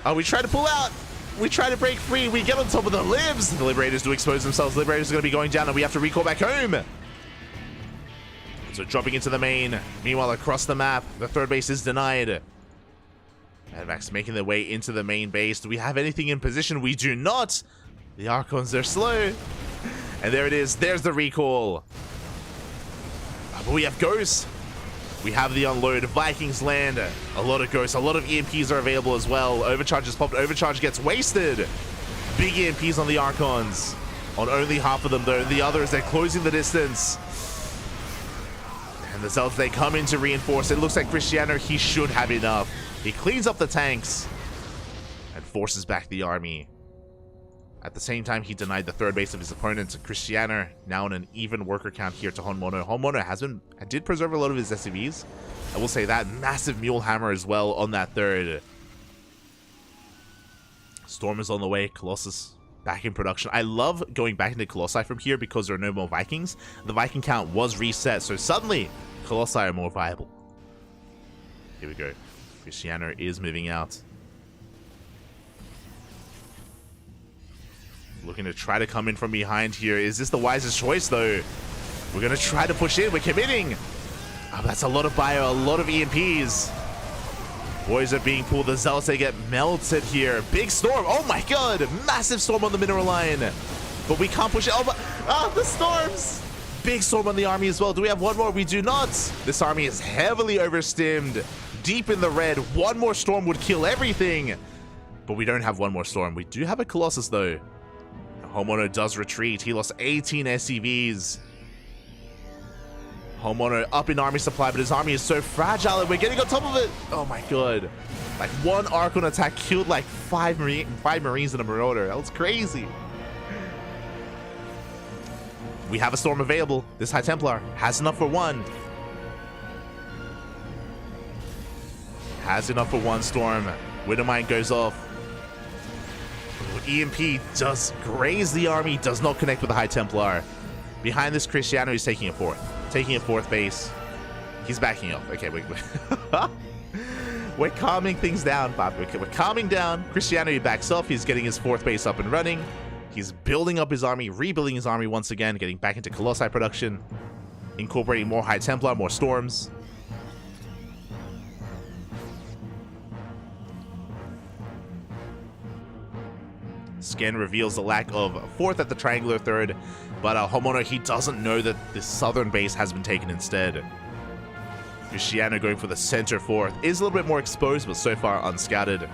A: Oh, we try to pull out. We try to break free. We get on top of the libs. The Liberators do expose themselves. Liberators are gonna be going down and we have to recall back home. So dropping into the main. Meanwhile, across the map, the third base is denied. Advax making their way into the main base. Do we have anything in position? We do not. The Archons, they're slow. And there it is. There's the recall. But we have Ghosts. We have the unload. Vikings land. A lot of Ghosts. A lot of EMPs are available as well. Overcharge is popped. Overcharge gets wasted. Big EMPs on the Archons. On only half of them, though. The others, they're closing the distance. And the Zealots, they come in to reinforce. It looks like Cristiano, he should have enough. He cleans up the tanks and forces back the army. At the same time, he denied the third base of his opponent. Cristiano now on an even worker count here to Honmono. Honmono did preserve a lot of his SCVs. I will say that. Massive mule hammer as well on that third. Storm is on the way. Colossus back in production. I love going back into Colossi from here because there are no more Vikings. The Viking count was reset, so suddenly Colossi are more viable. Here we go. Cristiano is moving out. Looking to try to come in from behind here. Is this the wisest choice, though? We're going to try to push in. We're committing. Oh, that's a lot of bio, a lot of EMPs. Boys are being pulled. The Zealots, they get melted here. Big storm. Oh, my God. Massive storm on the mineral line. But we can't push it. Oh, but, the storms. Big storm on the army as well. Do we have one more? We do not. This army is heavily overstimmed. Deep in the red. One more storm would kill everything. But we don't have one more storm. We do have a Colossus, though. Homeowner does retreat. He lost 18 SCVs. Homeowner up in army supply, but his army is so fragile and we're getting on top of it. Oh my god. Like one Archon attack killed like five Marines and a Marauder. That was crazy. We have a storm available. This High Templar has enough for one. Has enough for one storm. Widowmine goes off. EMP does graze the army, does not connect with the High Templar. Behind this, Cristiano is taking a fourth base. He's backing off. Okay, we're calming things down, Bob. We're calming down. Cristiano, he backs off. He's getting his fourth base up and running. He's building up his army, rebuilding his army once again, getting back into Colossi production, incorporating more High Templar, more storms. Scan reveals the lack of fourth at the triangular third, but Homono, he doesn't know that the southern base has been taken instead. Cristiano going for the center fourth is a little bit more exposed, but so far unscouted.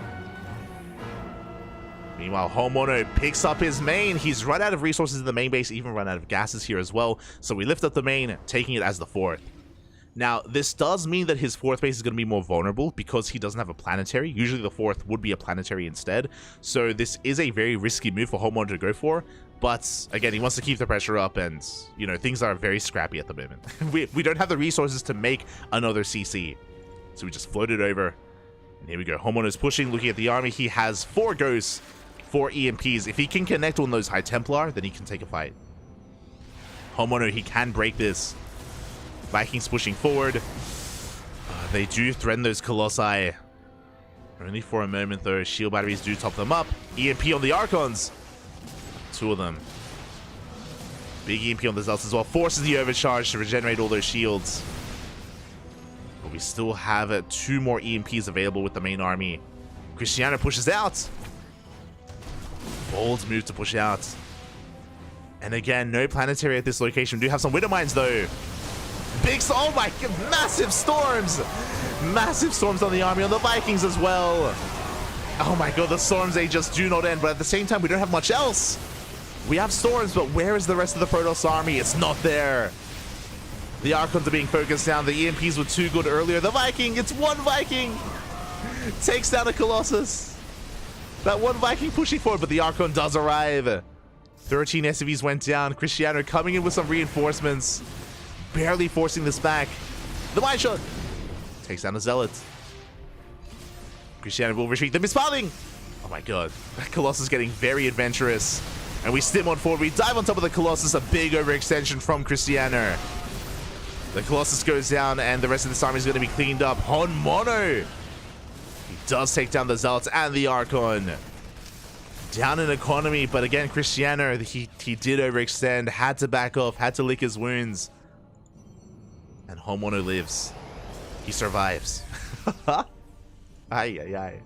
A: Meanwhile, Homono picks up his main. He's run out of resources in the main base, even run out of gases here as well. So we lift up the main, taking it as the fourth. Now, this does mean that his fourth base is going to be more vulnerable because he doesn't have a planetary. Usually the fourth would be a planetary instead. So this is a very risky move for Homeowner to go for. But again, he wants to keep the pressure up and, you know, things are very scrappy at the moment. we don't have the resources to make another CC. So we just float it over. And here we go. Homeowner's pushing, looking at the army. He has 4 ghosts, 4 EMPs. If he can connect on those High Templar, then he can take a fight. Homeowner, he can break this. Vikings pushing forward. They do threaten those Colossi. Only for a moment, though. Shield batteries do top them up. EMP on the Archons. 2 of them. Big EMP on the Zealots as well. Forces the overcharge to regenerate all those shields. But we still have 2 more EMPs available with the main army. Cristiano pushes out. Bold move to push out. And again, no planetary at this location. We do have some Widowmines, though. Oh my god, massive storms! Massive storms on the army, on the Vikings as well. Oh my god, the storms, they just do not end, but at the same time, we don't have much else. We have storms, but where is the rest of the Protoss army? It's not there. The Archons are being focused down. The EMPs were too good earlier. The Viking, it's one Viking! Takes down a Colossus. That one Viking pushing forward, but the Archon does arrive. 13 SCVs went down. Cristiano coming in with some reinforcements. Barely forcing this back. The mine shot takes down the Zealot. Cristiano will retreat. The misfiring! Oh my god. That Colossus getting very adventurous. And we stim on forward. We dive on top of the Colossus. A big overextension from Cristiano. The Colossus goes down and the rest of this army is going to be cleaned up. Hon Mono! He does take down the Zealots and the Archon. Down in economy, but again, Cristiano, he did overextend. Had to back off. Had to lick his wounds. And Hon Mono lives. He survives. Ay, ay, ay.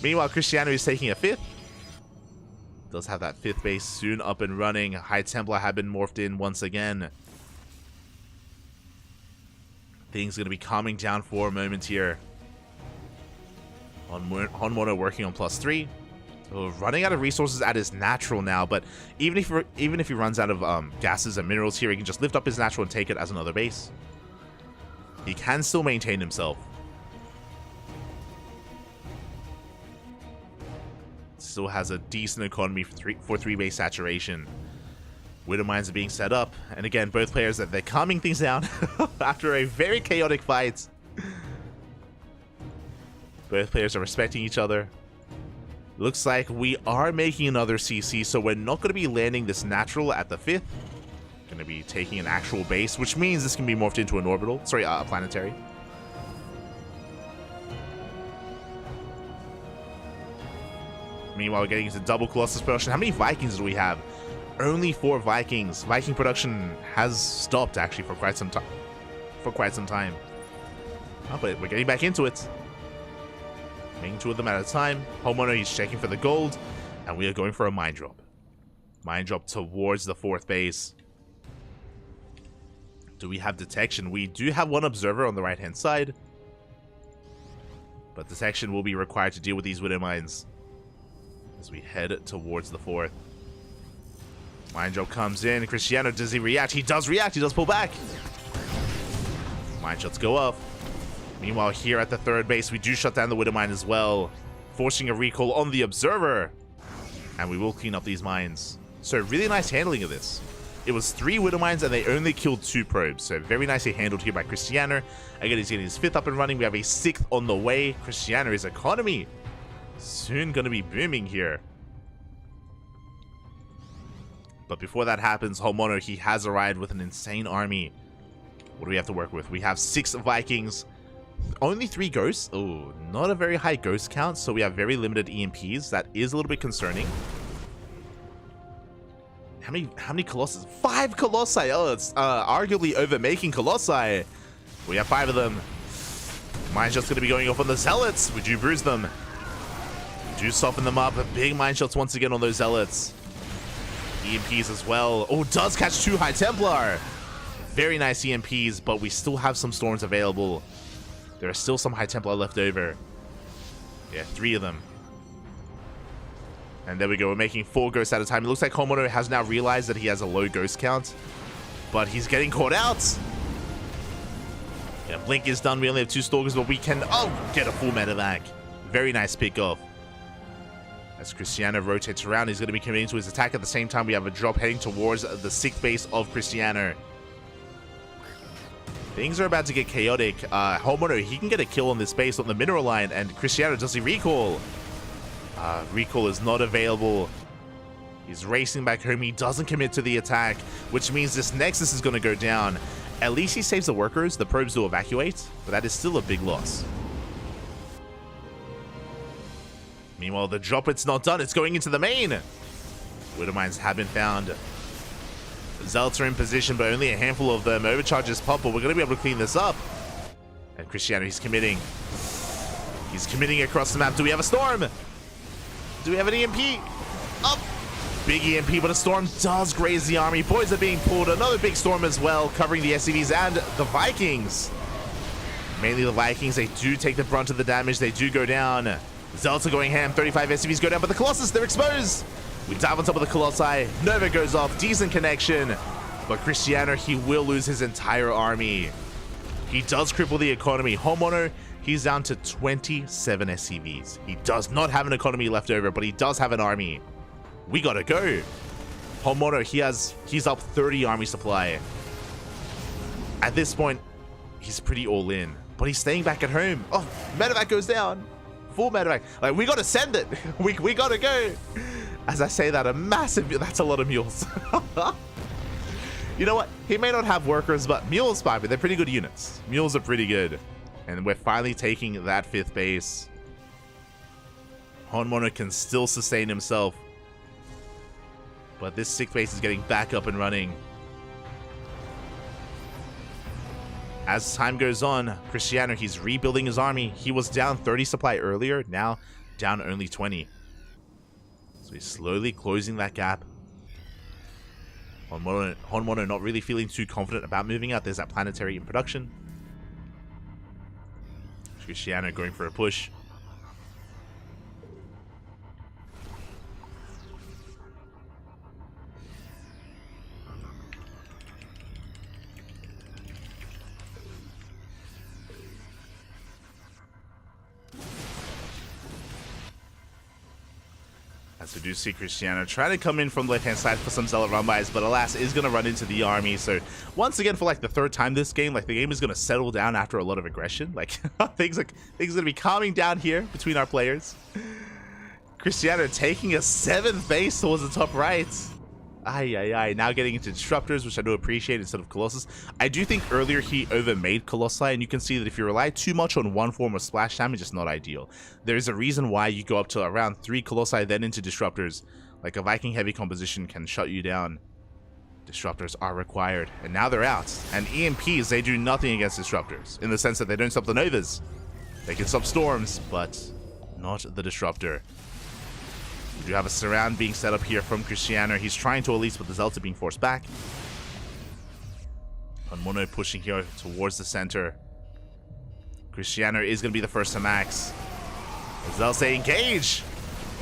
A: Meanwhile, Cristiano is taking a 5th. Does have that 5th base soon up and running. High Templar have been morphed in once again. Things going to be calming down for a moment here. Hon Mono working on +3. So running out of resources at his natural now, but even if he runs out of gases and minerals here, he can just lift up his natural and take it as another base. He can still maintain himself. Still has a decent economy for 3 base saturation. Widow mines are being set up, and again, both players they're calming things down after a very chaotic fight. Both players are respecting each other. Looks like we are making another CC, so we're not going to be landing this natural at the 5th. Going to be taking an actual base, which means this can be morphed into an orbital. Sorry, a planetary. Meanwhile, we're getting into double Colossus production. How many Vikings do we have? Only 4 Vikings. Viking production has stopped actually for quite some time. Oh, but we're getting back into it. Making 2 of them at a time. Hon Mono, he's checking for the gold, and we are going for a mine drop. Mine drop towards the 4th base. Do we have detection? We do have 1 observer on the right-hand side, but detection will be required to deal with these widow mines as we head towards the 4th. Mine drop comes in. Cristiano, does he react? He does react. He does pull back. Mine shots go off. Meanwhile, here at the 3rd base, we do shut down the widow mine as well, forcing a recall on the observer. And we will clean up these mines. So really nice handling of this. It was 3 widow mines and they only killed 2 probes. So very nicely handled here by Cristiano. Again, he's getting his 5th up and running. We have a 6th on the way. Cristiano's economy soon going to be booming here. But before that happens, Hon Mono, he has arrived with an insane army. What do we have to work with? We have 6 Vikings. Only 3 ghosts. Oh, not a very high ghost count, so we have very limited EMPs. That is a little bit concerning. How many Colossus? 5 Colossi. Oh, it's arguably overmaking Colossi. We have 5 of them. Mine shot's going to be going off on the Zealots. We do bruise them. We do soften them up. Big mine shots once again on those Zealots. EMPs as well. Oh, does catch 2 High Templar. Very nice EMPs, but we still have some storms available. There are still some High Templar left over. Yeah, 3 of them. And there we go. We're making 4 ghosts at a time. It looks like Hon Mono has now realized that he has a low ghost count, but he's getting caught out. Yeah, Blink is done. We only have 2 Stalkers, but we can get a full medevac. Very nice pick off. As Cristiano rotates around, he's going to be committing to his attack. At the same time, we have a drop heading towards the 6th base of Cristiano. Things are about to get chaotic. Hon Mono, he can get a kill on this base on the mineral line, and Cristiano, does he recall? Recall is not available. He's racing back home. He doesn't commit to the attack, which means this Nexus is going to go down. At least he saves the workers. The probes do evacuate, but that is still a big loss. Meanwhile, the drop, it's not done. It's going into the main. Widow mines have been found. Zealots are in position, but only a handful of them. Overcharges pop, but we're going to be able to clean this up. And Cristiano, he's committing. He's committing across the map. Do we have a storm? Do we have an EMP? Up! Big EMP, but a storm does graze the army. Boys are being pulled. Another big storm as well, covering the SCVs and the Vikings. Mainly the Vikings. They do take the brunt of the damage. They do go down. Zealots are going ham. 35 SCVs go down, but the Colossus, they're exposed. We dive on top of the Colossi. Nova goes off. Decent connection. But Cristiano, he will lose his entire army. He does cripple the economy. Hon Mono, he's down to 27 SCVs. He does not have an economy left over, but he does have an army. We gotta go. Homono, he's up 30 army supply. At this point, he's pretty all in, but he's staying back at home. Oh, medevac goes down. Full medevac. Like, we gotta send it. We gotta go. As I say that, that's a lot of mules. You know what? He may not have workers, but mules, but they're pretty good units. Mules are pretty good. And we're finally taking that 5th base. Homono can still sustain himself. But this 6th base is getting back up and running. As time goes on, Cristiano, he's rebuilding his army. He was down 30 supply earlier, now down only 20. So he's slowly closing that gap. Homono not really feeling too confident about moving out. There's that planetary in production. Cristiano going for a push. As we do see Cristiano trying to come in from the left-hand side for some Zealot run-bys, but alas, is going to run into the army. So once again, for like the 3rd time this game, like the game is going to settle down after a lot of aggression. Like things are going to be calming down here between our players. Cristiano taking a 7th base towards the top right. Now getting into Disruptors, which I do appreciate instead of Colossus. I do think earlier he overmade Colossi, and you can see that if you rely too much on one form of splash damage, it's not ideal. There's a reason why you go up to around 3 Colossi, then into Disruptors. Like a Viking heavy composition can shut you down. Disruptors are required, and now they're out. And EMPs, they do nothing against Disruptors, in the sense that they don't stop the Novas. They can stop Storms, but not the Disruptor. We do have a surround being set up here from Cristiano. He's trying to at least with the Zelta being forced back. Homono pushing here towards the center. Cristiano is going to be the first to max. The Zelta engage!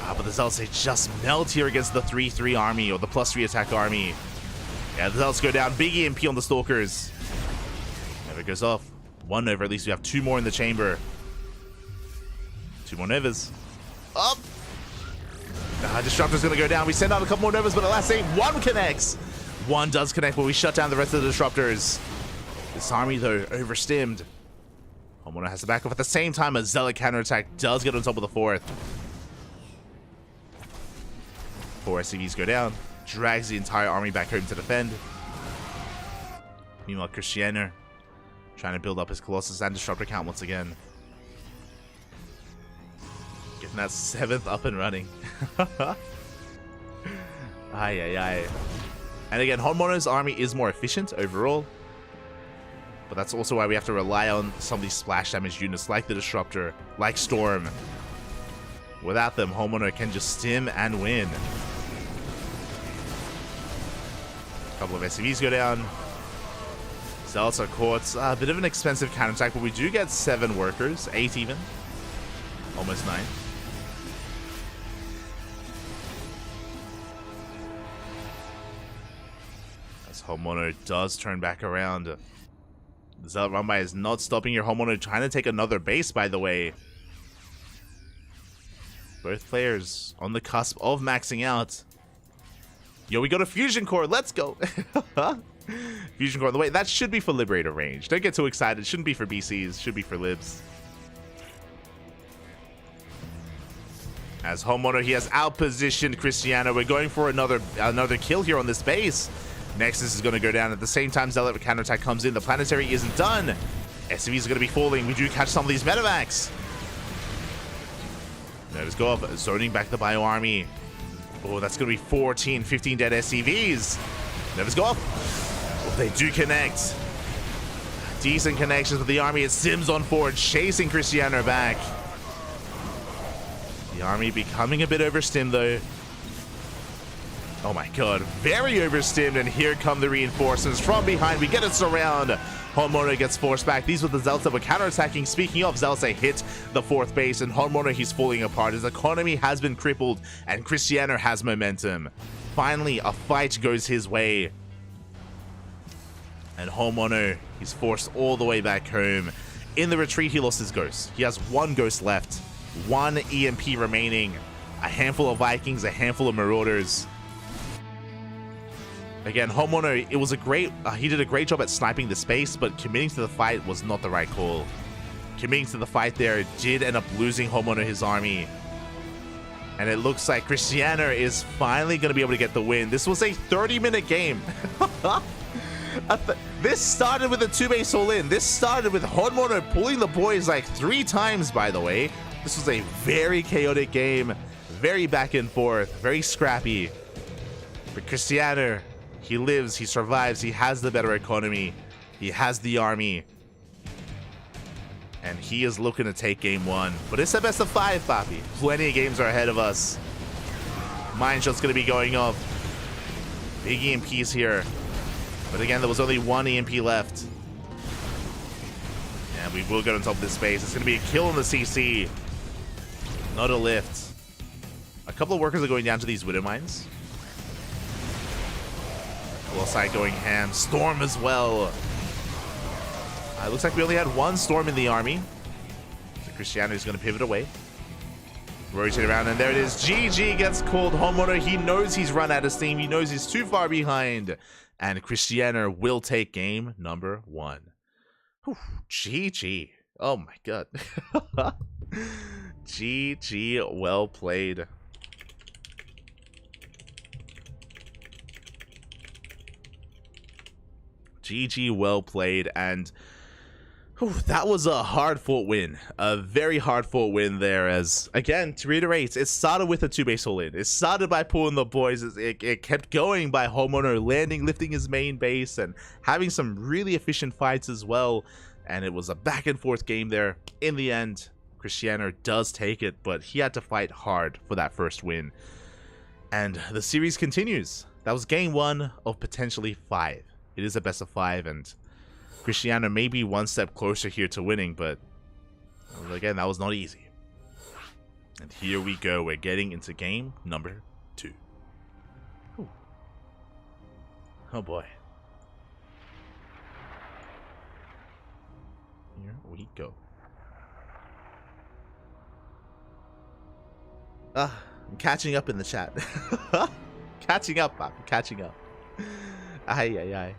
A: But the Zelta just melt here against the 3-3 army, or the +3 attack army. Yeah, the Zelts go down. Big EMP on the Stalkers. Never goes off. 1 Nova, at least we have 2 more in the chamber. 2 more Novas. Up! Disruptor's gonna go down. We send out a couple more Novas, but at last 1 connects. 1 does connect, but we shut down the rest of the Disruptors. This army, though, overstimmed. Homono has to back up at the same time. A Zealot counterattack does get on top of the 4th. 4 SCVs go down. Drags the entire army back home to defend. Meanwhile, Cristiano trying to build up his Colossus and Disruptor count once again. Getting that 7th up and running. And again, Homono's army is more efficient overall. But that's also why we have to rely on some of these splash damage units like the Disruptor, like Storm. Without them, Homono can just stim and win. A couple of SCVs go down. Zealots are caught. A bit of an expensive counterattack, but we do get 7 workers, 8 even. Almost 9. As Homono does turn back around. The Zealot run-by is not stopping your Homono trying to take another base, by the way. Both players on the cusp of maxing out. Yo, we got a Fusion Core. Let's go. Fusion Core on the way. That should be for Liberator range. Don't get too excited. Shouldn't be for BCs. Should be for Libs. As Homono, he has outpositioned Cristiano. We're going for another kill here on this base. Nexus is going to go down. At the same time, Zealot counterattack comes in. The planetary isn't done. SCVs are going to be falling. We do catch some of these medevacs. Let's go up. Zoning back the bio army. Oh, that's going to be 14, 15 dead SCVs. Nevers go up. Oh, they do connect. Decent connections with the army. It sims on forward, chasing Cristiano back. The army becoming a bit overstimmed, though. Oh my god, very overstimmed, and here come the reinforcements from behind. We get a surround. Homono gets forced back. These were the Zealots that were counterattacking. Speaking of, Zealots hit the 4th base, and Homono, he's falling apart. His economy has been crippled, and Cristiano has momentum. Finally, a fight goes his way. And Homono, he's forced all the way back home. In the retreat, he lost his ghost. He has 1 ghost left. 1 EMP remaining. A handful of Vikings, a handful of Marauders. Again, Homeowner, it was a great, he did a great job at sniping the space, but committing to the fight was not the right call. Committing to the fight there did end up losing Homeowner his army. And it looks like Cristiano is finally going to be able to get the win. This was a 30-minute game. This started with a 2-base all-in. This started with Homeowner pulling the boys like 3 times, by the way. This was a very chaotic game. Very back and forth. Very scrappy. But Cristiano, he lives, he survives, he has the better economy. He has the army. And he is looking to take game 1. But it's a best of 5, Papi. Plenty of games are ahead of us. Mine shot's going to be going off. Big EMPs here. But again, there was only 1 EMP left. And we will get on top of this space. It's going to be a kill on the CC. Not a lift. A couple of workers are going down to these widow mines. Side going ham. Storm as well. It looks like we only had 1 Storm in the army. So Cristiano is going to pivot away. Rotate around, and there it is. GG gets called. Homeowner, he knows he's run out of steam. He knows he's too far behind. And Cristiano will take game number 1. Whew, GG. Oh my god. GG, well played. GG, well played. And whew, that was a hard-fought win. A very hard-fought win there. As, again, to reiterate, it started with a 2-base all-in. It started by pulling the boys. It kept going by Homeowner landing, lifting his main base, and having some really efficient fights as well. And it was a back-and-forth game there. In the end, Cristiano does take it, but he had to fight hard for that first win. And the series continues. That was game 1 of potentially 5. It is a best of 5, and Cristiano may be 1 step closer here to winning, but again, that was not easy. And here we go. We're getting into game number 2. Ooh. Oh boy. Here we go. I'm catching up in the chat. Catching up, I'm catching up. Ay, ay, ay.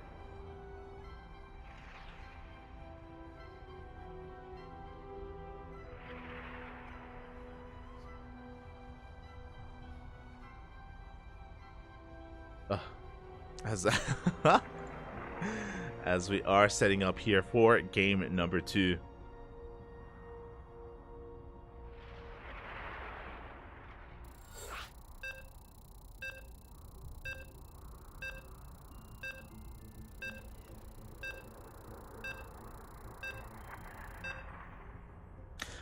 A: As we are setting up here for game number 2.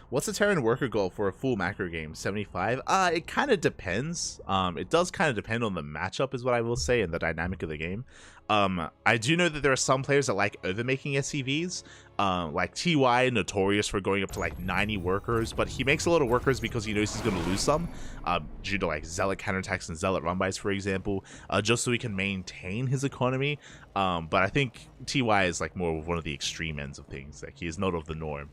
A: What's the Terran worker goal for a full macro game? 75? It kind of depends. It does kind of depend on the matchup is what I will say, and the dynamic of the game. I do know that there are some players that like overmaking SCVs. Like TY, notorious for going up to like 90 workers, but he makes a lot of workers because he knows he's going to lose some, due to like Zealot counterattacks and Zealot run-bys, for example, just so he can maintain his economy. But I think TY is like more of one of the extreme ends of things. Like, he is not of the norm.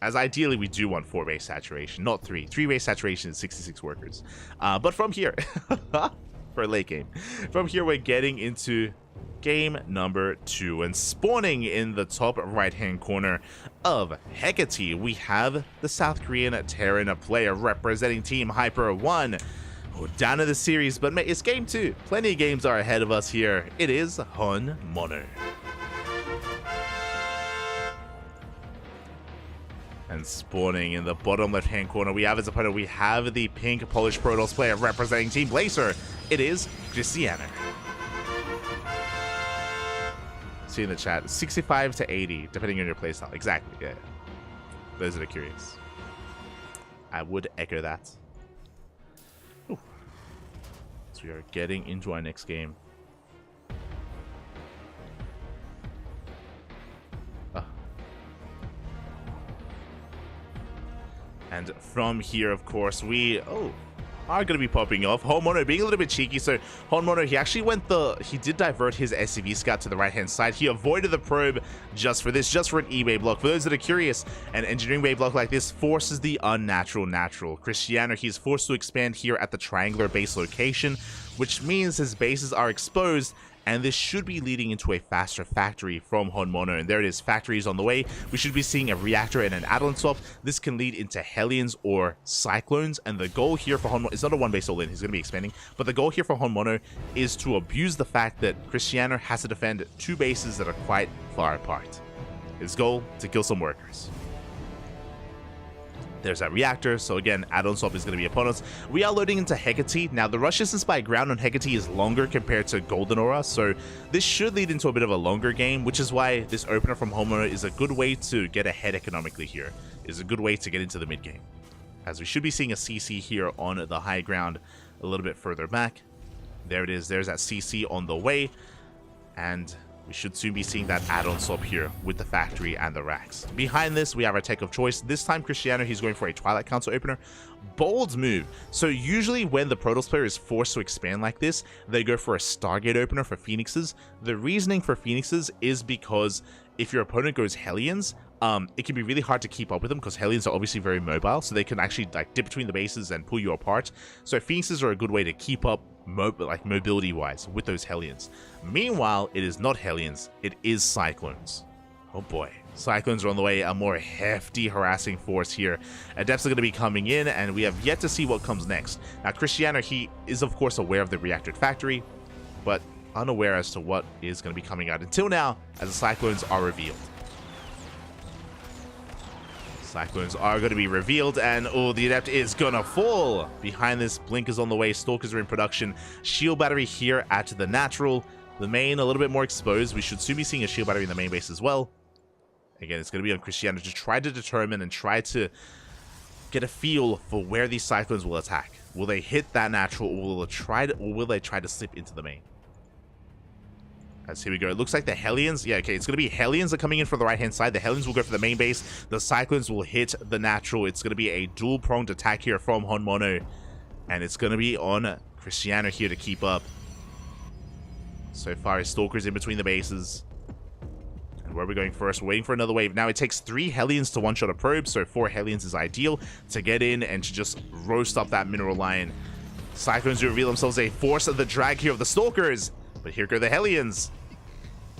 A: As ideally, we do want 4-base saturation, not 3. 3-base saturation is 66 workers. But from here, for a late game, from here we're getting into game number 2. And spawning in the top right-hand corner of Hecate, we have the South Korean Terran player representing Team Hyper 1. Down in the series, but it's game 2. Plenty of games are ahead of us here. It is Homeowner. And spawning in the bottom left-hand corner, we have his opponent. We have the pink Polish Protoss player representing Team Blazer. It is Cristiano. See in the chat, 65 to 80, depending on your playstyle. Exactly, yeah. Those are the curious. I would echo that. Ooh. So we are getting into our next game. And from here, of course, we... Oh, are going to be popping off. Honmono being a little bit cheeky, so Honmono, he did divert his SCV scout to the right-hand side. He avoided the probe just for this, just for an E-Bay block. For those that are curious, an engineering bay block like this forces the unnatural natural. Cristiano, he's forced to expand here at the triangular base location, which means his bases are exposed, and this should be leading into a faster factory from Honmono. And there it is, factory is on the way. We should be seeing a reactor and an add-on swap. This can lead into Hellions or Cyclones, and the goal here for Honmono, it's not a one base all-in, he's going to be expanding, but the goal here for Honmono is to abuse the fact that Cristiano has to defend two bases that are quite far apart. His goal, to kill some workers. There's that reactor, so again, add-on swap is going to be upon us. We are loading into Hecate. Now, the rush distance by ground on Hecate is longer compared to Golden Aura, so this should lead into a bit of a longer game, which is why this opener from Honmono is a good way to get ahead economically here. Is a good way to get into the mid-game. As we should be seeing a CC here on the high ground a little bit further back. There it is, there's that CC on the way, and we should soon be seeing that add-on swap here with the factory and the racks. Behind this, we have our tech of choice. This time, Cristiano, he's going for a Twilight Council opener. Bold move. So usually when the Protoss player is forced to expand like this, they go for a Stargate opener for Phoenixes. The reasoning for Phoenixes is because if your opponent goes Hellions, it can be really hard to keep up with them because Hellions are obviously very mobile, so they can actually like dip between the bases and pull you apart. So Phoenixes are a good way to keep up mobility wise with those Hellions. Meanwhile, it is not Hellions, it is Cyclones. Oh boy, Cyclones are on the way, a more hefty harassing force here. Adepts are going to be coming in, and we have yet to see what comes next. Now Cristiano, he is of course aware of the reactor factory, but unaware as to what is going to be coming out until now, as the Cyclones are revealed. Cyclones are going to be revealed, and oh, the Adept is gonna fall. Behind this, Blink is on the way, Stalkers are in production, Shield Battery here at the natural. The main a little bit more exposed. We should soon be seeing a Shield Battery in the main base as well. Again, it's going to be on Cristiano to try to determine and try to get a feel for where these Cyclones will attack. Will they hit that natural, or will they try to slip into the main? As here we go. It looks like the Hellions. Yeah, okay. It's going to be Hellions are coming in from the right-hand side. The Hellions will go for the main base. The Cyclones will hit the natural. It's going to be a dual-pronged attack here from Honmono. And it's going to be on Cristiano here to keep up. So far, his Stalkers in between the bases. And where are we going first? We're waiting for another wave. Now, it takes 3 Hellions to one-shot a probe. So 4 Hellions is ideal to get in and to just roast up that mineral line. Cyclones reveal themselves a force of the drag here of the Stalkers. But here go the Hellions.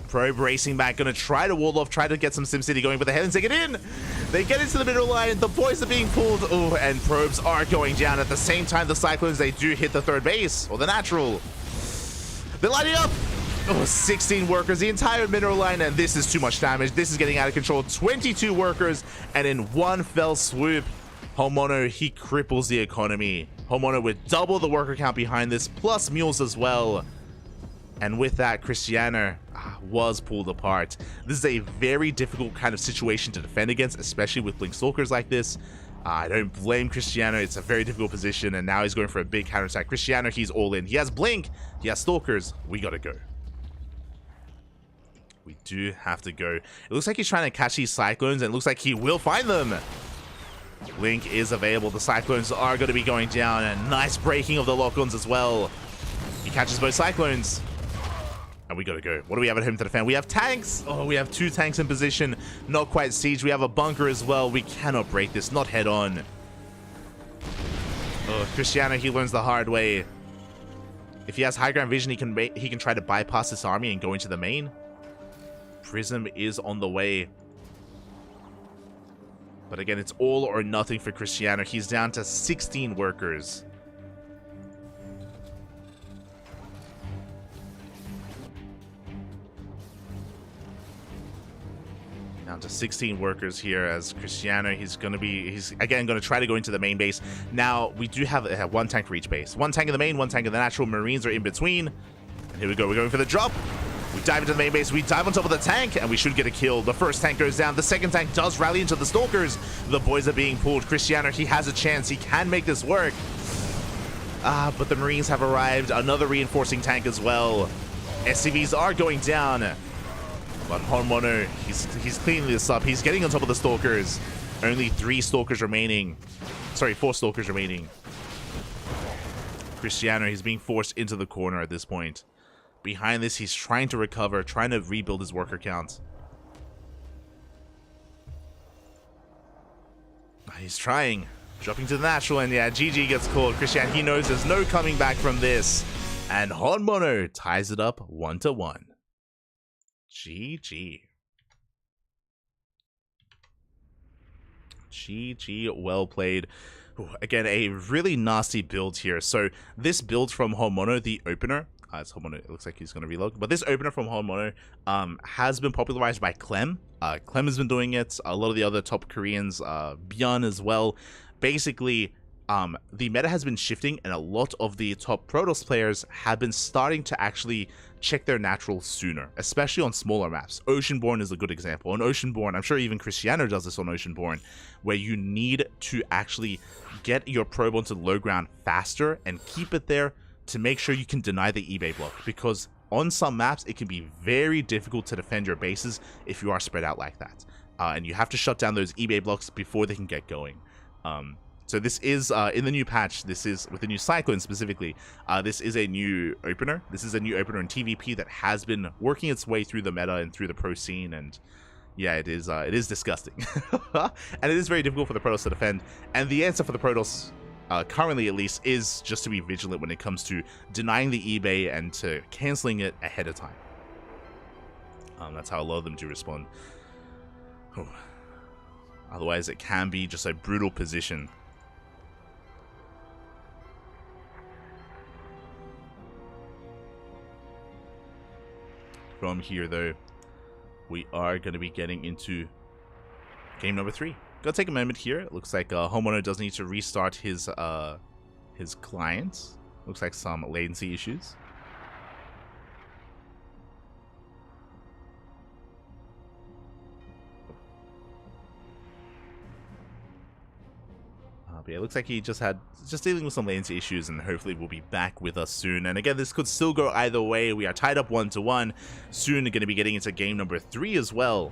A: Probe racing back, gonna try to wall off, try to get some SimCity going, but the Hellions take it in. They get into the middle line, the boys are being pulled, oh, and probes are going down. At the same time, the Cyclones, they do hit the third base, or the natural. They're lighting up. Oh, 16 workers, the entire mineral line, and this is too much damage. This is getting out of control. 22 workers, and in one fell swoop, Honmono, he cripples the economy. Honmono with double the worker count behind this, plus mules as well. And with that, Cristiano was pulled apart. This is a very difficult kind of situation to defend against, especially with Blink Stalkers like this. I don't blame Cristiano. It's a very difficult position, and now he's going for a big counterattack. Cristiano, he's all in. He has Blink. He has Stalkers. We gotta go. We do have to go. It looks like he's trying to catch these Cyclones, and it looks like he will find them. Blink is available. The Cyclones are going to be going down, and nice breaking of the lock-ons as well. He catches both Cyclones. And we gotta go. What do we have at home to defend? We have tanks! Oh, we have 2 tanks in position. Not quite siege. We have a bunker as well. We cannot break this. Not head on. Oh, Cristiano, he learns the hard way. If he has high ground vision, he can try to bypass this army and go into the main. Prism is on the way. But again, it's all or nothing for Cristiano. He's down to 16 workers. Down to 16 workers here as Cristiano, he's again going to try to go into the main base. Now, we do have 1 tank for each base. 1 tank in the main, 1 tank in the natural. Marines are in between. And here we go. We're going for the drop. We dive into the main base. We dive on top of the tank, and we should get a kill. The first tank goes down. The second tank does rally into the Stalkers. The boys are being pulled. Cristiano, he has a chance. He can make this work. But the Marines have arrived. Another reinforcing tank as well. SCVs are going down. But Honmono, he's cleaning this up. He's getting on top of the Stalkers. Only 3 Stalkers remaining. Sorry, 4 Stalkers remaining. Cristiano. He's being forced into the corner at this point. Behind this, he's trying to recover, trying to rebuild his worker count. He's trying. Dropping to the natural, and yeah, GG gets called. Cristiano, he knows there's no coming back from this. And Hr Mono ties it up 1-1. GG. GG, well played. Ooh, again, a really nasty build here. So this build from Hr Mono, the opener, it's Hr Mono, it looks like he's going to reload, but this opener from Hr Mono has been popularized by Clem. Clem has been doing it, a lot of the other top Koreans, Byun as well. Basically, the meta has been shifting, and a lot of the top Protoss players have been starting to actually check their natural sooner, especially on smaller maps. Oceanborn is a good example. On Oceanborn, I'm sure even Cristiano does this on Oceanborn, where you need to actually get your probe onto the low ground faster and keep it there to make sure you can deny the eBay block, because on some maps it can be very difficult to defend your bases if you are spread out like that, and you have to shut down those eBay blocks before they can get going. So this is, in the new patch, this is, with the new Cyclone specifically, this is a new opener. This is a new opener in TVP that has been working its way through the meta and through the pro scene, and yeah, it is disgusting. And it is very difficult for the Protoss to defend, and the answer for the Protoss, currently at least, is just to be vigilant when it comes to denying the eBay and to cancelling it ahead of time. That's how a lot of them do respond. Oh. Otherwise, it can be just a brutal position. From here, though, we are going to be getting into game number 3. Gonna take a moment here. It looks like Hr Mono does need to restart his client. Looks like some latency issues. But yeah, it looks like he just dealing with some latency issues, and hopefully will be back with us soon. And again, this could still go either way. We are tied up 1-1. Soon going to be getting into game number 3 as well.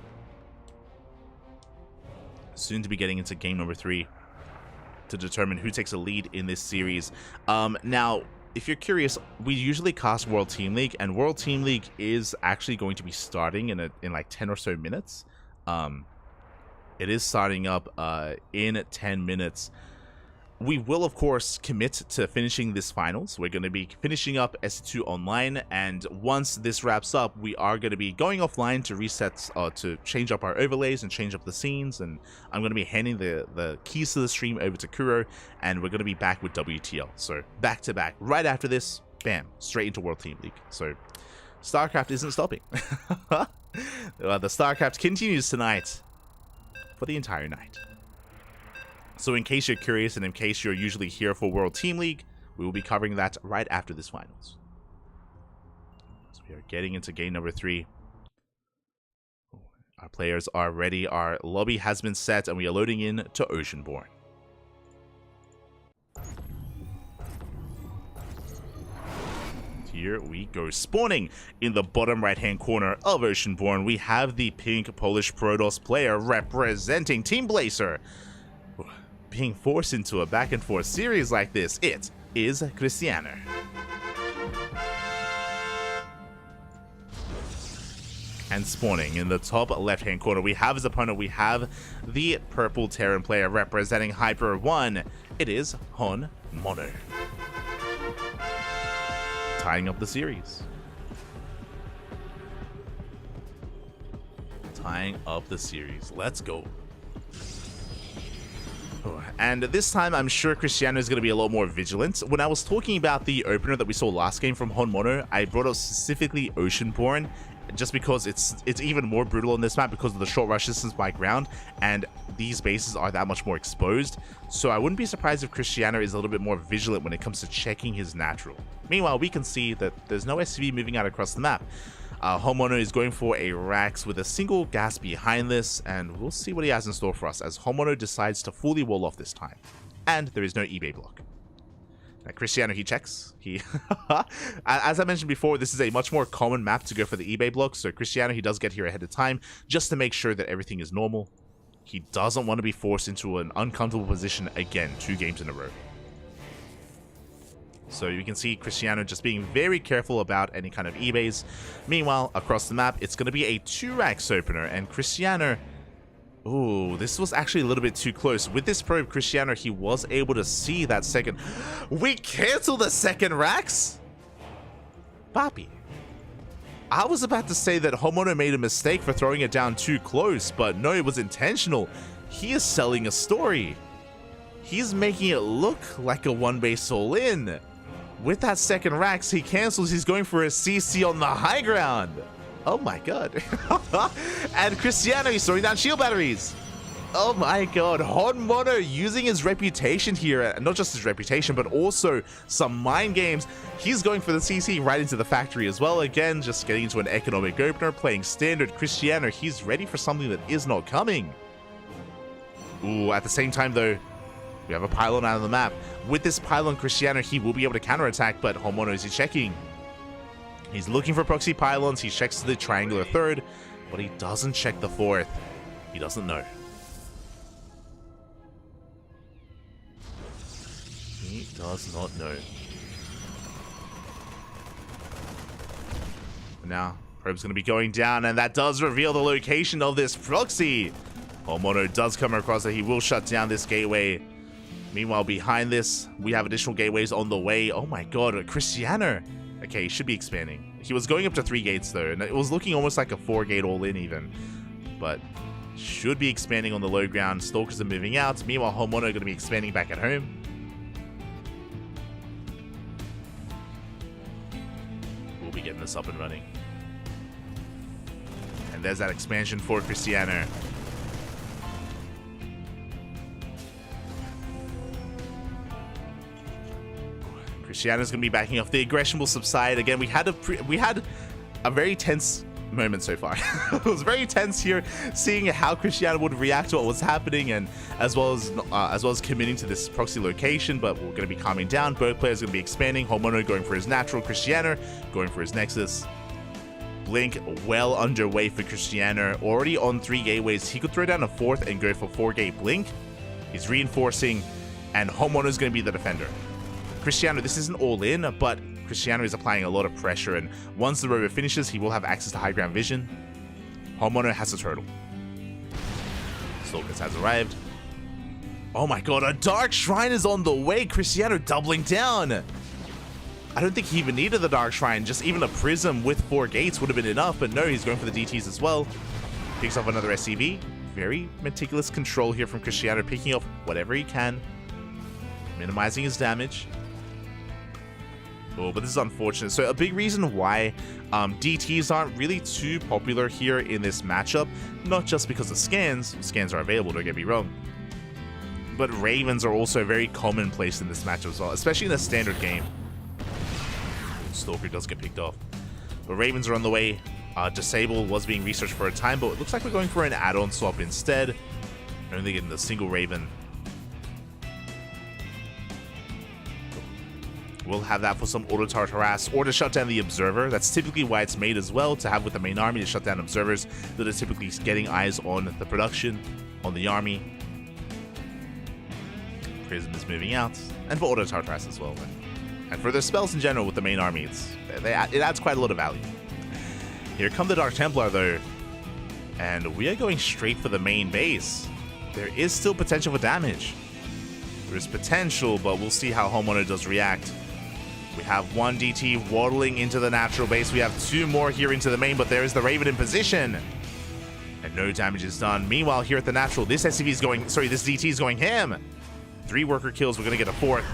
A: Soon to be getting into game number 3 to determine who takes a lead in this series. Now, if you're curious, we usually cast World Team League, and World Team League is actually going to be starting in like 10 or so minutes. It is starting up in 10 minutes. We will, of course, commit to finishing this finals. We're going to be finishing up SC2 Online, and once this wraps up, we are going to be going offline to reset, to change up our overlays and change up the scenes, and I'm going to be handing the keys to the stream over to Kuro, and we're going to be back with WTL. So, back to back. Right after this, bam, straight into World Team League. So, StarCraft isn't stopping. The StarCraft continues tonight for the entire night. So in case you're curious, and in case you're usually here for World Team League, we will be covering that right after this finals. So we are getting into game number 3. Our players are ready, our lobby has been set, and we are loading in to Oceanborn. Here we go. Spawning in the bottom right-hand corner of Oceanborn, we have the pink Polish Protoss player representing Team Blazer. Being forced into a back-and-forth series like this, it is Cristiano. And spawning in the top left-hand corner, we have his opponent. We have the purple Terran player representing Hyper 1. It is Hr Mono. Tying up the series. Tying up the series. Let's go. And this time, I'm sure Cristiano is going to be a lot more vigilant. When I was talking about the opener that we saw last game from Hr Mono, I brought up specifically Oceanborn, just because it's even more brutal on this map because of the short rush distance by ground, and these bases are that much more exposed. So I wouldn't be surprised if Cristiano is a little bit more vigilant when it comes to checking his natural. Meanwhile, we can see that there's no SCV moving out across the map. Hr Mono is going for a Rax with a single gas behind this, and we'll see what he has in store for us as Hr Mono decides to fully wall off this time. And there is no eBay block. Now, Cristiano, he checks. As I mentioned before, this is a much more common map to go for the eBay block, so Cristiano, he does get here ahead of time just to make sure that everything is normal. He doesn't want to be forced into an uncomfortable position again 2 games in a row. So you can see Cristiano just being very careful about any kind of eBays. Meanwhile, across the map, it's going to be a 2-racks opener, and Cristiano... Ooh, this was actually a little bit too close. With this probe, Cristiano, he was able to see that second... We cancel the second racks? Papi. I was about to say that Homono made a mistake for throwing it down too close, but no, it was intentional. He is selling a story. He's making it look like a one-base all-in. With that second racks, he cancels. He's going for a CC on the high ground. Oh my god. And Cristiano, he's throwing down shield batteries. Oh my god. Homono using his reputation here. Not just his reputation, but also some mind games. He's going for the CC right into the factory as well. Again, just getting into an economic opener, playing standard. Cristiano, he's ready for something that is not coming. Ooh, at the same time though, we have a pylon out of the map. With this pylon, Cristiano, he will be able to counterattack, but Homono is checking. He's looking for proxy pylons. He checks the triangular third, but he doesn't check the fourth. He doesn't know. He does not know. Now, probe's going to be going down, and that does reveal the location of this proxy. Homono does come across that he will shut down this gateway. Meanwhile, behind this, we have additional gateways on the way. Oh my god, Cristiano. Okay, he should be expanding. He was going up to 3 gates though, and it was looking almost like a 4-gate all-in even. But should be expanding on the low ground. Stalkers are moving out. Meanwhile, Homono going to be expanding back at home. We'll be getting this up and running. And there's that expansion for Cristiano. Cristiano's going to be backing off. The aggression will subside. Again, we had a very tense moment so far. It was very tense here, seeing how Cristiano would react to what was happening, and as well as committing to this proxy location. But we're going to be calming down. Both players are going to be expanding. Homono going for his natural. Cristiano going for his nexus. Blink well underway for Cristiano. Already on 3 gateways. He could throw down a 4th and go for 4-gate blink. He's reinforcing, and Homono is going to be the defender. Cristiano, this isn't all in, but Cristiano is applying a lot of pressure, and once the rover finishes, he will have access to high ground vision. Homono has a turtle. Stalkers has arrived. Oh my god, a Dark Shrine is on the way. Cristiano doubling down. I don't think he even needed the Dark Shrine. Just even a Prism with 4 gates would have been enough, but no, he's going for the DTs as well. Picks off another SCV. Very meticulous control here from Cristiano, picking off whatever he can, minimizing his damage. Oh, but this is unfortunate. So a big reason why DTs aren't really too popular here in this matchup, not just because of scans are available, don't get me wrong, but Ravens are also very commonplace in this matchup as well, especially in a standard game. Stalker does get picked off, but Ravens are on the way. Disable was being researched for a time, but it looks like we're going for an add-on swap instead, only getting the single Raven. We'll have that for some auto-tart harass or to shut down the observer. That's typically why it's made as well, to have with the main army to shut down observers that are typically getting eyes on the production, on the army. Prism is moving out, and for auto-tart harass as well. And for their spells in general with the main army, it adds quite a lot of value. Here come the Dark Templar though, and we are going straight for the main base. There is still potential for damage. There's potential, but we'll see how Homono does react. We have 1 DT waddling into the natural base. We have 2 more here into the main, but there is the Raven in position. And no damage is done. Meanwhile, here at the natural, this SCV is going, sorry, this DT is going ham. 3 worker kills, we're going to get a 4th.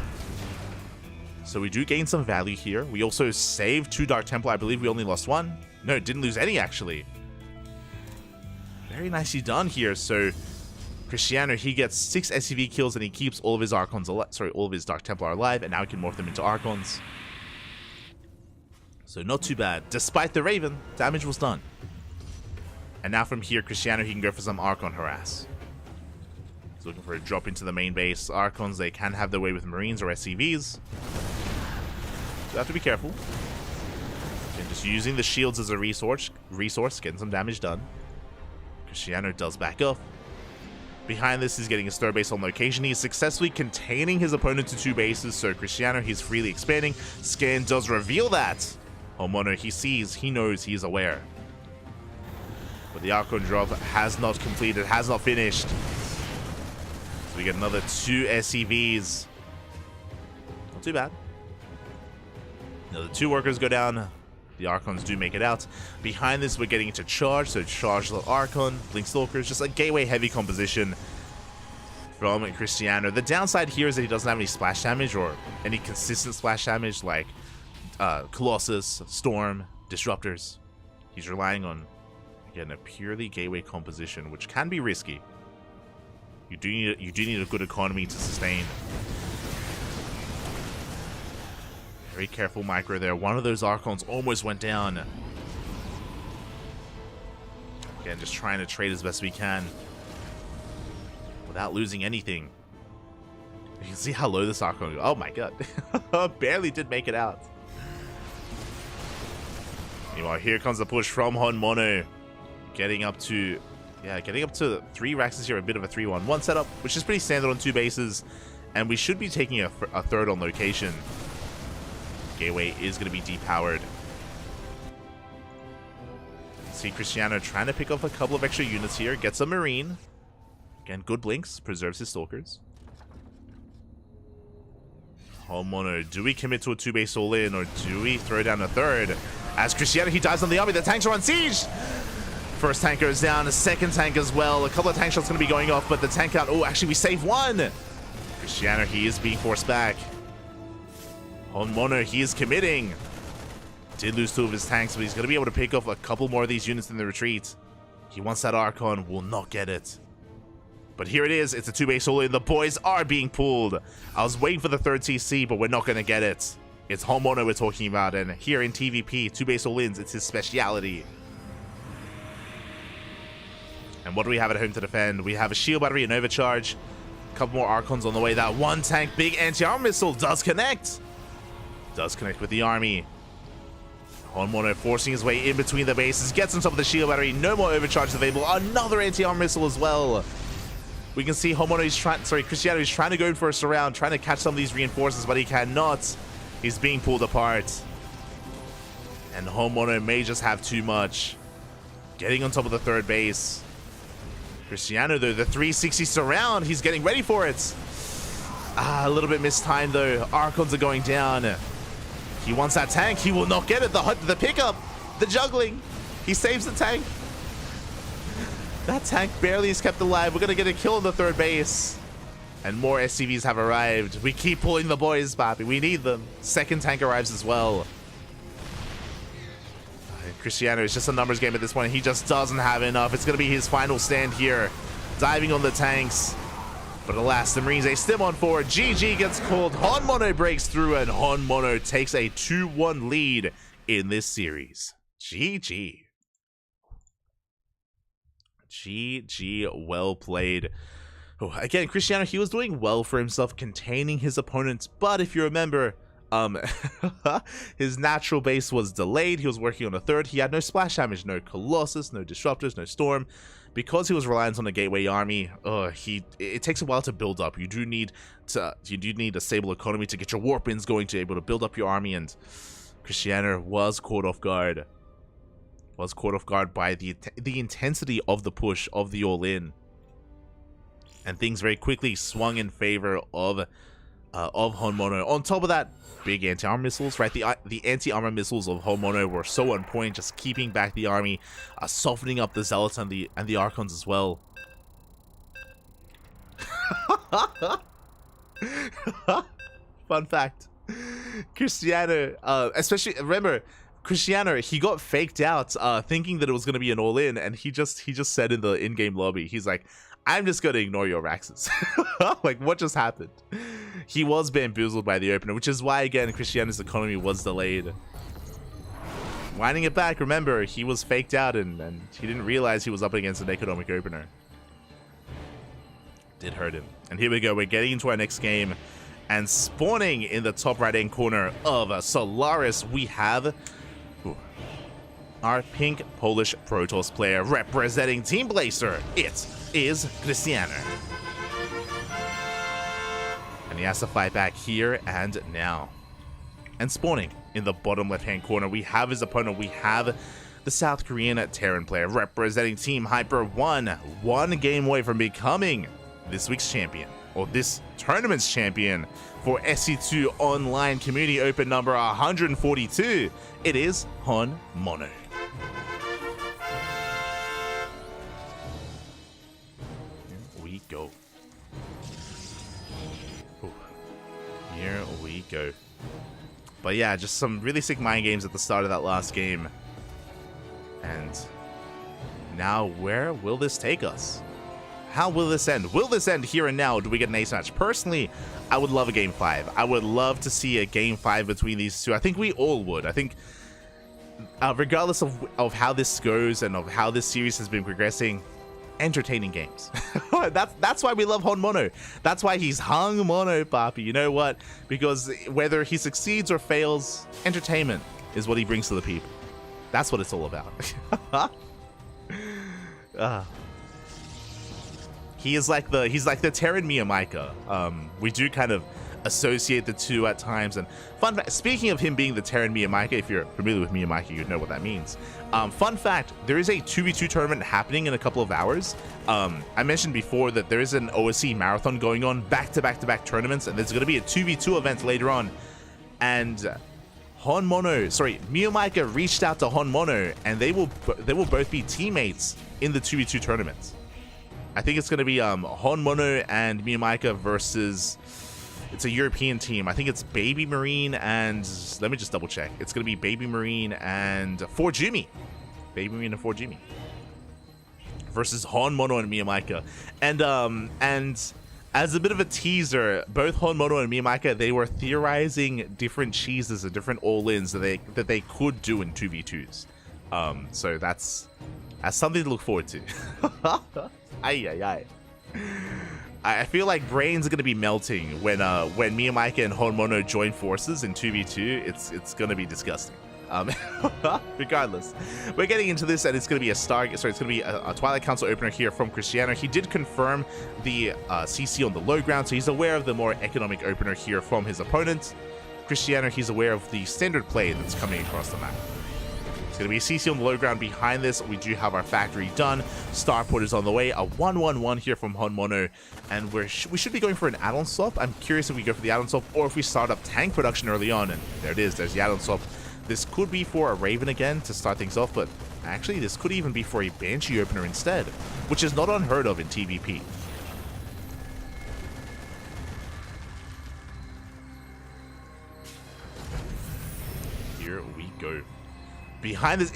A: So we do gain some value here. We also saved 2 Dark Templar. I believe we only lost 1. No, didn't lose any, actually. Very nicely done here. So Cristiano, he gets 6 SCV kills and he keeps all of his Archons alive, all of his Dark Templar alive, and now he can morph them into Archons. So not too bad. Despite the Raven, damage was done. And now from here, Cristiano, he can go for some Archon harass. He's looking for a drop into the main base. Archons, they can have their way with Marines or SCVs. So you have to be careful. And just using the shields as a resource, getting some damage done. Cristiano does back off. Behind this, he's getting his third base on location. He's successfully containing his opponent to 2 bases, so Cristiano, he's freely expanding. Scan does reveal that. Homono, he sees, he knows, he is aware. But the Archon drop has not completed, has not finished. So we get another 2 SCVs. Not too bad. Another 2 workers go down. The Archons do make it out. Behind this, we're getting into charge. So charge the Archon, Blink Stalkers, just a gateway heavy composition from Cristiano. The downside here is that he doesn't have any splash damage or any consistent splash damage like Colossus, Storm, Disruptors. He's relying on, again, a purely gateway composition, which can be risky. You do need a good economy to sustain. Very careful micro there. One of those Archons almost went down. Again, just trying to trade as best we can without losing anything. You can see how low this Archon goes. Oh my god. Barely did make it out. Meanwhile, here comes the push from Honmono. Getting up to 3 Raxes here. A bit of a 3-1-1 setup, which is pretty standard on 2 bases. And we should be taking a third on location. Gateway is going to be depowered. See Cristiano trying to pick up a couple of extra units here. Gets a Marine. Again, good blinks. Preserves his Stalkers. Homono, do we commit to a 2-base all-in or do we throw down a third? As Cristiano, he dies on the army. The tanks are on siege. First tank goes down. A second tank as well. A couple of tank shots going to be going off, but the tank out. Oh, actually, we save one. Cristiano, he is being forced back. Honmono, he is committing. Did lose 2 of his tanks, but he's going to be able to pick off a couple more of these units in the retreat. He wants that Archon, will not get it. But here it is, it's a 2-base all-in. The boys are being pulled. I was waiting for the 3rd TC, but we're not going to get it. It's Honmono we're talking about, and here in TVP, 2-base all-ins, it's his speciality. And what do we have at home to defend? We have a shield battery, an overcharge, a couple more Archons on the way. That 1 tank, big anti-armor missile does connect. Does connect with the army. Honmono forcing his way in between the bases. Gets on top of the shield battery. No more overcharges available. Another anti-armor missile as well. We can see Cristiano is trying to go in for a surround, trying to catch some of these reinforcements, but he cannot. He's being pulled apart. And Honmono may just have too much. Getting on top of the 3rd base. Cristiano, though, the 360 surround. He's getting ready for it. A little bit mistimed, though. Archons are going down. He wants that tank. He will not get it. The pickup. The juggling. He saves the tank. That tank barely is kept alive. We're going to get a kill on the 3rd base. And more SCVs have arrived. We keep pulling the boys, Bobby. We need them. 2nd tank arrives as well. Cristiano is just a numbers game at this point. He just doesn't have enough. It's going to be his final stand here. Diving on the tanks. But alas, the Marines, they stim on forward. GG gets called. Honmono breaks through, and Honmono takes a 2-1 lead in this series. GG. GG, well played. Oh, again, Cristiano, he was doing well for himself, containing his opponents. But if you remember, his natural base was delayed. He was working on a 3rd. He had no splash damage, no Colossus, no Disruptors, no Storm. Because he was reliant on a gateway army, it takes a while to build up. You do need a stable economy to get your warp-ins going, to be able to build up your army, and Cristiano was caught off guard. Was caught off guard by the intensity of the push of the all-in, and things very quickly swung in favor of Honmono. On top of that, big anti-armor missiles, right? The anti-armor missiles of Honmono were so on point, just keeping back the army, softening up the Zealots and the Archons as well. Fun fact. Cristiano, especially, remember, Cristiano, he got faked out thinking that it was going to be an all-in, and he just said in the in-game lobby, he's like, I'm just going to ignore your Raxes. Like, what just happened? He was bamboozled by the opener, which is why, again, Cristiano's economy was delayed. Winding it back, remember, he was faked out, and he didn't realize he was up against an economic opener. Did hurt him. And here we go, we're getting into our next game. And spawning in the top right-hand corner of Solaris, we have our pink Polish Protoss player representing Team Blazer. It's is Cristiano. And he has to fight back here and now. And spawning in the bottom left-hand corner, we have his opponent. We have the South Korean Terran player representing Team Hyper, one game away from becoming this week's champion, or this tournament's champion, for SC2 Online Community Open number 142. It is Hr Mono. Here we go. Ooh. Here we go. But yeah, just some really sick mind games at the start of that last game. And now, where will this take us? How will this end? Will this end here and now? Do we get an ace match? Personally, I would love a game 5. I would love to see a game 5 between these two. I think we all would. I think, regardless of how this goes and of how this series has been progressing, entertaining games. That's why we love Hr Mono. That's why he's Hr Mono, papi. You know what? Because whether he succeeds or fails, entertainment is what he brings to the people. That's what it's all about. He's like the Terran Miyamika. We do kind of associate the two at times. And fun fact, speaking of him being the Terran Miyamika, if you're familiar with Miyamika, you'd know what that means. Fun fact, there is a 2v2 tournament happening in a couple of hours. I mentioned before that there is an OSC marathon going on, back-to-back tournaments, and there's going to be a 2v2 event later on. And Miyamika reached out to Hr Mono, and they will both be teammates in the 2v2 tournaments. I think it's going to be Hr Mono and Miyamika versus, it's a European team. I think it's Baby Marine and, let me just double check. It's going to be Baby Marine and Forjumi. Baby Marine and Forjumi versus Hr Mono and Miyamika. And as a bit of a teaser, both Hr Mono and Miyamika, they were theorizing different cheeses and different all-ins that they could do in 2v2s. So that's something to look forward to. I feel like brains are gonna be melting when Miyamika and Hr Mono join forces in 2v2. It's gonna be disgusting. Regardless, we're getting into this, and it's going to be it's going to be a Twilight Council opener here from Cristiano. He did confirm the CC on the low ground, so he's aware of the more economic opener here from his opponent. Cristiano, he's aware of the standard play that's coming across the map. It's going to be a CC on the low ground. Behind this, we do have our factory done. Starport is on the way. A 1-1-1 here from Hr Mono, and we should be going for an add-on swap. I'm curious if we go for the add-on swap or if we start up tank production early on, and there it is. There's the add-on swap. This could be for a Raven again to start things off, but actually this could even be for a Banshee opener instead, which is not unheard of in TVP. Here we go. Behind this,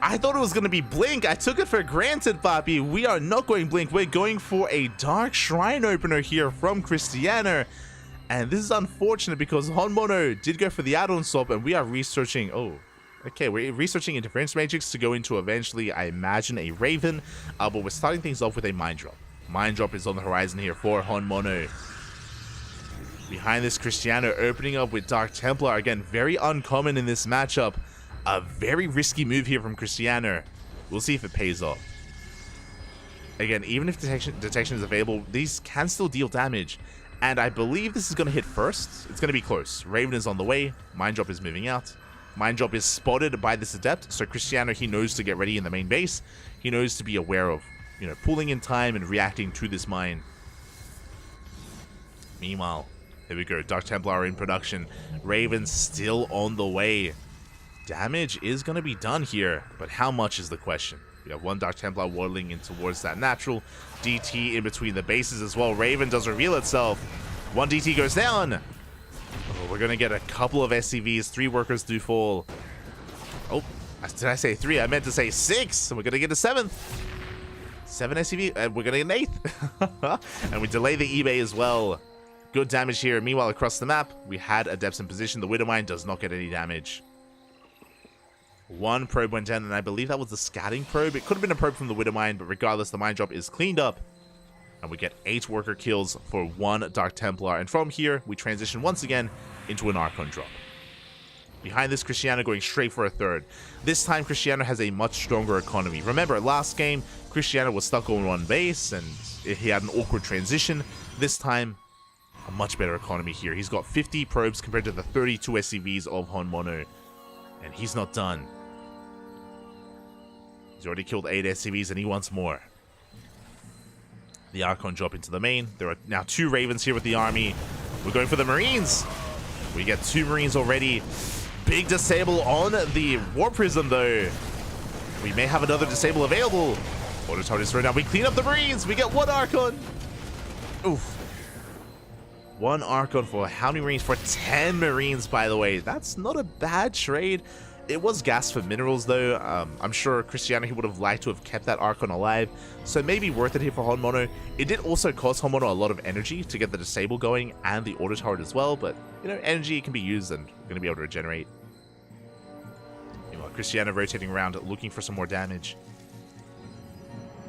A: I thought it was going to be Blink. I took it for granted, papi. We are not going Blink. We're going for a Dark Shrine opener here from Cristiano. And this is unfortunate because Hr Mono did go for the add-on swap, and we are researching. Oh, okay, we're researching Interference Matrix to go into eventually, I imagine, a Raven. But we're starting things off with a Mind Drop. Mind Drop is on the horizon here for Hr Mono. Behind this, Cristiano opening up with Dark Templar. Again, very uncommon in this matchup. A very risky move here from Cristiano. We'll see if it pays off. Again, even if detection is available, these can still deal damage. And I believe this is going to hit first. It's going to be close. Raven is on the way. Mind Drop is moving out. Mind Drop is spotted by this Adept. So Cristiano, he knows to get ready in the main base. He knows to be aware of, pulling in time and reacting to this mine. Meanwhile, here we go. Dark Templar in production. Raven still on the way. Damage is going to be done here, but how much is the question? We have one Dark Templar waddling in towards that natural. DT in between the bases as well. Raven does reveal itself. One DT goes down. Oh, we're going to get a couple of SCVs. 3 workers do fall. Oh, did I say 3? I meant to say 6. And we're going to get a 7th. 7 SCV. And we're going to get an 8th. And we delay the eBay as well. Good damage here. Meanwhile, across the map, we had Adepts in position. The Widow Mine does not get any damage. One probe went down, and I believe that was the scouting probe. It could have been a probe from the Widow Mine, but regardless, the Mind Drop is cleaned up. And we get 8 worker kills for 1 Dark Templar. And from here, we transition once again into an Archon drop. Behind this, Cristiano going straight for a third. This time, Cristiano has a much stronger economy. Remember, last game, Cristiano was stuck on one base, and he had an awkward transition. This time, a much better economy here. He's got 50 probes compared to the 32 SCVs of Honmono. And he's not done. He's already killed 8 SCVs, and he wants more. The Archon drop into the main. There are now 2 Ravens here with the army. We're going for the Marines. We get 2 Marines already. Big disable on the War Prism, though. We may have another disable available. Auto targets right now. We clean up the Marines. We get 1 Archon. Oof. 1 Archon for how many Marines? For 10 Marines, by the way. That's not a bad trade. It was gas for minerals, though. I'm sure Cristiano, he would have liked to have kept that Archon alive, so maybe worth it here for Honmono. It did also cost Honmono a lot of energy to get the disable going and the auto turret as well, but, you know, energy can be used and we're going to be able to regenerate. Meanwhile, Cristiano rotating around, looking for some more damage.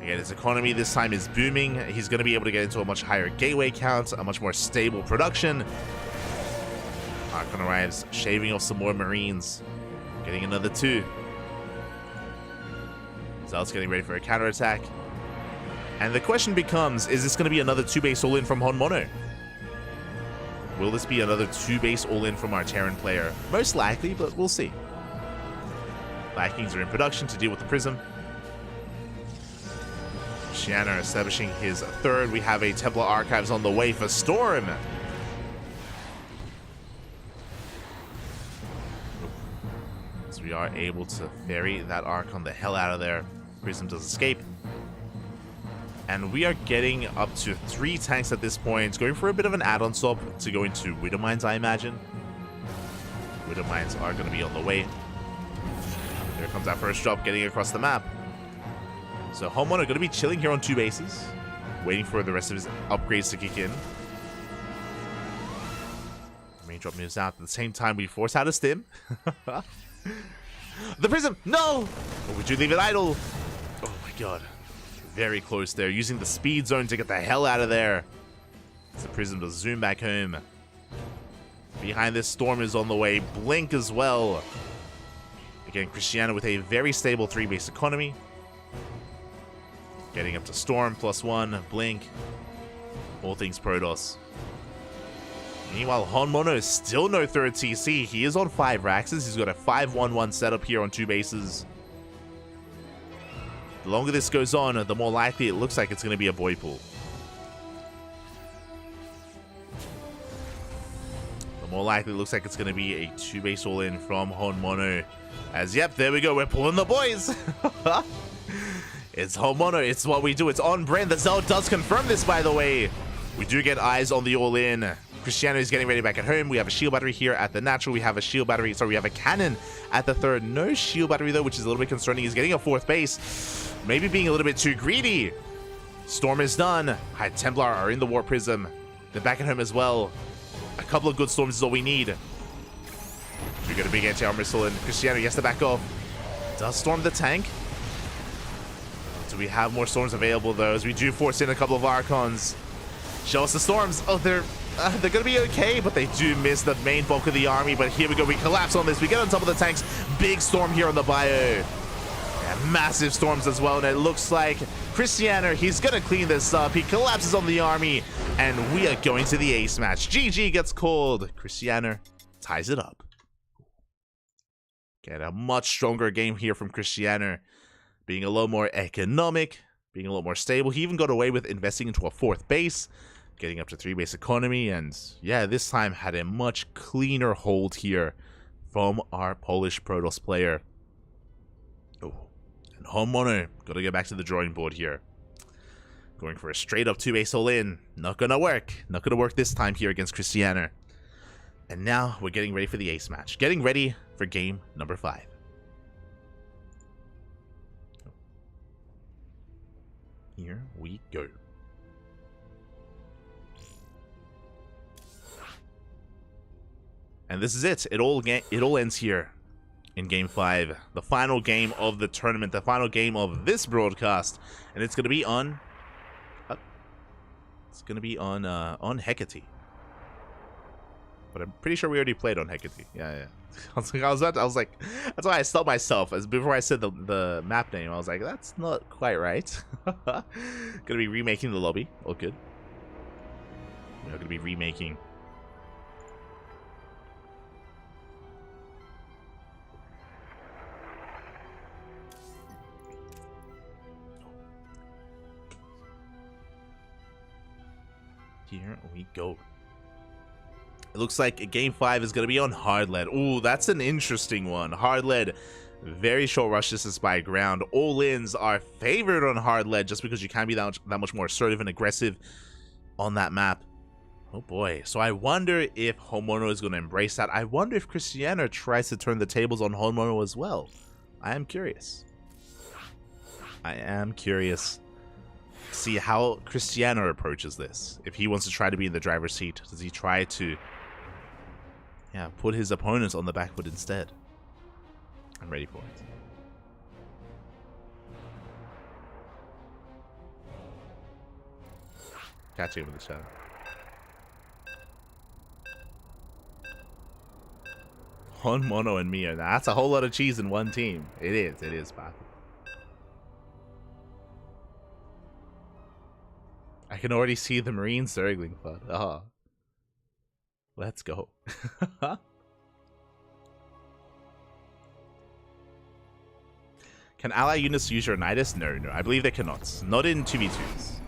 A: Again, his economy this time is booming. He's going to be able to get into a much higher gateway count, a much more stable production. Archon arrives, shaving off some more Marines. Getting another 2. Zal's getting ready for a counterattack. And the question becomes, is this going to be another 2-base all-in from Honmono? Will this be another 2-base all-in from our Terran player? Most likely, but we'll see. Vikings are in production to deal with the Prism. Cristiano establishing his 3rd. We have a Templar Archives on the way for Storm. We are able to ferry that Archon the hell out of there. Prism does escape. And we are getting up to 3 tanks at this point. Going for a bit of an add-on swap to go into Widow Mines, I imagine. Widow Mines are going to be on the way. There comes our first drop, getting across the map. So Honmono are going to be chilling here on 2 bases. Waiting for the rest of his upgrades to kick in. Main drop moves out. At the same time, we force out a stim. The Prism! No! But we do leave it idle. Oh my god. Very close there. Using the speed zone to get the hell out of there. As the Prism does zoom back home. Behind this, Storm is on the way. Blink as well. Again, Cristiano with a very stable 3-base economy. Getting up to Storm, +1. Blink. All things Protoss. Meanwhile, Honmono is still no 3rd TC. He is on 5 Raxes. He's got a 5-1-1 setup here on 2 bases. The longer this goes on, the more likely it looks like it's going to be a boy pool. The more likely it looks like it's going to be a 2-base all-in from Honmono. As, yep, there we go. We're pulling the boys. It's Honmono. It's what we do. It's on brand. The Zal does confirm this, by the way. We do get eyes on the all-in. Cristiano is getting ready back at home. We have a shield battery here at the natural. We have a shield battery. Sorry, we have a cannon at the 3rd. No shield battery, though, which is a little bit concerning. He's getting a 4th base. Maybe being a little bit too greedy. Storm is done. High Templar are in the War Prism. They're back at home as well. A couple of good Storms is all we need. We got a big anti-armor missile, and Cristiano has to back off. Does Storm the tank? Do we have more Storms available, though, as we do force in a couple of Archons? Show us the Storms. Oh, they're going to be okay, but they do miss the main bulk of the army. But here we go. We collapse on this. We get on top of the tanks. Big Storm here on the bio. And massive Storms as well. And it looks like Cristiano, he's going to clean this up. He collapses on the army. And we are going to the ace match. GG gets called. Cristiano ties it up. Get a much stronger game here from Cristiano. Being a little more economic. Being a little more stable. He even got away with investing into a 4th base. Getting up to 3-base economy, and yeah, this time had a much cleaner hold here from our Polish Protoss player. Oh, and Honmono got to get back to the drawing board here. Going for a straight up 2-base all-in. Not gonna work. Not gonna work this time here against Cristiano. And now we're getting ready for the ace match. Getting ready for game number 5. Here we go. And this is it. It all ends here in Game 5. The final game of the tournament. The final game of this broadcast. And it's going to be on... It's going to be on Hecate. But I'm pretty sure we already played on Hecate. Yeah. I was like, that's why I stopped myself as before I said the map name. I was like, that's not quite right. Gonna be remaking the lobby. All good. We're gonna be remaking. Here we go. It looks like game 5 is going to be on hard lead. Ooh, that's an interesting one. Hard lead, very short rush distance by ground. All-ins are favored on hard lead just because you can be that much more assertive and aggressive on that map. Oh boy. So I wonder if Homono is going to embrace that. I wonder if Cristiano tries to turn the tables on Homono as well. I am curious. See how Cristiano approaches this. If he wants to try to be in the driver's seat, does he try to put his opponents on the back foot instead? I'm ready for it. Catching him with the shadow. Mono and Mia. Now, that's a whole lot of cheese in one team. It is, Papi. I can already see the Marines circling, bud. Oh. Let's go. Can ally units use your Nidus? No. I believe they cannot. Not in 2v2s.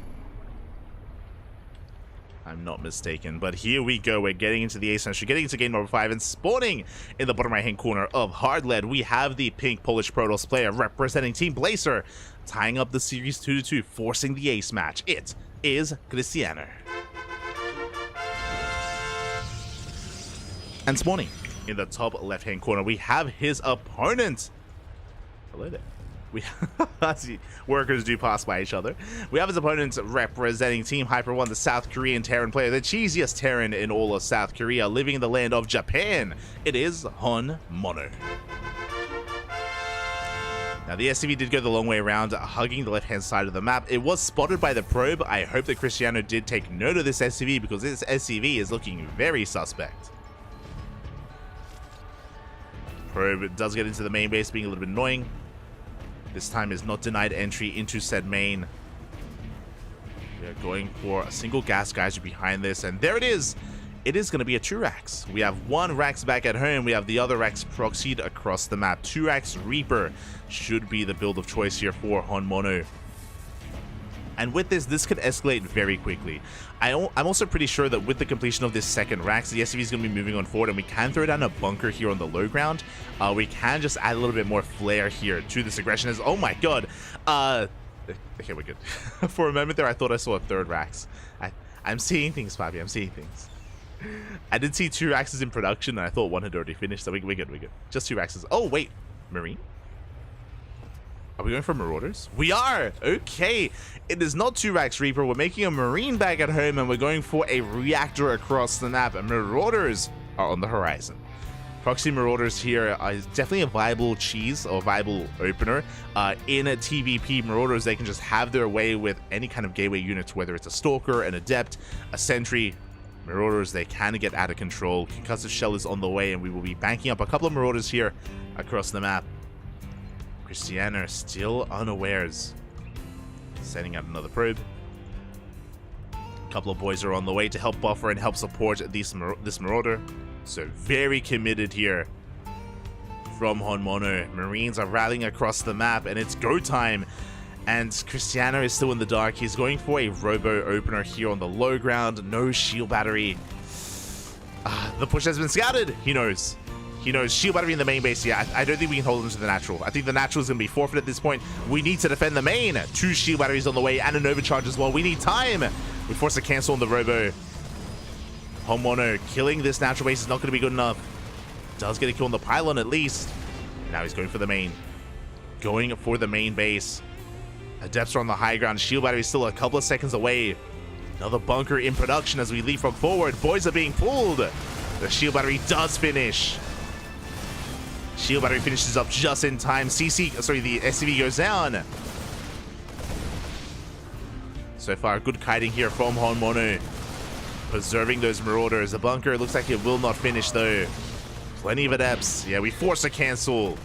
A: I'm not mistaken. But here we go. We're getting into the ace match. We're getting into game number 5 and spawning in the bottom right-hand corner of hard lead. We have the pink Polish Protoss player representing Team Blazer, tying up the series 2-2, forcing the ace match. It is Cristiano. And spawning in the top left-hand corner, we have his opponent. Hello there. We workers do pass by each other. We have his opponent representing Team Hyper 1, the South Korean Terran player, the cheesiest Terran in all of South Korea, living in the land of Japan. It is Hr Mono. Now, the SCV did go the long way around, hugging the left-hand side of the map. It was spotted by the probe. I hope that Cristiano did take note of this SCV because this SCV is looking very suspect. Probe does get into the main base, being a little bit annoying. This time is not denied entry into said main. We are going for a single gas geyser behind this, and there it is. It is going to be a 2-Rax. We have 1 Rax back at home. We have the other Rax proxied across the map. 2-Rax Reaper should be the build of choice here for Hr Mono. And with this could escalate very quickly. I'm also pretty sure that with the completion of this second Rax, the SCV is going to be moving on forward, and we can throw down a bunker here on the low ground. We can just add a little bit more flair here to this aggression. As oh my god, okay, we're good. For a moment there, I thought I saw a 3rd Rax. I'm seeing things, Papi. I'm seeing things. I did see 2 Raxes in production, and I thought 1 had already finished. So we're good. We're good. Just 2 Raxes. Oh wait, Marine. Are we going for Marauders? We are! Okay. It is not 2-Rax Reaper. We're making a Marine back at home, and we're going for a reactor across the map. And Marauders are on the horizon. Proxy Marauders here is definitely a viable cheese or viable opener. In a TVP, Marauders, they can just have their way with any kind of gateway units, whether it's a Stalker, an Adept, a Sentry. Marauders, they can get out of control. Concussive Shell is on the way, and we will be banking up a couple of Marauders here across the map. Cristiano still unawares. Sending out another probe. A couple of boys are on the way to help buffer and help support this Marauder. So very committed here from Hr Mono. Marines are rallying across the map, and it's go time. And Cristiano is still in the dark. He's going for a robo opener here on the low ground. No shield battery. The push has been scouted. He knows. He knows. Shield battery in the main base. Yeah, I don't think we can hold him to the natural. I think the natural is going to be forfeit at this point. We need to defend the main. 2 shield batteries on the way and an overcharge as well. We need time. We force a cancel on the robo. Hr Mono killing this natural base is not going to be good enough. Does get a kill on the pylon at least. Now he's going for the main. Going for the main base. Adepts are on the high ground. Shield battery is still a couple of seconds away. Another bunker in production as we leapfrog forward. Boys are being pulled. The shield battery does finish. Shield battery finishes up just in time. The SCV goes down. So far, good kiting here from Hr Mono. Preserving those Marauders. The bunker looks like it will not finish though. Plenty of adepts. Yeah, we force a cancel.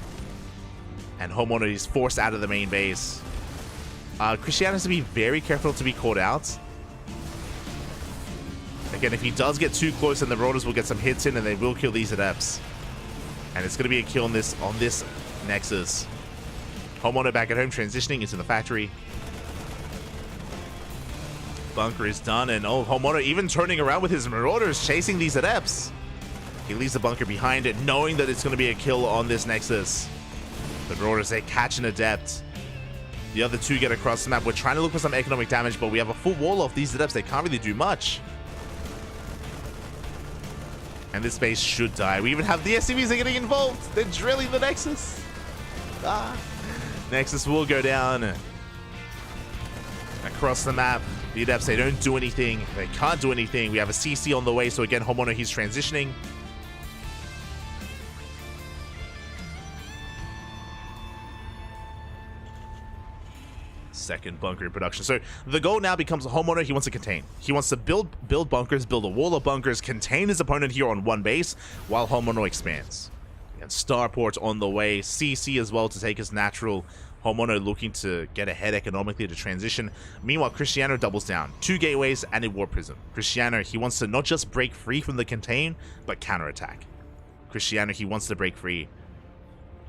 A: And Homeowner is forced out of the main base. Cristiano has to be very careful to be caught out. Again, if he does get too close, then the Marauders will get some hits in and they will kill these adepts. And it's going to be a kill on this Nexus. Homeowner back at home, transitioning into the factory. Bunker is done, and Homeowner even turning around with his Marauders, chasing these adepts. He leaves the bunker behind it, knowing that it's going to be a kill on this Nexus. The Marauders, they catch an adept. The other two get across the map. We're trying to look for some economic damage, but we have a full wall off these adepts. They can't really do much. And this base should die. We even have the SCVs are getting involved. They're drilling the Nexus. Nexus will go down. Across the map, the adepts, they don't do anything. They can't do anything. We have a CC on the way, so again, Homeowner, he's transitioning. Second bunker in production. So the goal now becomes a Homeowner. He wants to contain. He wants to build bunkers, build a wall of bunkers, contain his opponent here on one base while Homeowner expands. And Starport on the way. CC as well to take his natural. Homeowner looking to get ahead economically to transition. Meanwhile, Cristiano doubles down. 2 gateways and a Warp Prism. Cristiano, he wants to not just break free from the contain, but counterattack. Cristiano, he wants to break free.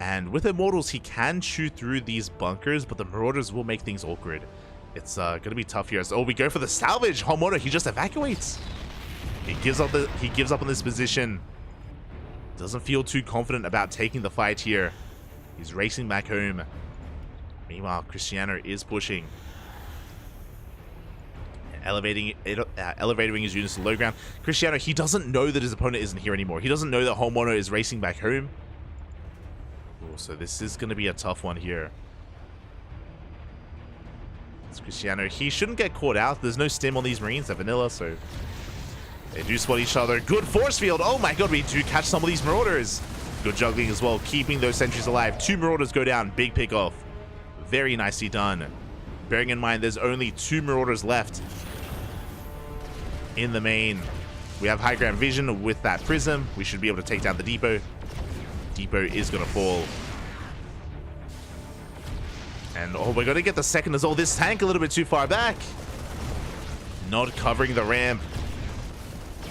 A: And with Immortals, he can chew through these bunkers, but the Marauders will make things awkward. It's going to be tough here. So we go for the salvage. Homeowner, he just evacuates. He gives up on this position. Doesn't feel too confident about taking the fight here. He's racing back home. Meanwhile, Cristiano is pushing. Elevating his units to low ground. Cristiano, he doesn't know that his opponent isn't here anymore. He doesn't know that Homeowner is racing back home. So this is going to be a tough one here. It's Cristiano. He shouldn't get caught out. There's no stim on these Marines. They're vanilla, so they do spot each other. Good force field. Oh my god, we do catch some of these Marauders. Good juggling as well, keeping those sentries alive. 2 Marauders go down. Big pick off. Very nicely done. Bearing in mind, there's only 2 Marauders left in the main. We have high ground vision with that prism. We should be able to take down the depot. Depot is going to fall. And we're going to get the second as well. This tank a little bit too far back. Not covering the ramp.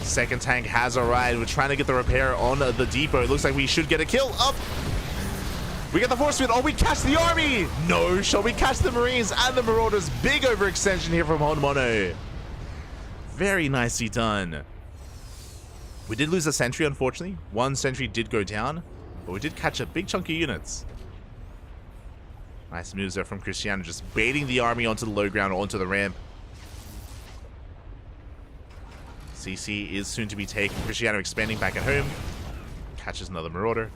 A: Second tank has arrived. We're trying to get the repair on the depot. It looks like we should get a kill. Up. We get the force field. Oh, we catch the army. No, shall we catch the Marines and the Marauders? Big overextension here from Homeowner. Very nicely done. We did lose a sentry, unfortunately. 1 sentry did go down, but we did catch a big chunk of units. Nice moves there from Cristiano, just baiting the army onto the low ground, onto the ramp. CC is soon to be taken. Cristiano expanding back at home. Catches another Marauder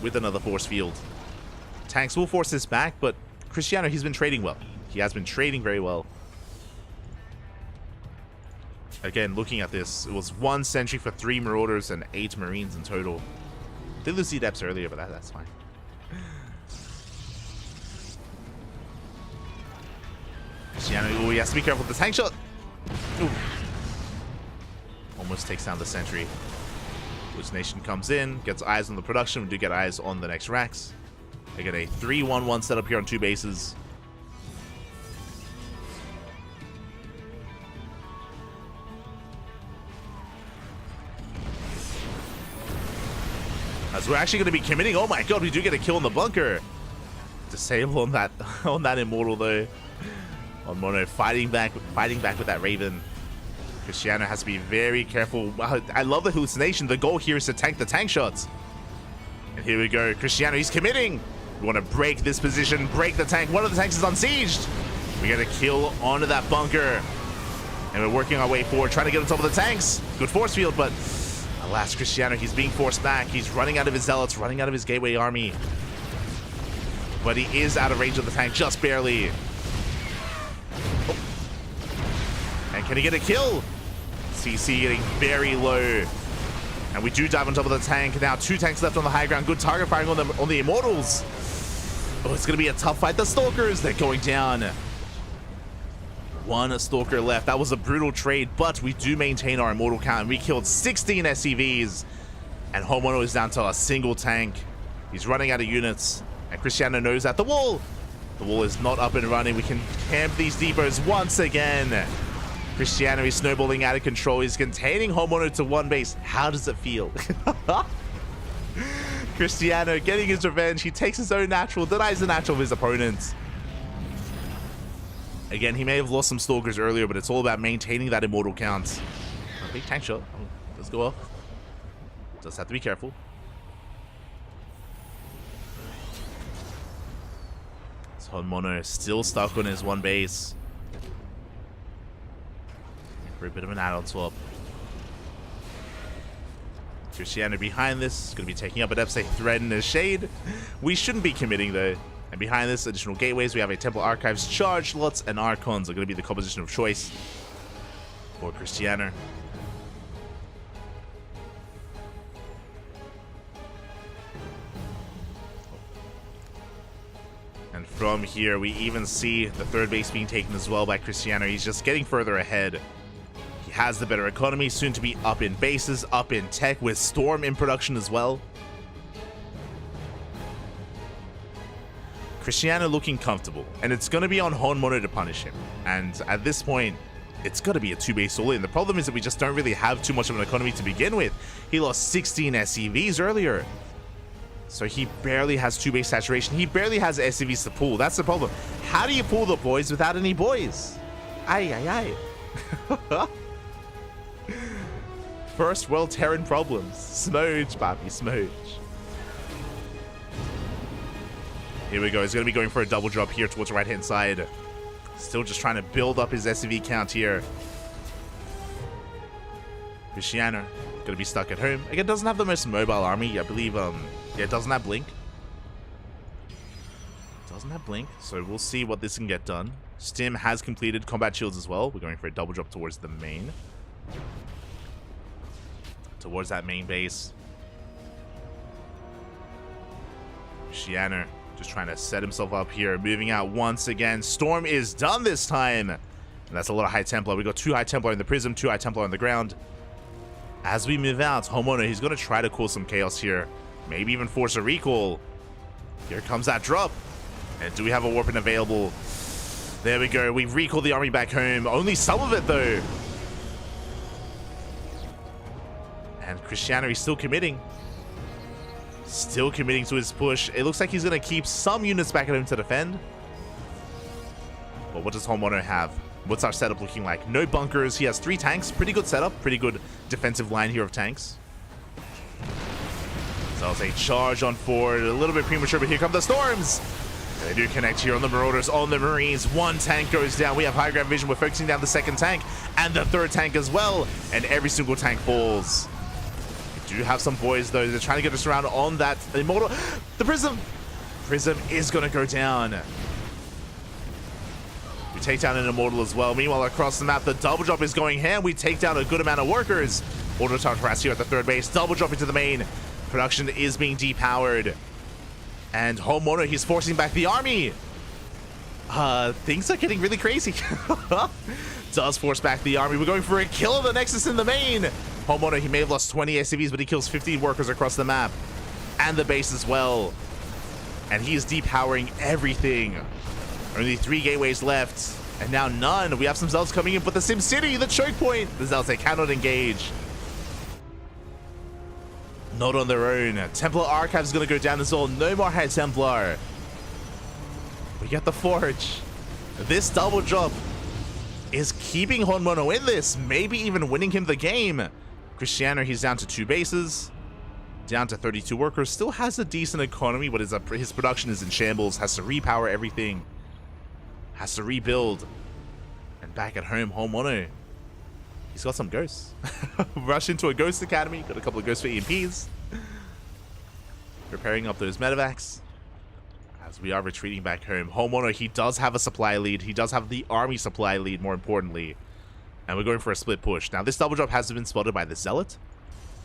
A: with another force field. Tanks will force this back, but Cristiano, he's been trading well. He has been trading very well. Again, looking at this, it was 1 sentry for 3 Marauders and 8 Marines in total. They lose the adepts earlier, but that's fine. Cristiano, oh, he has to be careful with the tank shot. Ooh. Almost takes down the sentry. Hallucination comes in, gets eyes on the production. We do get eyes on the next racks. They get a 3-1-1 setup here on 2 bases. As we're actually going to be committing. Oh my god, we do get a kill in the bunker. Disable on that Immortal though. On Mono fighting back with that Raven. Cristiano has to be very careful. I love the hallucination. The goal here is to tank the tank shots. And here we go. Cristiano, he's committing. We want to break this position, break the tank. One of the tanks is unsieged. We get a kill onto that bunker. And we're working our way forward, trying to get on top of the tanks. Good force field, but alas, Cristiano, he's being forced back. He's running out of his zealots, running out of his gateway army. But he is out of range of the tank, just barely. Oh. And can he get a kill? CC getting very low. And we do dive on top of the tank. Now 2 tanks left on the high ground. Good target firing on the Immortals. Oh, it's going to be a tough fight. The Stalkers, they're going down. One Stalker left. That was a brutal trade, but we do maintain our immortal count. We killed 16 SCVs, and Homono is down to a single tank. He's running out of units, and Cristiano knows that the wall is not up and running. We can camp these depots once again. Cristiano is snowballing out of control. He's containing Homono to one base. How does it feel? Cristiano getting his revenge. He takes his own natural, denies the natural of his opponent. Again, he may have lost some Stalkers earlier, but it's all about maintaining that immortal count. A big tank shot. Oh, let's go off. Just have to be careful. So Homono still stuck on his one base. For a bit of an add-on swap. Cristiano behind this is going to be taking up an Epsay thread in his shade. We shouldn't be committing though. And behind this, additional gateways, we have a Temple Archives, Charge Lots, and Archons are going to be the composition of choice for Cristiano. And from here, we even see the third base being taken as well by Cristiano. He's just getting further ahead. He has the better economy, soon to be up in bases, up in tech, with Storm in production as well. Cristiano looking comfortable, and it's going to be on Homono to punish him. And at this point, it's got to be a two-base all-in. The problem is that we just don't really have too much of an economy to begin with. He lost 16 SCVs earlier. So he barely has two-base saturation. He barely has SCVs to pull. That's the problem. How do you pull the boys without any boys? Aye, aye, aye. First world Terran problems. Smooch, papi, smooch. Here we go. He's going to be going for a double drop here towards the right-hand side. Still just trying to build up his SCV count here. Cristiano going to be stuck at home. Again, doesn't have the most mobile army. I believe, yeah, it doesn't have Blink. Doesn't have Blink, so we'll see what this can get done. Stim has completed combat shields as well. We're going for a double drop towards the main. Towards that main base. Cristiano just trying to set himself up here, moving out once again. Storm is done this time. And that's a lot of High Templar. We got 2 High Templar in the Prism, 2 High Templar on the ground. As we move out, Homono, he's going to try to cause some chaos here. Maybe even force a recall. Here comes that drop. And do we have a Warpin available? There we go. We've recalled the army back home. Only some of it, though. And Cristiano, he's still committing. Still committing to his push. It looks like he's going to keep some units back at home to defend. But what does Homono have? What's our setup looking like? No bunkers. He has 3 tanks. Pretty good setup. Pretty good defensive line here of tanks. So I'll say charge on forward. A little bit premature, but here come the storms. They do connect here on the Marauders, on the Marines. 1 tank goes down. We have high ground vision. We're focusing down the 2nd tank and the 3rd tank as well. And every single tank falls. We do have some boys, though. They're trying to get us around on that Immortal. The Prism. Prism is going to go down. We take down an Immortal as well. Meanwhile, across the map, the double drop is going ham. We take down a good amount of workers. Auto target harass here at the 3rd base. Double drop into the main. Production is being depowered. And Homono, he's forcing back the army. Things are getting really crazy. Does force back the army. We're going for a kill of the Nexus in the main. Homono, he may have lost 20 SCVs, but he kills 15 workers across the map. And the base as well. And he is depowering everything. Only 3 gateways left. And now none. We have some Zelts coming in, but the Sim City, the choke point. The Zelts, they cannot engage. Not on their own. Templar Archives is going to go down as well. No more High Templar. We get the Forge. This double drop is keeping Homono in this. Maybe even winning him the game. Cristiano, he's down to 2 bases. Down to 32 workers. Still has a decent economy, but his production is in shambles. Has to repower everything. Has to rebuild. And back at home, Homono, he's got some ghosts. Rush into a ghost academy. Got a couple of ghosts for EMPs. Preparing up those medevacs. As we are retreating back home. Homono, he does have a supply lead. He does have the army supply lead, more importantly. And we're going for a split push. Now, this double drop has been spotted by the Zealot.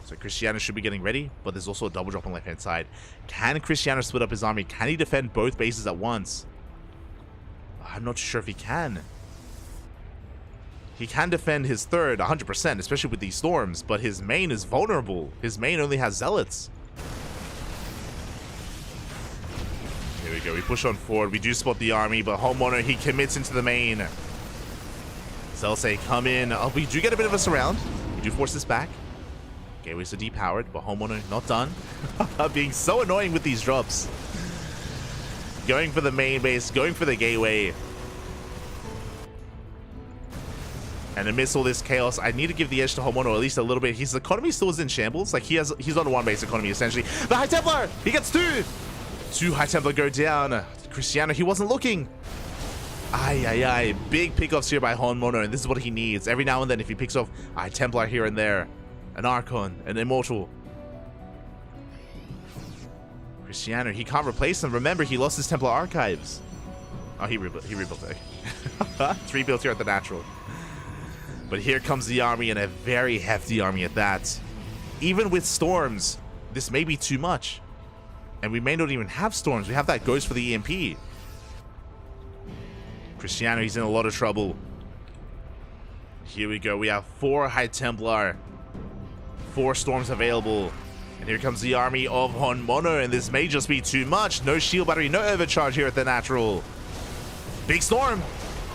A: So Cristiano should be getting ready. But there's also a double drop on the left-hand side. Can Cristiano split up his army? Can he defend both bases at once? I'm not sure if he can. He can defend his third 100%, especially with these storms, but his main is vulnerable. His main only has zealots. Here we go. We push on forward. We do spot the army, but Homeowner, he commits into the main. Zealots say, come in. Oh, we do get a bit of a surround. We do force this back. Gateways are depowered, but Homeowner not done. Being so annoying with these drops. Going for the main base, going for the gateway. And amidst all this chaos, I need to give the edge to Homeowner at least a little bit. His economy still is in shambles. Like, he's on one base economy, essentially. The High Templar! He gets two! Two High Templar go down. Cristiano, he wasn't looking. Ay. Big pickoffs here by Homeowner, and this is what he needs. Every now and then, if he picks off a High Templar here and there, an Archon, an Immortal. Cristiano, he can't replace them. Remember, he lost his Templar Archives. Oh, he rebuilt it. 3 built here at the natural. But here comes the army, and a very hefty army at that. Even with storms, this may be too much. And we may not even have storms. We have that ghost for the EMP. Cristiano, he's in a lot of trouble. Here we go. We have 4 High Templar. 4 storms available. And here comes the army of Homeowner, and this may just be too much. No shield battery, no overcharge here at the natural. Big storm.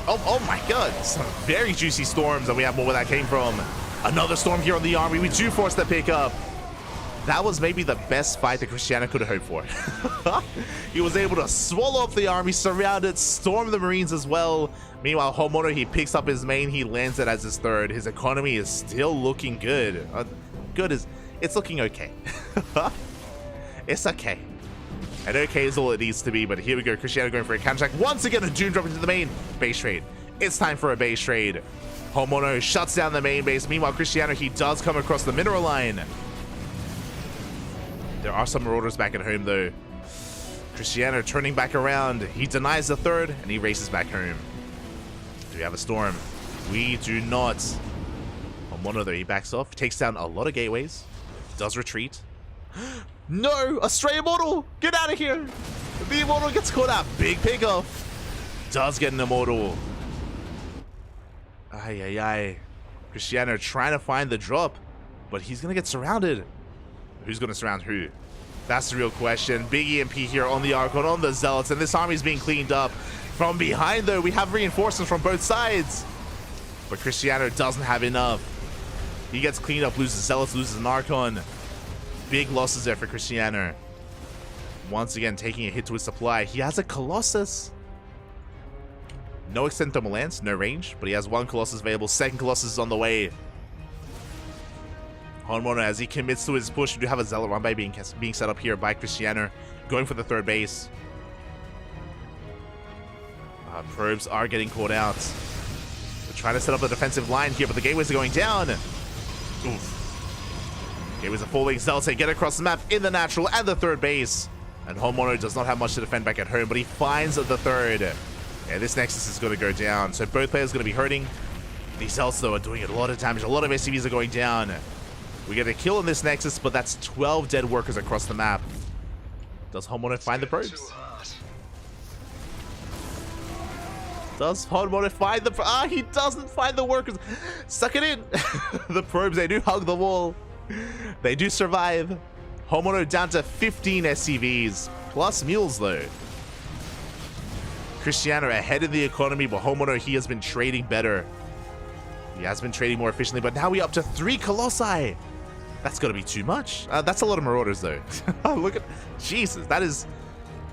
A: Oh my god, some very juicy storms, and we have more where that came from. Another storm here on the army. We do force the pickup. That was maybe the best fight that Cristiano could have hoped for. He was able to swallow up the army, surround it, storm the Marines as well. Meanwhile, Homeowner, he picks up his main, he lands it as his third. His economy is still looking good. It's looking okay. It's okay. And okay is all it needs to be, but here we go. Cristiano going for a counter-attack. Once again, a Doom drop into the main. Base trade. It's time for a base trade. Homeowner shuts down the main base. Meanwhile, Cristiano, he does come across the mineral line. There are some Marauders back at home, though. Cristiano turning back around. He denies the third, and he races back home. Do we have a storm? We do not. Homeowner, though, he backs off. Takes down a lot of gateways. Does retreat. No! A stray Immortal! Get out of here! The Immortal gets caught out. Big pickoff. Does get an Immortal. Ay. Cristiano trying to find the drop, but he's going to get surrounded. Who's going to surround who? That's the real question. Big EMP here on the Archon, on the Zealots, and this army is being cleaned up. From behind, though, we have reinforcements from both sides. But Cristiano doesn't have enough. He gets cleaned up, loses Zealots, loses an Archon. Big losses there for Cristiano. Once again, taking a hit to his supply. He has a Colossus. No extended thermal lance, no range, but he has 1 Colossus available. 2nd Colossus is on the way. Homeowner, as he commits to his push, we do have a Zealot run by being set up here by Cristiano, going for the 3rd base. Probes are getting caught out. They're trying to set up a defensive line here, but the gateways are going down. Oof. Gateways are falling. Zealots get across the map in the natural and the 3rd base. And Homeowner does not have much to defend back at home, but he finds the 3rd. Yeah, this Nexus is going to go down, so both players are going to be hurting. These Zealots, though, are doing a lot of damage. A lot of SCVs are going down. We get a kill on this Nexus, but that's 12 dead workers across the map. Does Homeowner find the probes? Does Homeowner find the... he doesn't find the workers. Suck it in. The probes, they do hug the wall. They do survive. Homeowner down to 15 SCVs. Plus mules, though. Cristiano ahead in the economy, but Homeowner, he has been trading better. He has been trading more efficiently, but now we're up to 3 Colossi. That's got to be too much. That's a lot of Marauders, though. Look at... Jesus, that is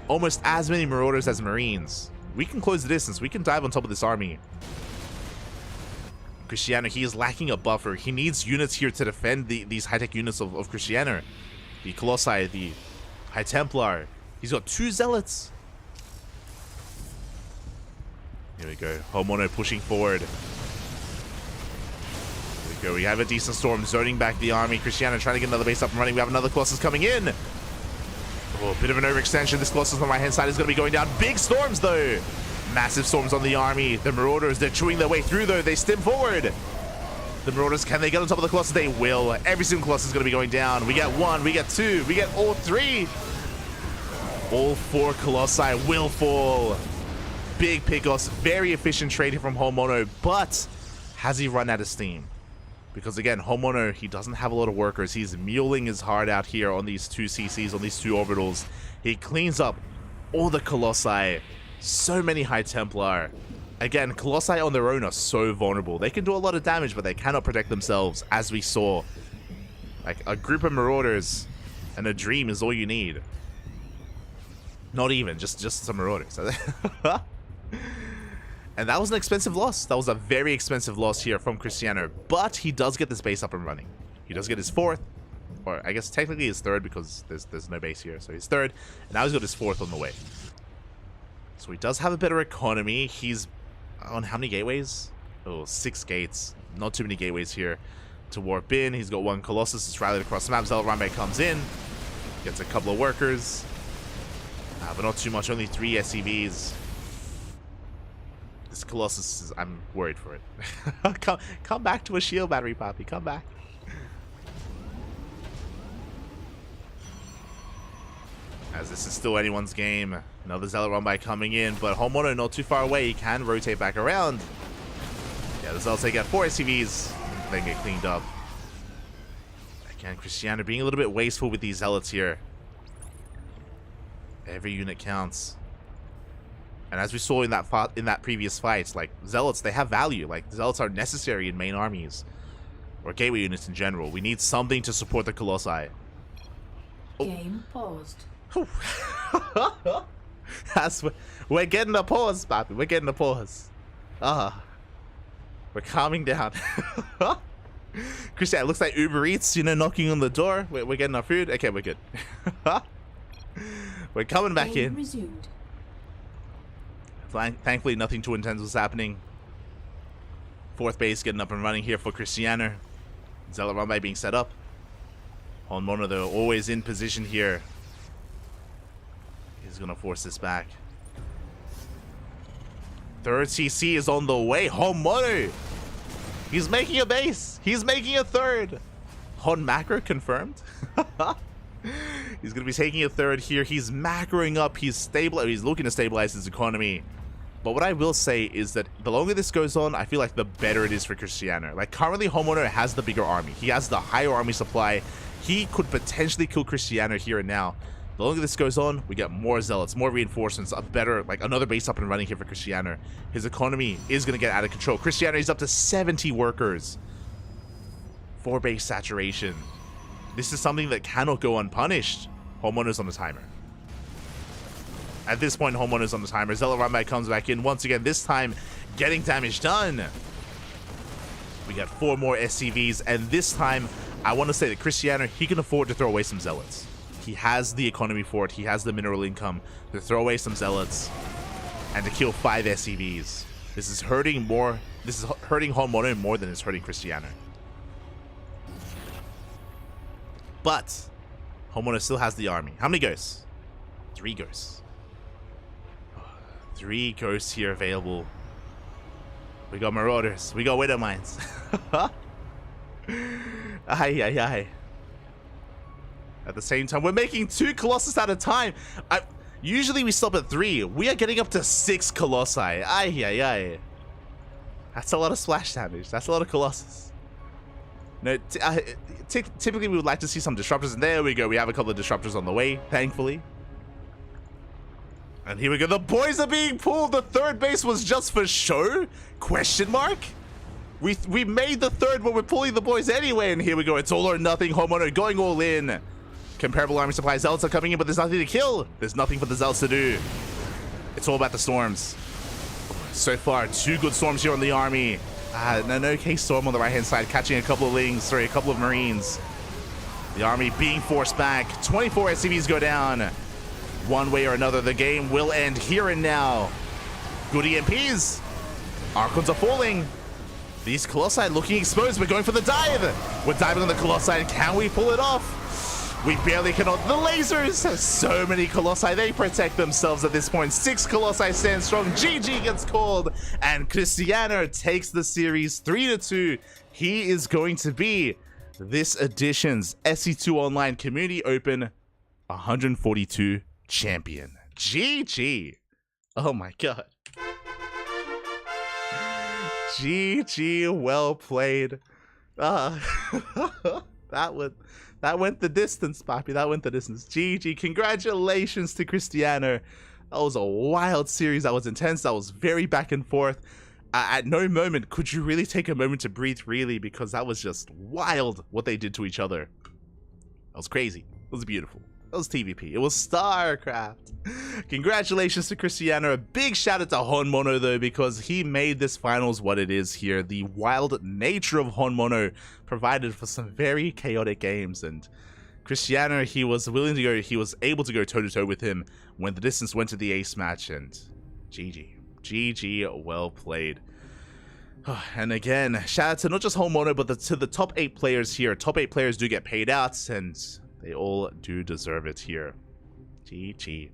A: almost as many Marauders as Marines. We can close the distance. We can dive on top of this army. Cristiano, he is lacking a buffer. He needs units here to defend these high-tech units of Cristiano. The Colossi, the High Templar. He's got 2 Zealots. Here we go. Homeowner pushing forward. Go. We have a decent storm zoning back the army. Cristiano trying to get another base up and running. We have another Colossus coming in. Oh, a bit of an overextension. This Colossus on my hand side is going to be going down. Big storms, though. Massive storms on the army. The Marauders, they're chewing their way through, though. They stim forward. The Marauders, can they get on top of the Colossus? They will. Every single Colossus is going to be going down. We get 1, we get 2, we get all 3. All 4 Colossi will fall. Big pickoffs. Very efficient trading from Homeowner, but has he run out of steam? Because again, Homono, he doesn't have a lot of workers. He's muling his heart out here on these 2 CCs, on these 2 orbitals. He cleans up all the Colossi. So many High Templar. Again, Colossi on their own are so vulnerable. They can do a lot of damage, but they cannot protect themselves, as we saw. Like, a group of Marauders and a Dream is all you need. Not even, just some Marauders. And that was an expensive loss. That was a very expensive loss here from Cristiano. But he does get this base up and running. He does get his 4th. Or I guess technically his 3rd because there's no base here. So his 3rd. And now he's got his 4th on the way. So he does have a better economy. He's on how many gateways? Oh, 6 gates. Not too many gateways here to warp in. He's got 1 Colossus. It's rallied across the map. Zealot Runway comes in. Gets a couple of workers. But not too much. Only 3 SCVs. This Colossus is... I'm worried for it. come back to a shield battery, Poppy. Come back. As this is still anyone's game. Another Zealot run by coming in, but Homono not too far away. He can rotate back around. Yeah, the Zealots take out 4 SCVs, then get cleaned up. Again, Cristiano being a little bit wasteful with these Zealots here. Every unit counts. And as we saw in that previous fight, like, Zealots, they have value. Like, Zealots are necessary in main armies. Or gateway units in general. We need something to support the Colossi. Oh.
B: Game paused.
A: We're getting a pause, Papi. We're getting a pause. We're calming down. Christian, it looks like Uber Eats, you know, knocking on the door. We're getting our food. Okay, we're good. We're coming back in.
B: Resumed.
A: Thankfully, nothing too intense was happening. 4th base getting up and running here for Cristiano. Zealot run by being set up. Homono, though, always in position here. He's gonna force this back. 3rd CC is on the way. Homono! He's making a base. He's making a 3rd. Hon macro confirmed. He's gonna be taking a 3rd here. He's macroing up. He's looking to stabilize his economy. But what I will say is that the longer this goes on, I feel like the better it is for Cristiano. Like, currently Homono has the bigger army. He has the higher army supply. He could potentially kill Cristiano here and now. The longer this goes on, we get more Zealots, more reinforcements, a better, like, another base up and running here for Cristiano. His economy is going to get out of control. Cristiano is up to 70 workers. 4 base saturation. This is something that cannot go unpunished. Homono's on the timer. At this point, Homono's on the timer. Zealot Runback comes back in once again, this time getting damage done. We got 4 more SCVs, and this time, I want to say that Cristiano, he can afford to throw away some Zealots. He has the economy for it. He has the mineral income to throw away some Zealots and to kill 5 SCVs. This is hurting more. This is hurting Homono more than it's hurting Cristiano. But Homono still has the army. How many ghosts? 3 ghosts. 3 ghosts here available. We got Marauders. We got Widow Mines. Aye, aye, aye. At the same time, we're making 2 Colossus at a time. Usually we stop at 3. We are getting up to 6 Colossi. Aye, aye, aye. That's a lot of splash damage. That's a lot of Colossus. No, typically we would like to see some disruptors, and there we go. We have a couple of disruptors on the way, thankfully. And here we go. The boys are being pulled. The 3rd base was just for show? Question mark? We made the 3rd, but we're pulling the boys anyway. And here we go. It's all or nothing. Homono going all in. Comparable army supply. Zealots are coming in, but there's nothing to kill. There's nothing for the Zealots to do. It's all about the storms. So far, 2 good storms here on the army. No case storm on the right-hand side, catching a couple of lings. Sorry, a couple of Marines. The army being forced back. 24 SCVs go down. One way or another, the game will end here and now. Good EMPs. Archons are falling. These Colossi looking exposed. We're going for the dive. We're diving on the Colossi. Can we pull it off? We barely cannot. The lasers. So many Colossi. They protect themselves at this point. 6 Colossi stand strong. GG gets called. And Cristiano takes the series 3-2. He is going to be this edition's SC2 Online Community Open 142 champion. GG. Oh my god. GG, well played. That went the distance, Papi. That went the distance. GG. Congratulations to Cristiano. That was a wild series. That was intense. That was very back and forth. At no moment could you really take a moment to breathe, really, because that was just wild what they did to each other. That was crazy. It was beautiful. It was TVP. It was StarCraft. Congratulations to Cristiano. A big shout out to Honmono, though, because he made this finals what it is here. The wild nature of Honmono provided for some very chaotic games, and Cristiano, he was willing to go, he was able to go toe-to-toe with him when the distance went to the ace match, and GG. GG, well played. And again, shout out to not just Honmono, but to the top 8 players here. Top 8 players do get paid out, and they all do deserve it here. GG.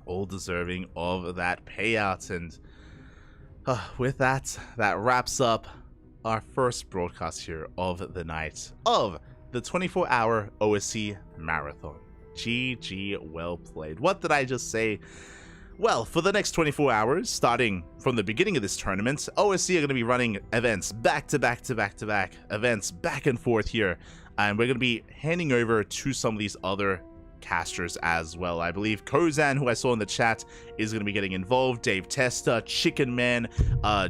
A: All deserving of that payout. And with that, that wraps up our first broadcast here of the night of the 24-hour OSC Marathon. GG, well played. What did I just say? Well, for the next 24 hours, starting from the beginning of this tournament, OSC are going to be running events back to back to back to back, events back and forth here. And we're going to be handing over to some of these other casters as well. I believe Kozan, who I saw in the chat, is going to be getting involved. Dave Testa, Chicken Man,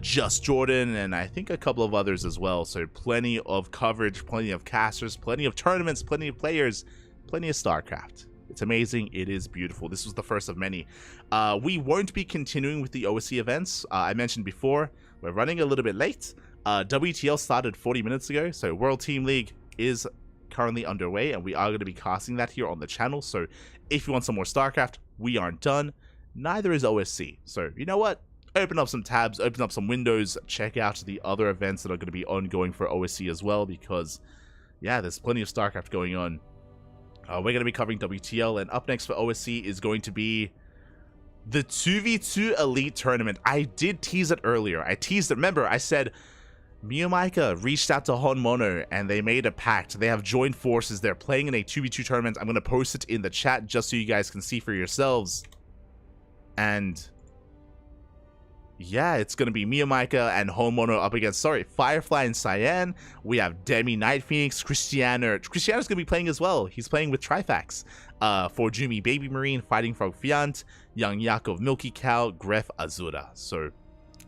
A: Just Jordan, and I think a couple of others as well. So plenty of coverage, plenty of casters, plenty of tournaments, plenty of players, plenty of StarCraft. It's amazing. It is beautiful. This was the first of many. We won't be continuing with the OSC events. I mentioned before, we're running a little bit late. WTL started 40 minutes ago, so World Team League is currently underway, and we are going to be casting that here on the channel. So if you want some more StarCraft, we aren't done. Neither is OSC. So you know what? Open up some tabs, open up some windows, check out the other events that are going to be ongoing for OSC as well, because yeah, there's plenty of StarCraft going on. We're going to be covering WTL, and up next for OSC is going to be the 2v2 Elite Tournament. I did tease it earlier. I teased it. Remember, I said Miyamaika reached out to Honmono, and they made a pact. They have joined forces. They're playing in a 2v2 tournament. I'm going to post it in the chat just so you guys can see for yourselves. And yeah, it's going to be Miyamaika and Honmono up against, Firefly and Cyan. We have Demi Night Phoenix, Cristiano. Cristiano's going to be playing as well. He's playing with Trifax. For Jumi Baby Marine, Fighting Frog Fiant, Young Yakov Milky Cow, Gref Azura. So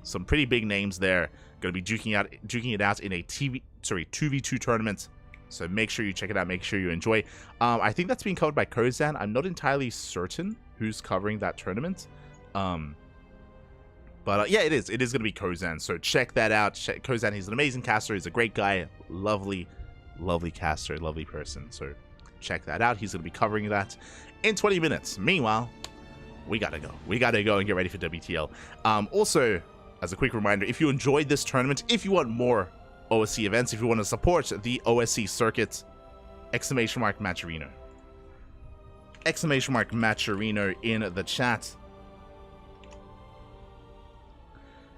A: some pretty big names there. Going to be duking it out in a 2v2 tournament. So make sure you check it out. Make sure you enjoy. I think that's being covered by Kozan. I'm not entirely certain who's covering that tournament. But yeah, it is. It is going to be Kozan. So check that out. Kozan, he's an amazing caster. He's a great guy. Lovely, lovely caster. Lovely person. So check that out. He's going to be covering that in 20 minutes. Meanwhile, we got to go. We got to go and get ready for WTL. Also, as a quick reminder, if you enjoyed this tournament, if you want more OSC events, if you want to support the OSC circuit, ! Matcherino. ! Matcherino in the chat. !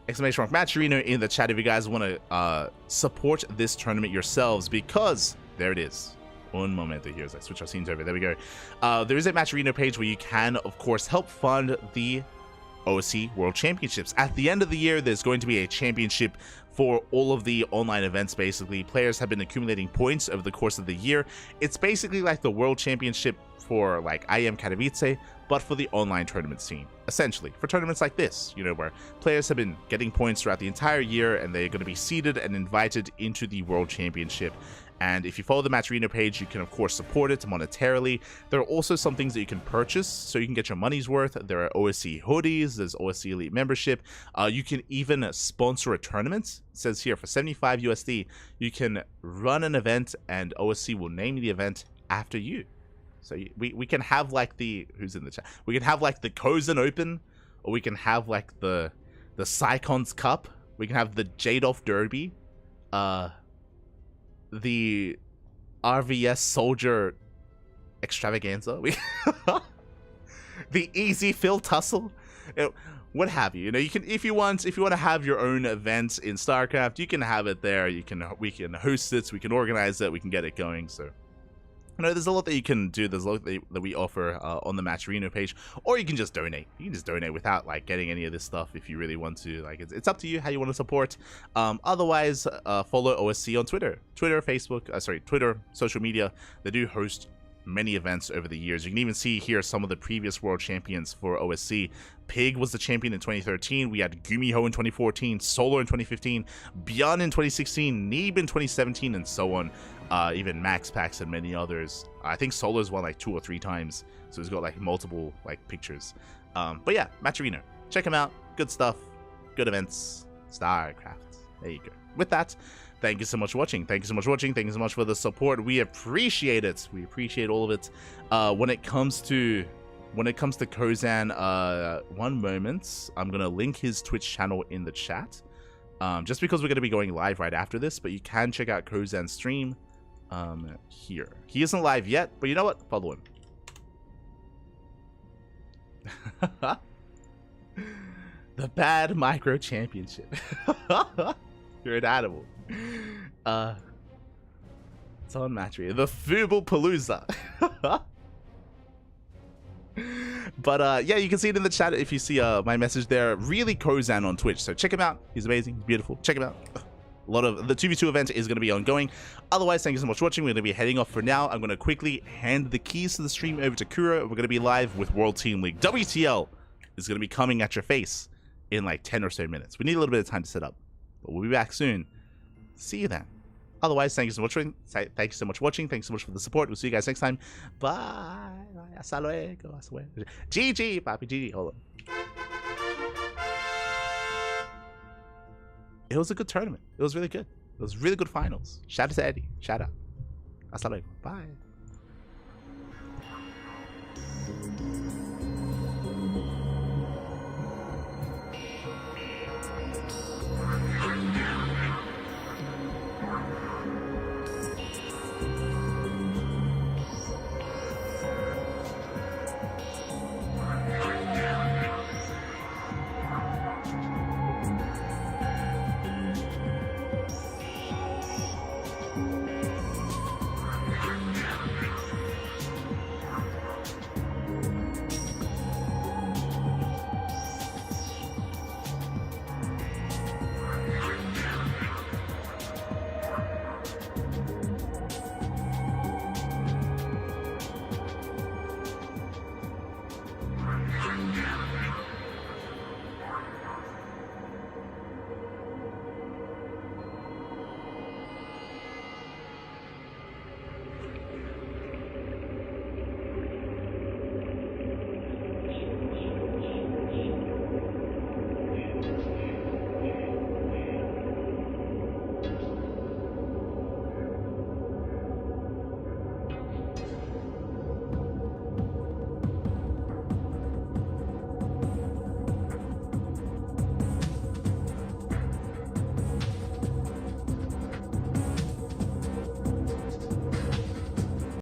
A: Matcherino in the chat if you guys want to support this tournament yourselves, because there it is. Un momento here as I switch our scenes over. There we go. There is a Matcherino page where you can, of course, help fund the OSC World Championships. At the end of the year, there's going to be a championship for all of the online events. Basically, players have been accumulating points over the course of the year. It's basically like the World Championship for like IM Katowice, but for the online tournament scene, essentially. For tournaments like this, you know, where players have been getting points throughout the entire year, and they're going to be seeded and invited into the World Championship. And if you follow the Matcherino page, you can, of course, support it monetarily. There are also some things that you can purchase, so you can get your money's worth. There are OSC hoodies, there's OSC Elite membership. You can even sponsor a tournament. It says here, for 75 USD, you can run an event, and OSC will name the event after you. So we can have, like, the... Who's in the chat? We can have, like, the Kozan Open, or we can have, like, the Psychons Cup. We can have the Jadolf Derby. The RVS Soldier Extravaganza, the Easy Phil Tussle, what have you. You know, you can, if you want to have your own event in StarCraft, you can have it there. We can host it, we can organize it, we can get it going. So there's a lot that you can do. There's a lot that we offer on the Match Arena page, or you can just donate. You can just donate without like getting any of this stuff if you really want to. Like, it's up to you how you want to support. Otherwise, follow OSC on Twitter, Facebook, Twitter, social media. They do host many events over the years. You can even see here some of the previous world champions for OSC. Pig was the champion in 2013. We had Gumiho in 2014, Solar in 2015, Bjorn in 2016, Neeb in 2017, and so on. Even Max Pax and many others. I think Solar's won like 2 or 3 times, so he's got like multiple like pictures. But yeah, Match Arena, check him out. Good stuff, good events, StarCraft. There you go. With that, thank you so much for watching. Thank you so much for watching. Thank you so much for the support. We appreciate it. We appreciate all of it. When it comes to Kozan, one moment, I'm gonna link his Twitch channel in the chat. Just because we're gonna be going live right after this, but you can check out Kozan's stream here. He isn't live yet, but you know what? Follow him. The Bad Micro Championship. You're an animal. It's on Match Arena. The Fooble Palooza. But yeah, you can see it in the chat if you see my message there. Really Kozan on Twitch, so check him out. He's amazing. He's beautiful. Check him out. A lot of the 2v2 event is going to be ongoing. Otherwise, thank you so much for watching. We're going to be heading off for now. I'm going to quickly hand the keys to the stream over to Kura. We're going to be live with World Team League. WTL is going to be coming at your face in like 10 or so minutes. We need a little bit of time to set up, but we'll be back soon. See you then. Otherwise, thank you so much for watching. Thanks so much for the support. We'll see you guys next time. Bye. Hasta luego. Hasta luego. GG, papi. GG. Hold on. It was a good tournament. It was really good. It was really good finals. Shout out to Eddie. Shout out. Hasta luego. Bye.